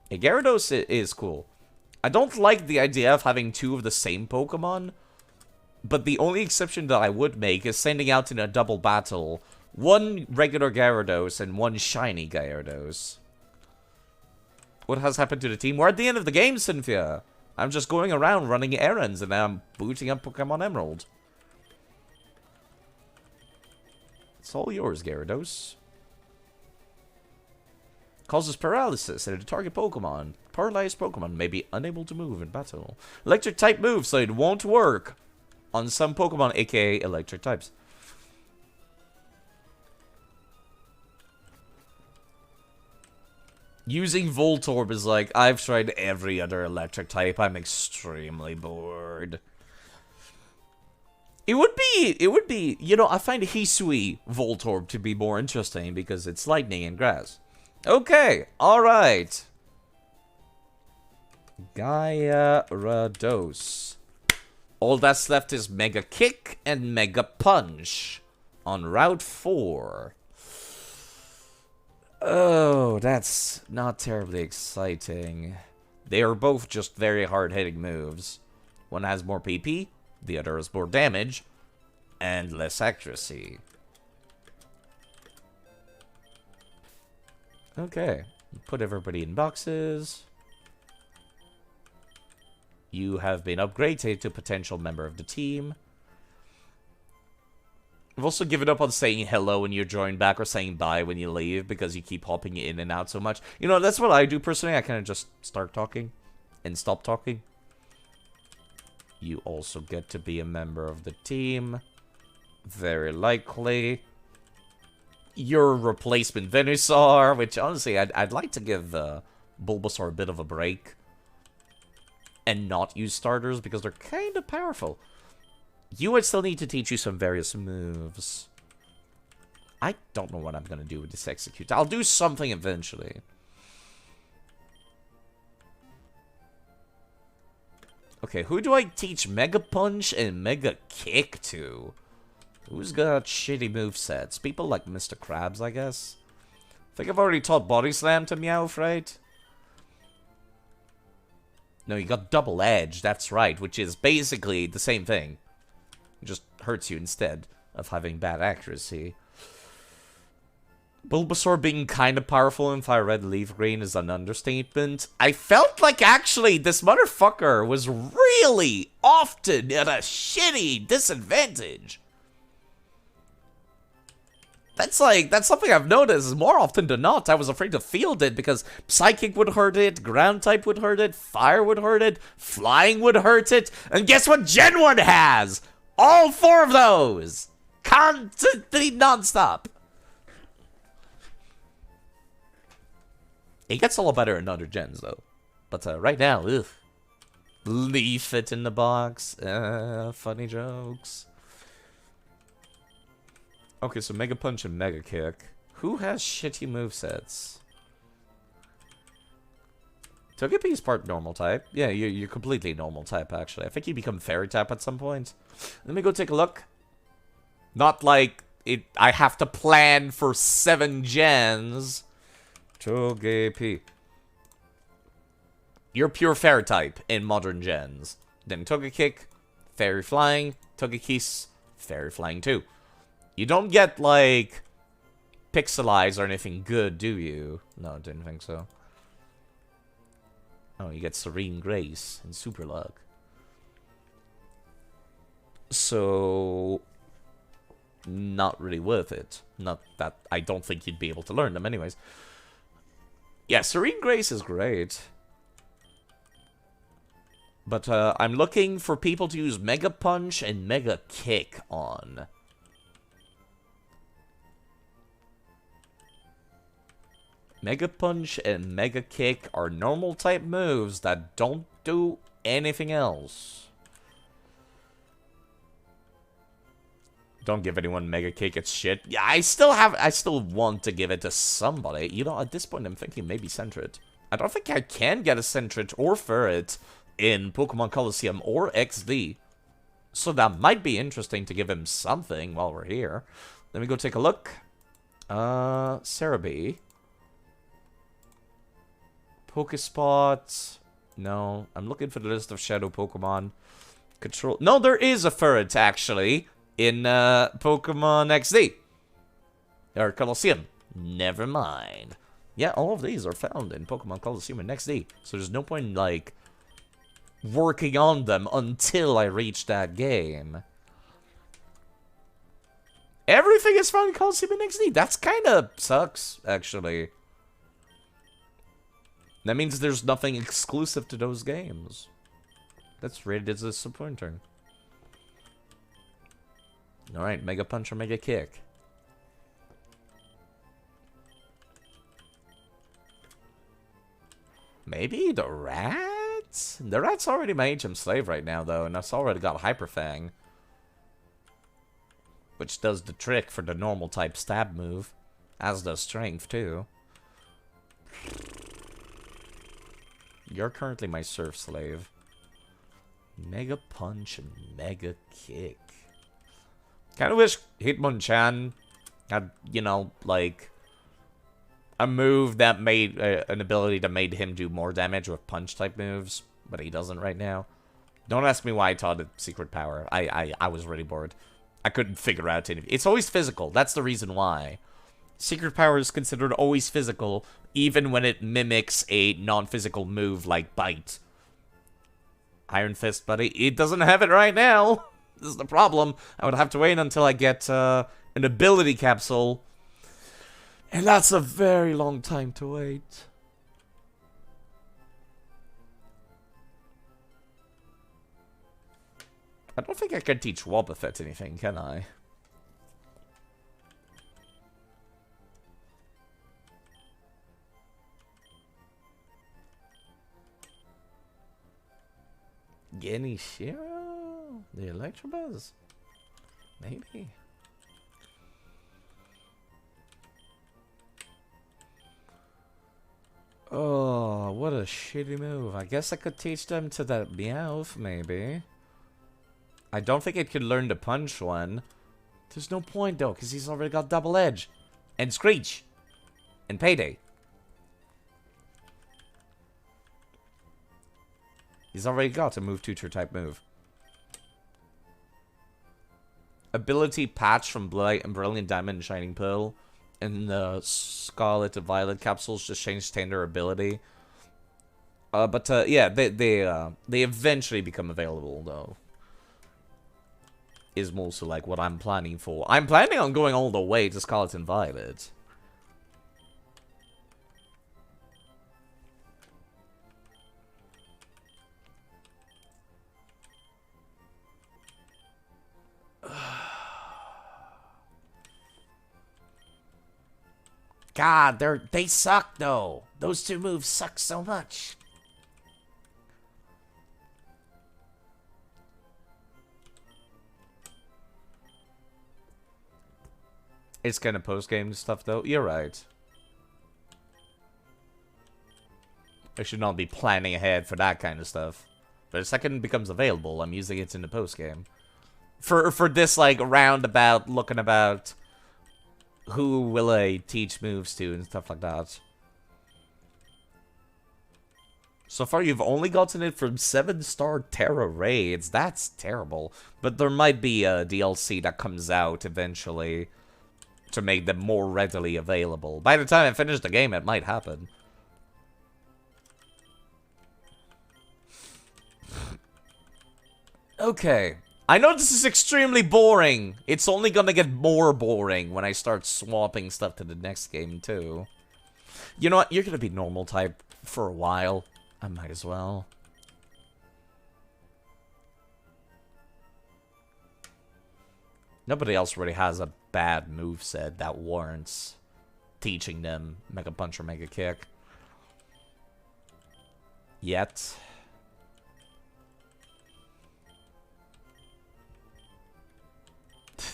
Hey, Gyarados is cool. I don't like the idea of having two of the same Pokemon. But the only exception that I would make is sending out in a double battle one regular Gyarados and one shiny Gyarados. What has happened to the team? We're at the end of the game, Cynthia. I'm just going around running errands and I'm booting up Pokemon Emerald. It's all yours, Gyarados. Causes paralysis at a target Pokemon. Paralyzed Pokemon may be unable to move in battle. Electric type move, so it won't work on some Pokemon, aka electric types. Using Voltorb is like, I've tried every other electric type. I'm extremely bored. It would be, you know, I find Hisui Voltorb to be more interesting because it's lightning and grass. Okay, alright. Gyarados. All that's left is Mega Kick and Mega Punch on Route 4. Oh, that's not terribly exciting. They are both just very hard-hitting moves. One has more PP, the other has more damage, and less accuracy. Okay, put everybody in boxes. You have been upgraded to potential member of the team. I've also given up on saying hello when you join back or saying bye when you leave because you keep hopping in and out so much. You know, that's what I do personally. I kind of just start talking and stop talking. You also get to be a member of the team. Very likely. Your replacement Venusaur, which honestly, I'd like to give Bulbasaur a bit of a break. And not use starters, because they're kind of powerful. You would still need to teach you some various moves. I don't know what I'm going to do with this Execute. I'll do something eventually. Okay, who do I teach Mega Punch and Mega Kick to? Who's got shitty movesets? People like Mr. Krabs, I guess. I think I've already taught Body Slam to Meowth, right? No, you got Double Edge, that's right, which is basically the same thing. It just hurts you instead of having bad accuracy. Bulbasaur being kind of powerful in Fire Red Leaf Green is an understatement. I felt like actually this motherfucker was really often at a shitty disadvantage. That's something I've noticed more often than not. I was afraid to field it because Psychic would hurt it, Ground type would hurt it, Fire would hurt it, Flying would hurt it, and guess what Gen 1 has? All 4 of those! Constantly non-stop. It gets a lot better in other gens, though. But right now, ugh. Leave it in the box. Funny jokes. Okay, so Mega Punch and Mega Kick. Who has shitty movesets? Togepi's part normal type. Yeah, you're completely normal type, actually. I think you become Fairy type at some point. Let me go take a look. Not like I have to plan for 7 gens. Togepi. You're pure Fairy type in modern gens. Then Togekick, Fairy Flying, Togekiss, Fairy Flying 2. You don't get, like, Pixelize or anything good, do you? No, I didn't think so. Oh, you get Serene Grace and Super Luck. So, not really worth it. Not that I don't think you'd be able to learn them anyways. Yeah, Serene Grace is great. But I'm looking for people to use Mega Punch and Mega Kick on. Mega Punch and Mega Kick are normal type moves that don't do anything else. Don't give anyone Mega Kick, it's shit. Yeah, I still want to give it to somebody. You know, at this point I'm thinking maybe Sentret. I don't think I can get a Sentret or Ferret in Pokemon Coliseum or XD. So that might be interesting to give him something while we're here. Let me go take a look. Cerebi. Pokespot. No, I'm looking for the list of Shadow Pokemon. Control. No, there is a Ferret actually in Pokemon XD or Coliseum. Never mind. Yeah, all of these are found in Pokemon Coliseum and XD. So there's no point in, like, working on them until I reach that game. Everything is found in Coliseum and XD. That's kind of sucks, actually. That means there's nothing exclusive to those games. That's really disappointing. Alright, Mega Punch or Mega Kick. Maybe the Rats? The Rat's already my HM Slave right now, though, and it's already got Hyper Fang. Which does the trick for the normal type stab move. As does Strength, too. You're currently my Surf Slave. Mega Punch and Mega Kick. Kinda wish Hitmonchan had, you know, like, a move that made, an ability that made him do more damage with punch-type moves, but he doesn't right now. Don't ask me why I taught it Secret Power. I was really bored. I couldn't figure out anything. It's always physical. That's the reason why. Secret Power is considered always physical, even when it mimics a non-physical move like Bite. Iron Fist, buddy. It doesn't have it right now. This is the problem. I would have to wait until I get an ability capsule. And that's a very long time to wait. I don't think I can teach Wobbuffet anything, can I? Genishiro? The Electabuzz? Maybe. Oh, what a shitty move. I guess I could teach them to that Meowth, maybe. I don't think it could learn the Punch one. There's no point, though, because he's already got Double Edge. And Screech. And Payday. He's already got a move tutor type move. Ability patch from Blight and Brilliant Diamond and Shining Pearl. And the Scarlet and Violet capsules just change their ability. Yeah, they eventually become available, though. Is mostly like what I'm planning for. I'm planning on going all the way to Scarlet and Violet. God, they suck though. Those two moves suck so much. It's kind of post-game stuff though. You're right. I should not be planning ahead for that kind of stuff. But the second it becomes available, I'm using it in the post-game. For this like roundabout looking about who will I teach moves to and stuff like that. So far, you've only gotten it from 7-star Terra raids. That's terrible. But there might be a DLC that comes out eventually to make them more readily available. By the time I finish the game, it might happen. Okay. I know this is extremely boring. It's only gonna get more boring when I start swapping stuff to the next game, too. You know what? You're gonna be normal type for a while. I might as well. Nobody else really has a bad moveset that warrants teaching them Mega Punch or Mega Kick. Yet.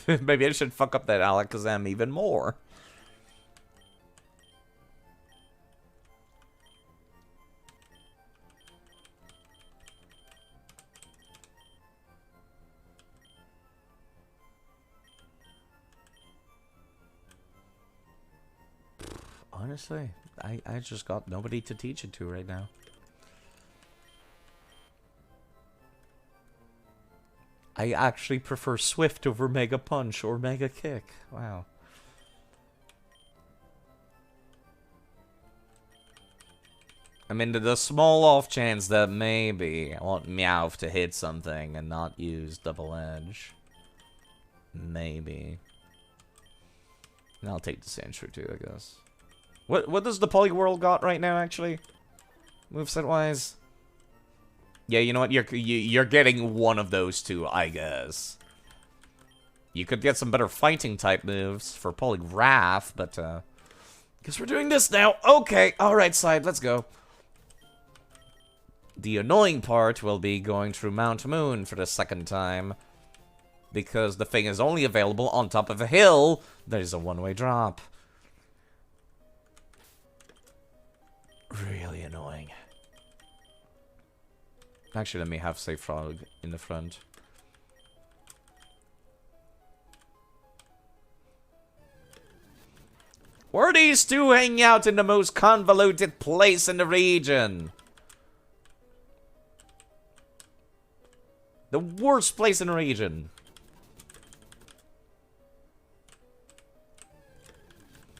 Maybe I should fuck up that Alakazam even more. Honestly, I just got nobody to teach it to right now. I actually prefer Swift over Mega Punch or Mega Kick. Wow. I mean, the small off chance that maybe I want Meowth to hit something and not use Double Edge. Maybe. And I'll take the Sandshrew too, I guess. What does the Poliwhirl got right now, actually? Moveset-wise? Yeah, you know what? You're getting one of those two, I guess. You could get some better fighting type moves for Poliwrath, but guess we're doing this now. Okay, all right, side, let's go. The annoying part will be going through Mount Moon for the second time, because the thing is only available on top of a hill. There's a one-way drop. Really annoying. Actually, let me have Safe Frog in the front. Where are these two hanging out in the most convoluted place in the region? The worst place in the region.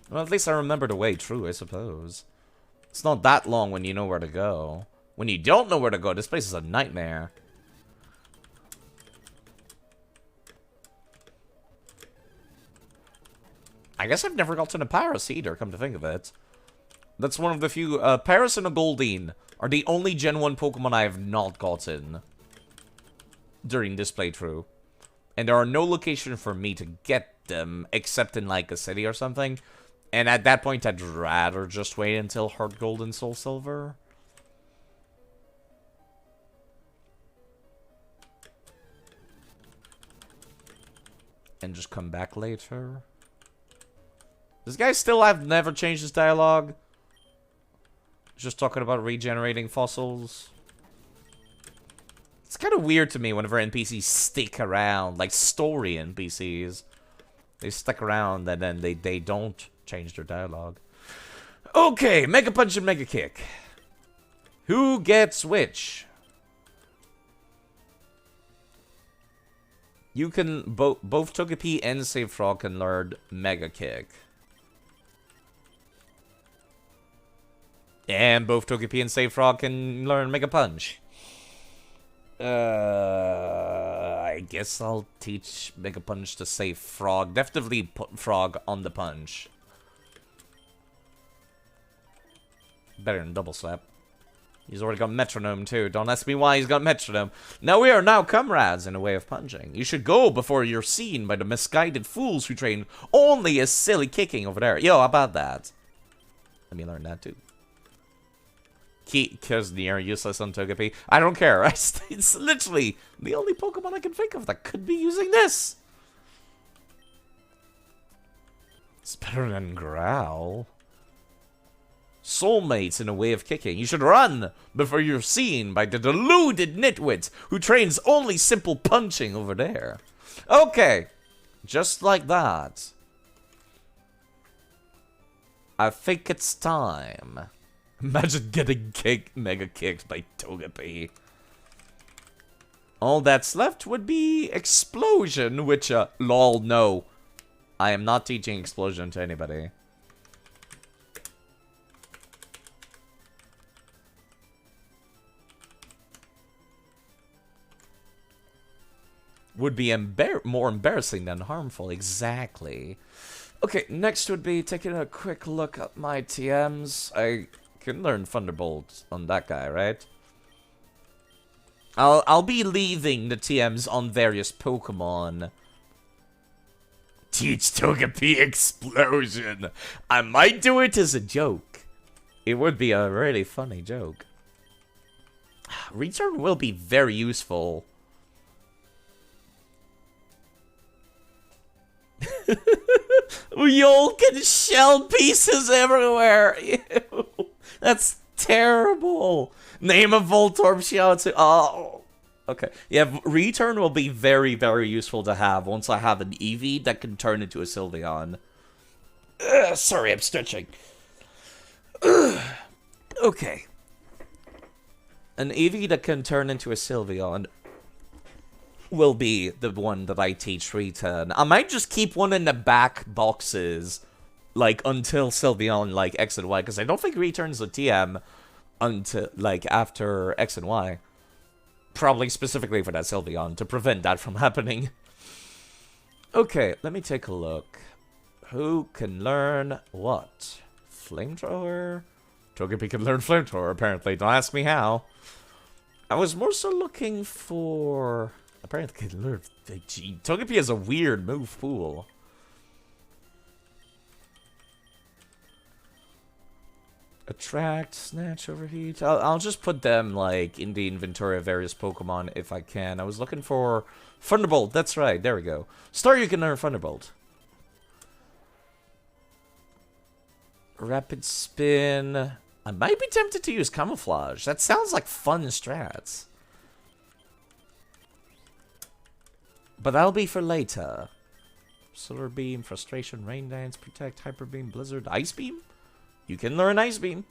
Well, at least I remember the way through, I suppose. It's not that long when you know where to go. When you don't know where to go, this place is a nightmare. I guess I've never gotten a Paris either, come to think of it. That's one of the few... Paris and a Goldeen are the only Gen 1 Pokemon I have not gotten. during this playthrough. And there are no location for me to get them except in like a city or something. And at that point, I'd rather just wait until Heart Gold and Soul Silver. And just come back later. This guy still have never changed his dialogue. Just talking about regenerating fossils. It's kind of weird to me whenever NPCs stick around, like story NPCs. They stick around and then they don't change their dialogue. Okay, Mega Punch and Mega Kick. Who gets which? You can both Togepi and Save Frog can learn Mega Kick. And both Togepi and Save Frog can learn Mega Punch. I guess I'll teach Mega Punch to Save Frog. Definitely put Frog on the punch. Better than Double Slap. He's already got Metronome too. Don't ask me why he's got Metronome. Now we are now comrades in a way of punching. You should go before you're seen by the misguided fools who train only as silly kicking over there. Yo, how about that? Let me learn that too. Because near useless on Togepi. I don't care. It's literally the only Pokemon I can think of that could be using this. It's better than Growl. Soulmates in a way of kicking. You should run before you're seen by the deluded nitwit who trains only simple punching over there. Okay. Just like that. I think it's time. Imagine getting mega kicked by Togepi. All that's left would be Explosion, which, lol, no. I am not teaching Explosion to anybody. Would be more embarrassing than harmful, exactly. Okay, next would be taking a quick look at my TMs. I can learn Thunderbolt on that guy, right? I'll be leaving the TMs on various Pokemon. Teach Togepi Explosion. I might do it as a joke. It would be a really funny joke. Return will be very useful. We all get shell pieces everywhere. Ew. That's terrible. Name a Voltorb shell. Oh. Okay. Yeah, Return will be very, very useful to have once I have an Eevee that can turn into a Sylveon. Sorry, I'm stretching. Okay. An Eevee that can turn into a Sylveon will be the one that I teach Return. I might just keep one in the back boxes, like, until Sylveon, like, X and Y, because I don't think Return's a TM until, like, after X and Y. Probably specifically for that Sylveon, to prevent that from happening. Okay, let me take a look. Who can learn what? Flamethrower? Togepi can learn Flamethrower, apparently. Don't ask me how. I was more so looking for... Apparently can learn... Gee, Togepi has a weird move pool. Attract, Snatch, Overheat. I'll just put them, like, in the inventory of various Pokemon if I can. I was looking for Thunderbolt. That's right. There we go. Star, you can learn Thunderbolt. Rapid Spin. I might be tempted to use Camouflage. That sounds like fun strats. But that'll be for later. Solar Beam, Frustration, Rain Dance, Protect, Hyper Beam, Blizzard, Ice Beam? You can learn Ice Beam.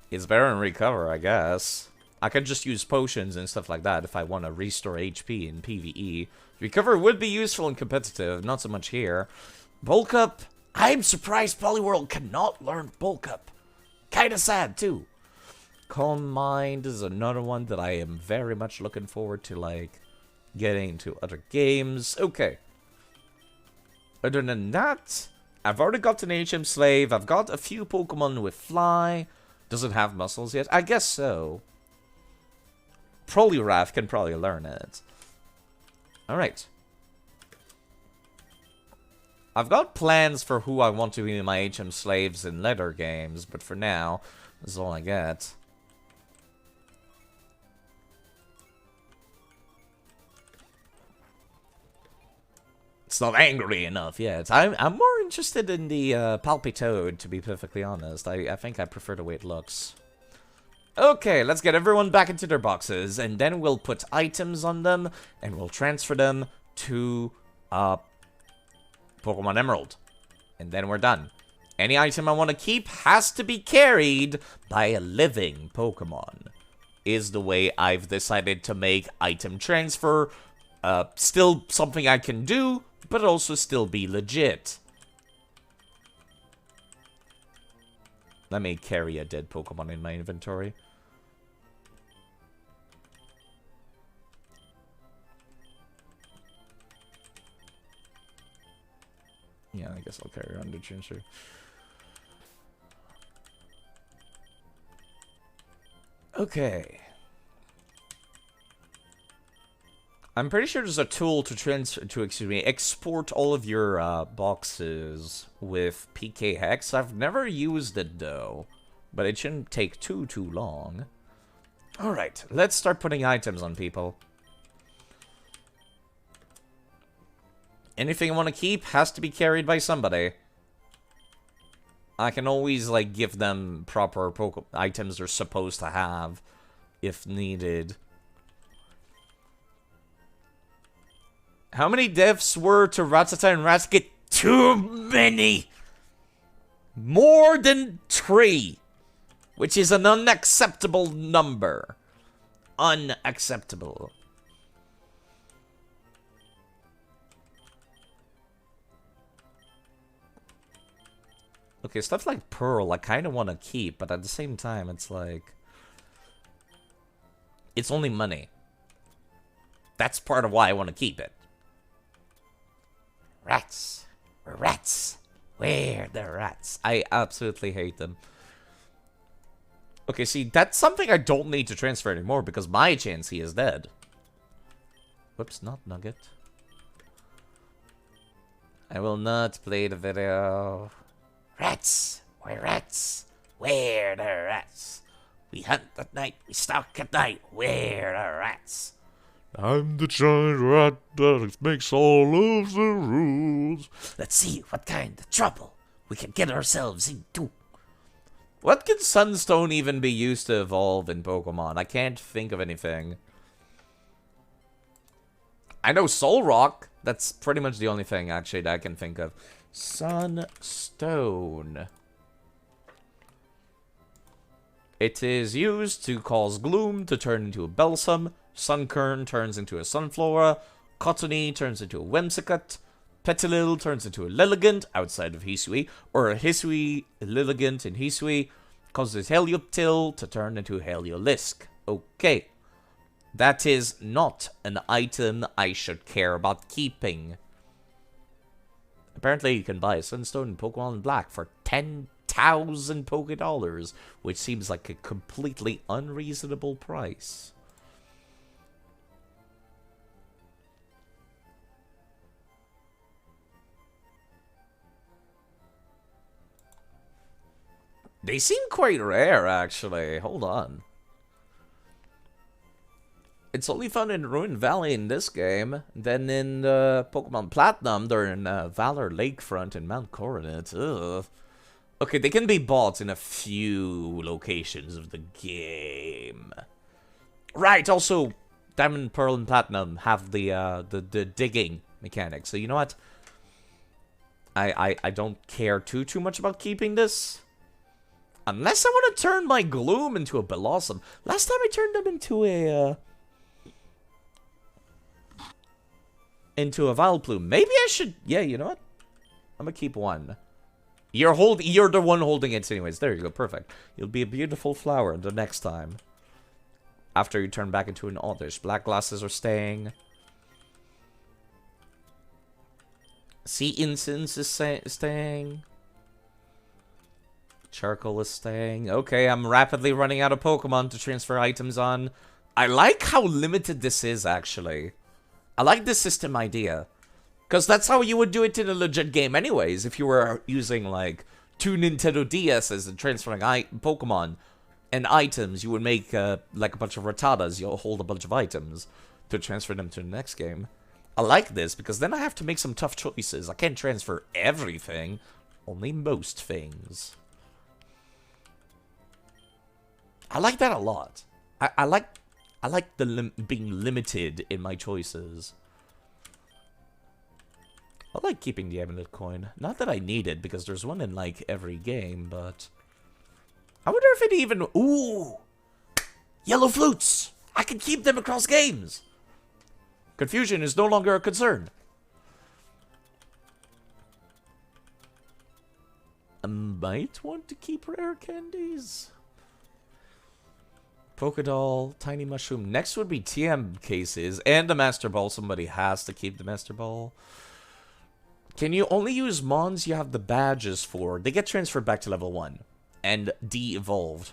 It's better than Recover, I guess. I could just use potions and stuff like that if I want to restore HP in PvE. Recover would be useful in competitive, not so much here. Bulk Up. I'm surprised Poliwhirl cannot learn Bulk Up. Kinda sad, too. Calm Mind is another one that I am very much looking forward to, like, getting into other games. Okay. Other than that, I've already got an HM Slave. I've got a few Pokemon with Fly. Does it have muscles yet? I guess so. Poliwrath can probably learn it. Alright. I've got plans for who I want to be my HM slaves in later games, but for now, this is all I get. It's not angry enough yet. I'm more interested in the Palpitoad, to be perfectly honest. I think I prefer the way it looks. Okay, let's get everyone back into their boxes, and then we'll put items on them, and we'll transfer them to Pokemon Emerald. And then we're done. Any item I want to keep has to be carried by a living Pokemon. Is the way I've decided to make item transfer still something I can do, but also still be legit. Let me carry a dead Pokemon in my inventory. Yeah, I guess I'll carry on the transfer. Okay. I'm pretty sure there's a tool to export all of your boxes with PK Hex. I've never used it though, but it shouldn't take too long. All right, let's start putting items on people. Anything I want to keep has to be carried by somebody. I can always like give them proper items they're supposed to have if needed. How many deaths were to Rattata and Raticate? Too many! More than 3! Which is an unacceptable number. Unacceptable. Okay, stuff like Pearl I kind of want to keep, but at the same time it's like... It's only money. That's part of why I want to keep it. Rats. Rats. Where the rats? I absolutely hate them. Okay, see, that's something I don't need to transfer anymore because my Chansey is dead. Whoops, not Nugget. I will not play the video. Rats. Where rats? Where the rats? We hunt at night, we stalk at night. Where the rats? I'm the giant rat that makes all of the rules. Let's see what kind of trouble we can get ourselves into. What can Sunstone even be used to evolve in Pokemon? I can't think of anything. I know Solrock. That's pretty much the only thing, actually, that I can think of. Sunstone. It is used to cause Gloom to turn into a Bellsum. Sunkern turns into a Sunflora. Cottony turns into a Whimsicott. Petilil turns into a Lilligant outside of Hisui. Or a Hisui, Lilligant in Hisui. Causes Helioptile to turn into Heliolisk. Okay. That is not an item I should care about keeping. Apparently you can buy a Sunstone in Pokemon Black for 10,000 Pokédollars, which seems like a completely unreasonable price. They seem quite rare, actually. Hold on. It's only found in Ruined Valley in this game. Then in Pokemon Platinum, they're in Valor Lakefront and Mount Coronet. Ugh. Okay, they can be bought in a few locations of the game. Right, also, Diamond, Pearl, and Platinum have the digging mechanic. So you know what? I don't care too much about keeping this. Unless I want to turn my Gloom into a Bellossom. Last time I turned them into a Vileplume. Maybe I should... Yeah, you know what? I'm gonna keep one. You're the one holding it anyways. There you go, perfect. You'll be a beautiful flower the next time. After you turn back into an Oddish. Black glasses are staying. Sea Incense is staying. Charcoal is staying. Okay, I'm rapidly running out of Pokemon to transfer items on. I like how limited this is, actually. I like this system idea. Because that's how you would do it in a legit game anyways. If you were using, like, 2 Nintendo DS's and transferring Pokemon and items, you would make, like, a bunch of Rattatas. You'll hold a bunch of items to transfer them to the next game. I like this, because then I have to make some tough choices. I can't transfer everything, only most things. I like that a lot. I like the being limited in my choices. I like keeping the amulet coin. Not that I need it, because there's one in, like, every game, but... I wonder if it even... Ooh! Yellow flutes! I can keep them across games! Confusion is no longer a concern. I might want to keep rare candies. Polka doll, tiny mushroom. Next would be TM cases and the master ball. Somebody has to keep the master ball. Can you only use mons you have the badges for? They get transferred back to level 1 and de-evolved.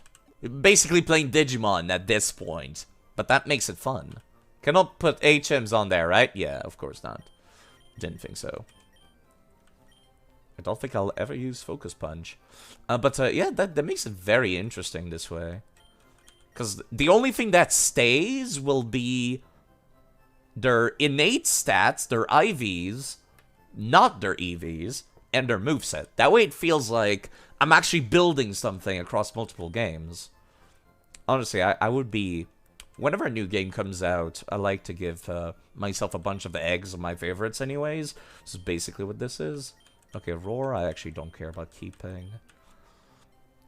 Basically playing Digimon at this point, but that makes it fun. Cannot put HMs on there, right? Yeah, of course not. Didn't think so. I don't think I'll ever use Focus Punch. Yeah, that makes it very interesting this way. Because the only thing that stays will be their innate stats, their IVs, not their EVs, and their moveset. That way it feels like I'm actually building something across multiple games. Honestly, I would be... Whenever a new game comes out, I like to give myself a bunch of eggs of my favorites anyways. This is basically what this is. Okay, Roar, I actually don't care about keeping.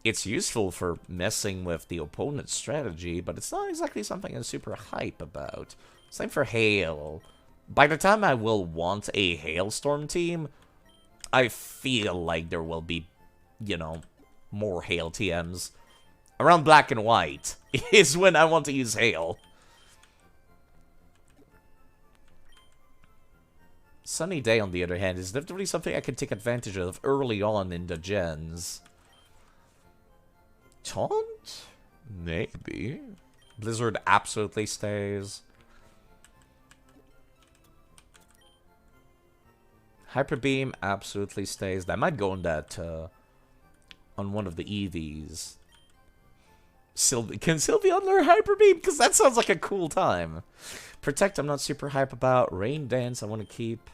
It's useful for messing with the opponent's strategy, but it's not exactly something I'm super hype about. Same for Hail. By the time I will want a Hailstorm team, I feel like there will be, you know, more Hail TMs. Around Black and White is when I want to use Hail. Sunny Day, on the other hand, is definitely something I can take advantage of early on in the gens. Taunt? Maybe. Blizzard absolutely stays. Hyper Beam absolutely stays. That might go on that, on one of the EVs. Can Sylveon learn Hyper Beam? Because that sounds like a cool time. Protect, I'm not super hype about. Rain Dance, I want to keep.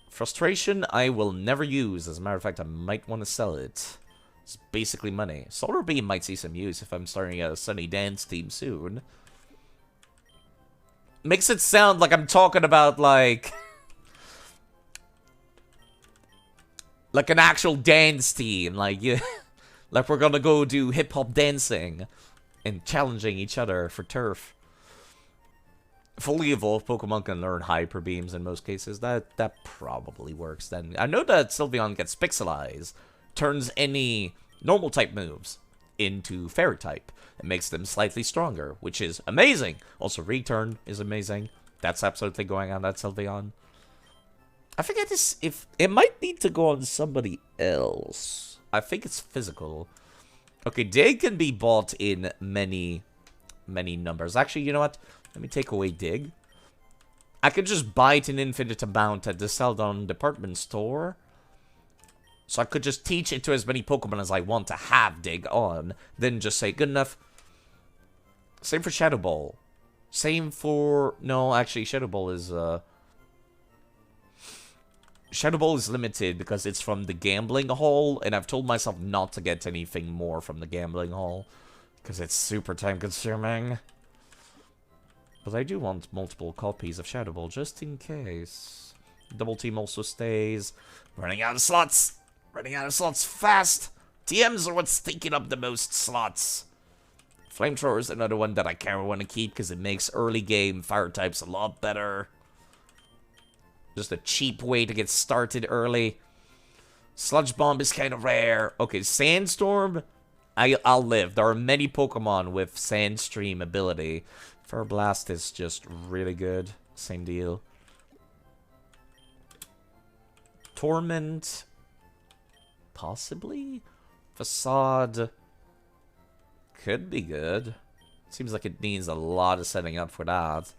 Frustration, I will never use. As a matter of fact, I might want to sell it. It's basically money. Solar Beam might see some use if I'm starting a Sunny Dance team soon. Makes it sound like I'm talking about, like... like an actual dance team. Like, yeah, like we're gonna go do hip-hop dancing and challenging each other for turf. Fully evolved Pokemon can learn Hyper Beams in most cases. That probably works then. I know that Sylveon gets Pixelize, turns any normal type moves into Fairy type. It makes them slightly stronger, which is amazing. Also, Return is amazing. That's absolutely going on that Sylveon. I forget this, if it might need to go on somebody else. I think it's physical. Okay, Dig can be bought in many numbers. Actually, you know what? Let me take away Dig. I could just buy it an infinite amount at the Celadon department store. So I could just teach it to as many Pokemon as I want to have Dig on. Then just say, good enough. Same for Shadow Ball. Same for... No, actually, Shadow Ball is... Shadow Ball is limited because it's from the Gambling Hall. And I've told myself not to get anything more from the Gambling Hall. Because it's super time consuming. But I do want multiple copies of Shadow Ball just in case. Double Team also stays. Running out of slots. Running out of slots fast. TMs are what's taking up the most slots. Flamethrower is another one that I kind of want to keep because it makes early game fire types a lot better. Just a cheap way to get started early. Sludge Bomb is kind of rare. Okay, Sandstorm, I'll live. There are many Pokemon with Sandstream ability. Fire Blast is just really good. Same deal. Torment, possibly? Facade could be good. Seems like it needs a lot of setting up for that.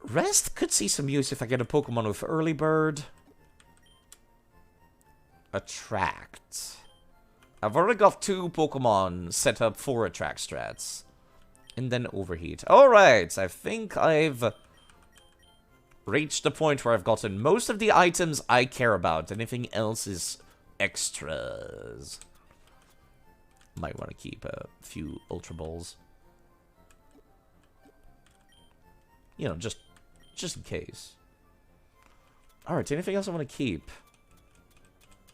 Rest could see some use if I get a Pokemon with Early Bird. Attract. I've already got 2 Pokemon set up for Attract strats. And then Overheat. Alright, I think I've reached the point where I've gotten most of the items I care about. Anything else is extras. Might want to keep a few Ultra Balls. You know, just in case. Alright, anything else I want to keep?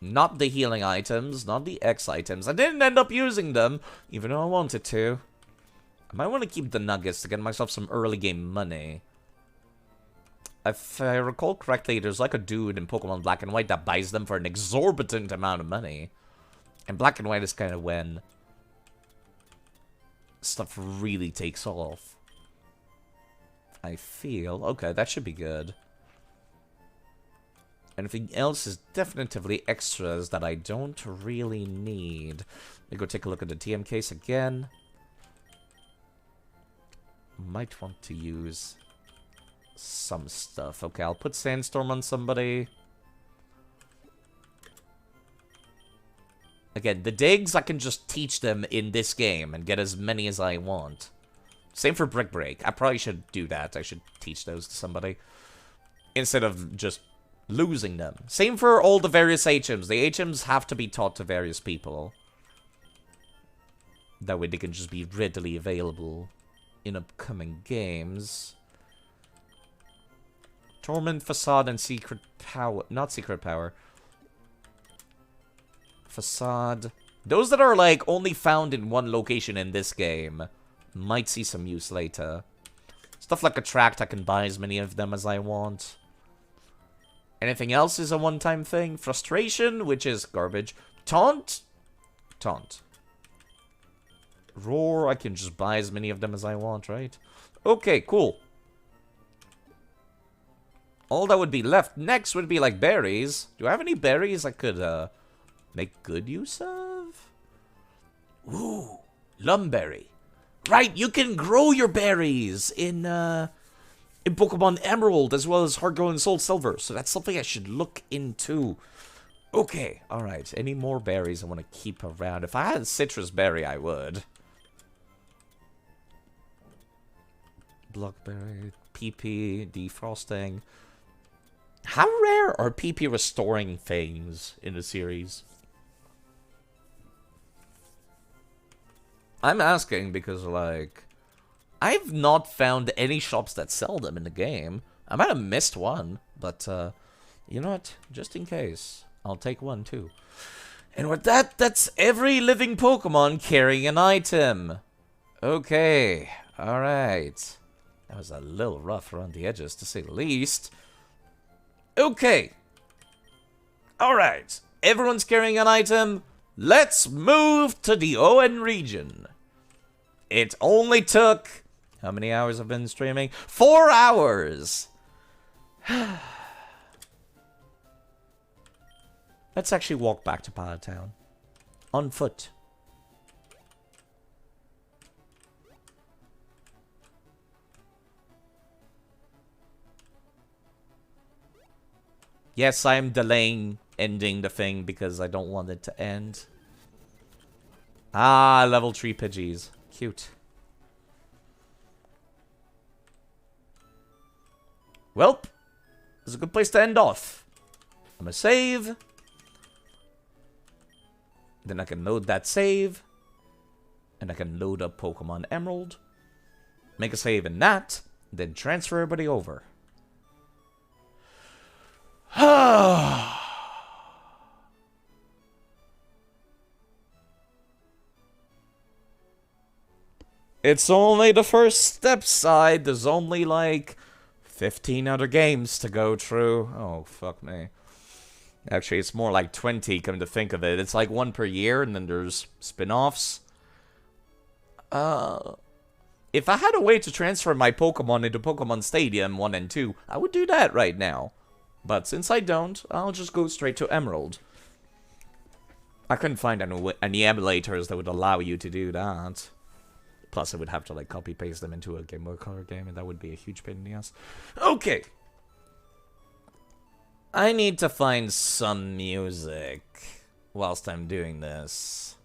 Not the healing items, not the X items. I didn't end up using them, even though I wanted to. I might want to keep the nuggets to get myself some early game money. If I recall correctly, there's like a dude in Pokemon Black and White that buys them for an exorbitant amount of money. And Black and White is kind of when stuff really takes off. I feel. Okay, that should be good. Anything else is definitively extras that I don't really need. Let me go take a look at the TM case again. Might want to use some stuff. Okay, I'll put Sandstorm on somebody. Again, the digs, I can just teach them in this game and get as many as I want. Same for Brick Break. I probably should do that. I should teach those to somebody. Instead of just losing them. Same for all the various HMs. The HMs have to be taught to various people. That way they can just be readily available in upcoming games. Torment, Facade, and Secret Power. Not Secret Power. Facade. Those that are, like, only found in one location in this game might see some use later. Stuff like Attract, I can buy as many of them as I want. Anything else is a one-time thing. Frustration, which is garbage. Taunt. Taunt. Roar, I can just buy as many of them as I want, right? Okay, cool. All that would be left next would be, like, berries. Do I have any berries I could, make good use of? Ooh, Lumberry. Right, you can grow your berries in Pokemon Emerald as well as Heart Gold and Soul Silver. So that's something I should look into. Okay, alright. Any more berries I want to keep around? If I had Citrus Berry, I would. Blockberry, PP, Defrosting. How rare are PP restoring things in the series? I'm asking because, like, I've not found any shops that sell them in the game. I might have missed one, but, you know what? Just in case, I'll take one, too. And with that, that's every living Pokemon carrying an item. Okay, alright. That was a little rough around the edges, to say the least. Okay. Alright, everyone's carrying an item. Let's move to the ON region. It only took... How many hours I've been streaming? 4 hours! Let's actually walk back to Pilot Town. On foot. Yes, I'm delaying ending the thing because I don't want it to end. Ah, level 3 Pidgeys. Cute. Welp. This is a good place to end off. I'm gonna save. Then I can load that save. And I can load up Pokemon Emerald. Make a save in that. Then transfer everybody over. It's only the first step side. There's only like 15 other games to go through. Oh, fuck me. Actually, it's more like 20, come to think of it. It's like one per year, and then there's spin-offs. If I had a way to transfer my Pokemon into Pokemon Stadium 1 and 2, I would do that right now. But since I don't, I'll just go straight to Emerald. I couldn't find any emulators that would allow you to do that. Plus, I would have to, like, copy-paste them into a Game Boy Color game, and that would be a huge pain in the ass. Okay. I need to find some music whilst I'm doing this.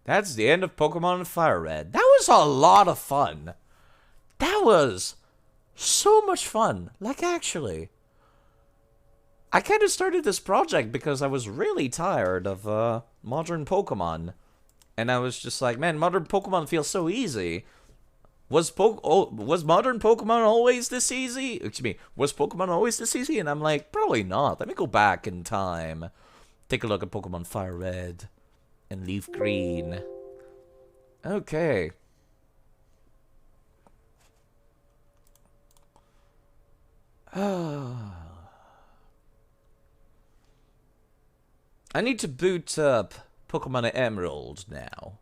That's the end of Pokemon Fire Red. That was a lot of fun. That was so much fun. Like, actually. I kind of started this project because I was really tired of modern Pokemon. And I was just like, man, modern Pokemon feels so easy. Was modern Pokemon always this easy? Excuse me, was Pokemon always this easy? And I'm like, probably not. Let me go back in time. Take a look at Pokemon Fire Red and Leaf Green. Okay. I need to boot up Pokemon Emerald now.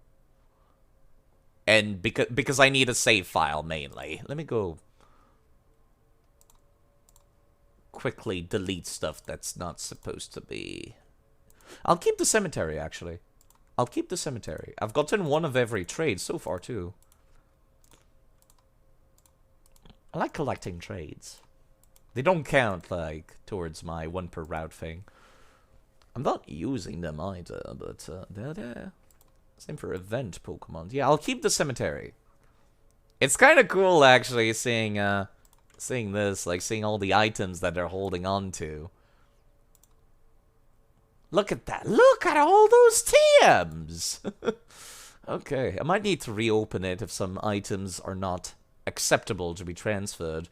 And because I need a save file mainly. Let me go quickly delete stuff that's not supposed to be. I'll keep the cemetery, actually. I'll keep the cemetery. I've gotten one of every trade so far, too. I like collecting trades. They don't count, like, towards my 1 per route thing. I'm not using them either, but they're there. Same for event Pokemon. Yeah, I'll keep the cemetery. It's kind of cool, actually, seeing this, like, seeing all the items that they're holding on to. Look at that. Look at all those TMs! Okay, I might need to reopen it if some items are not acceptable to be transferred.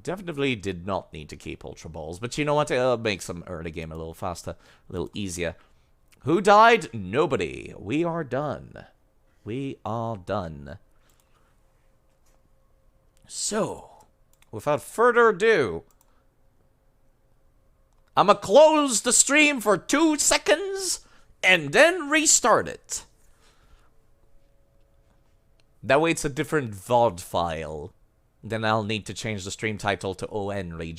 Definitely did not need to keep Ultra Balls, but you know what? It'll make some early game a little faster, a little easier. Who died? Nobody. We are done. We are done. So, without further ado, I'ma close the stream for 2 seconds and then restart it. That way it's a different VOD file. Then I'll need to change the stream title to ON region.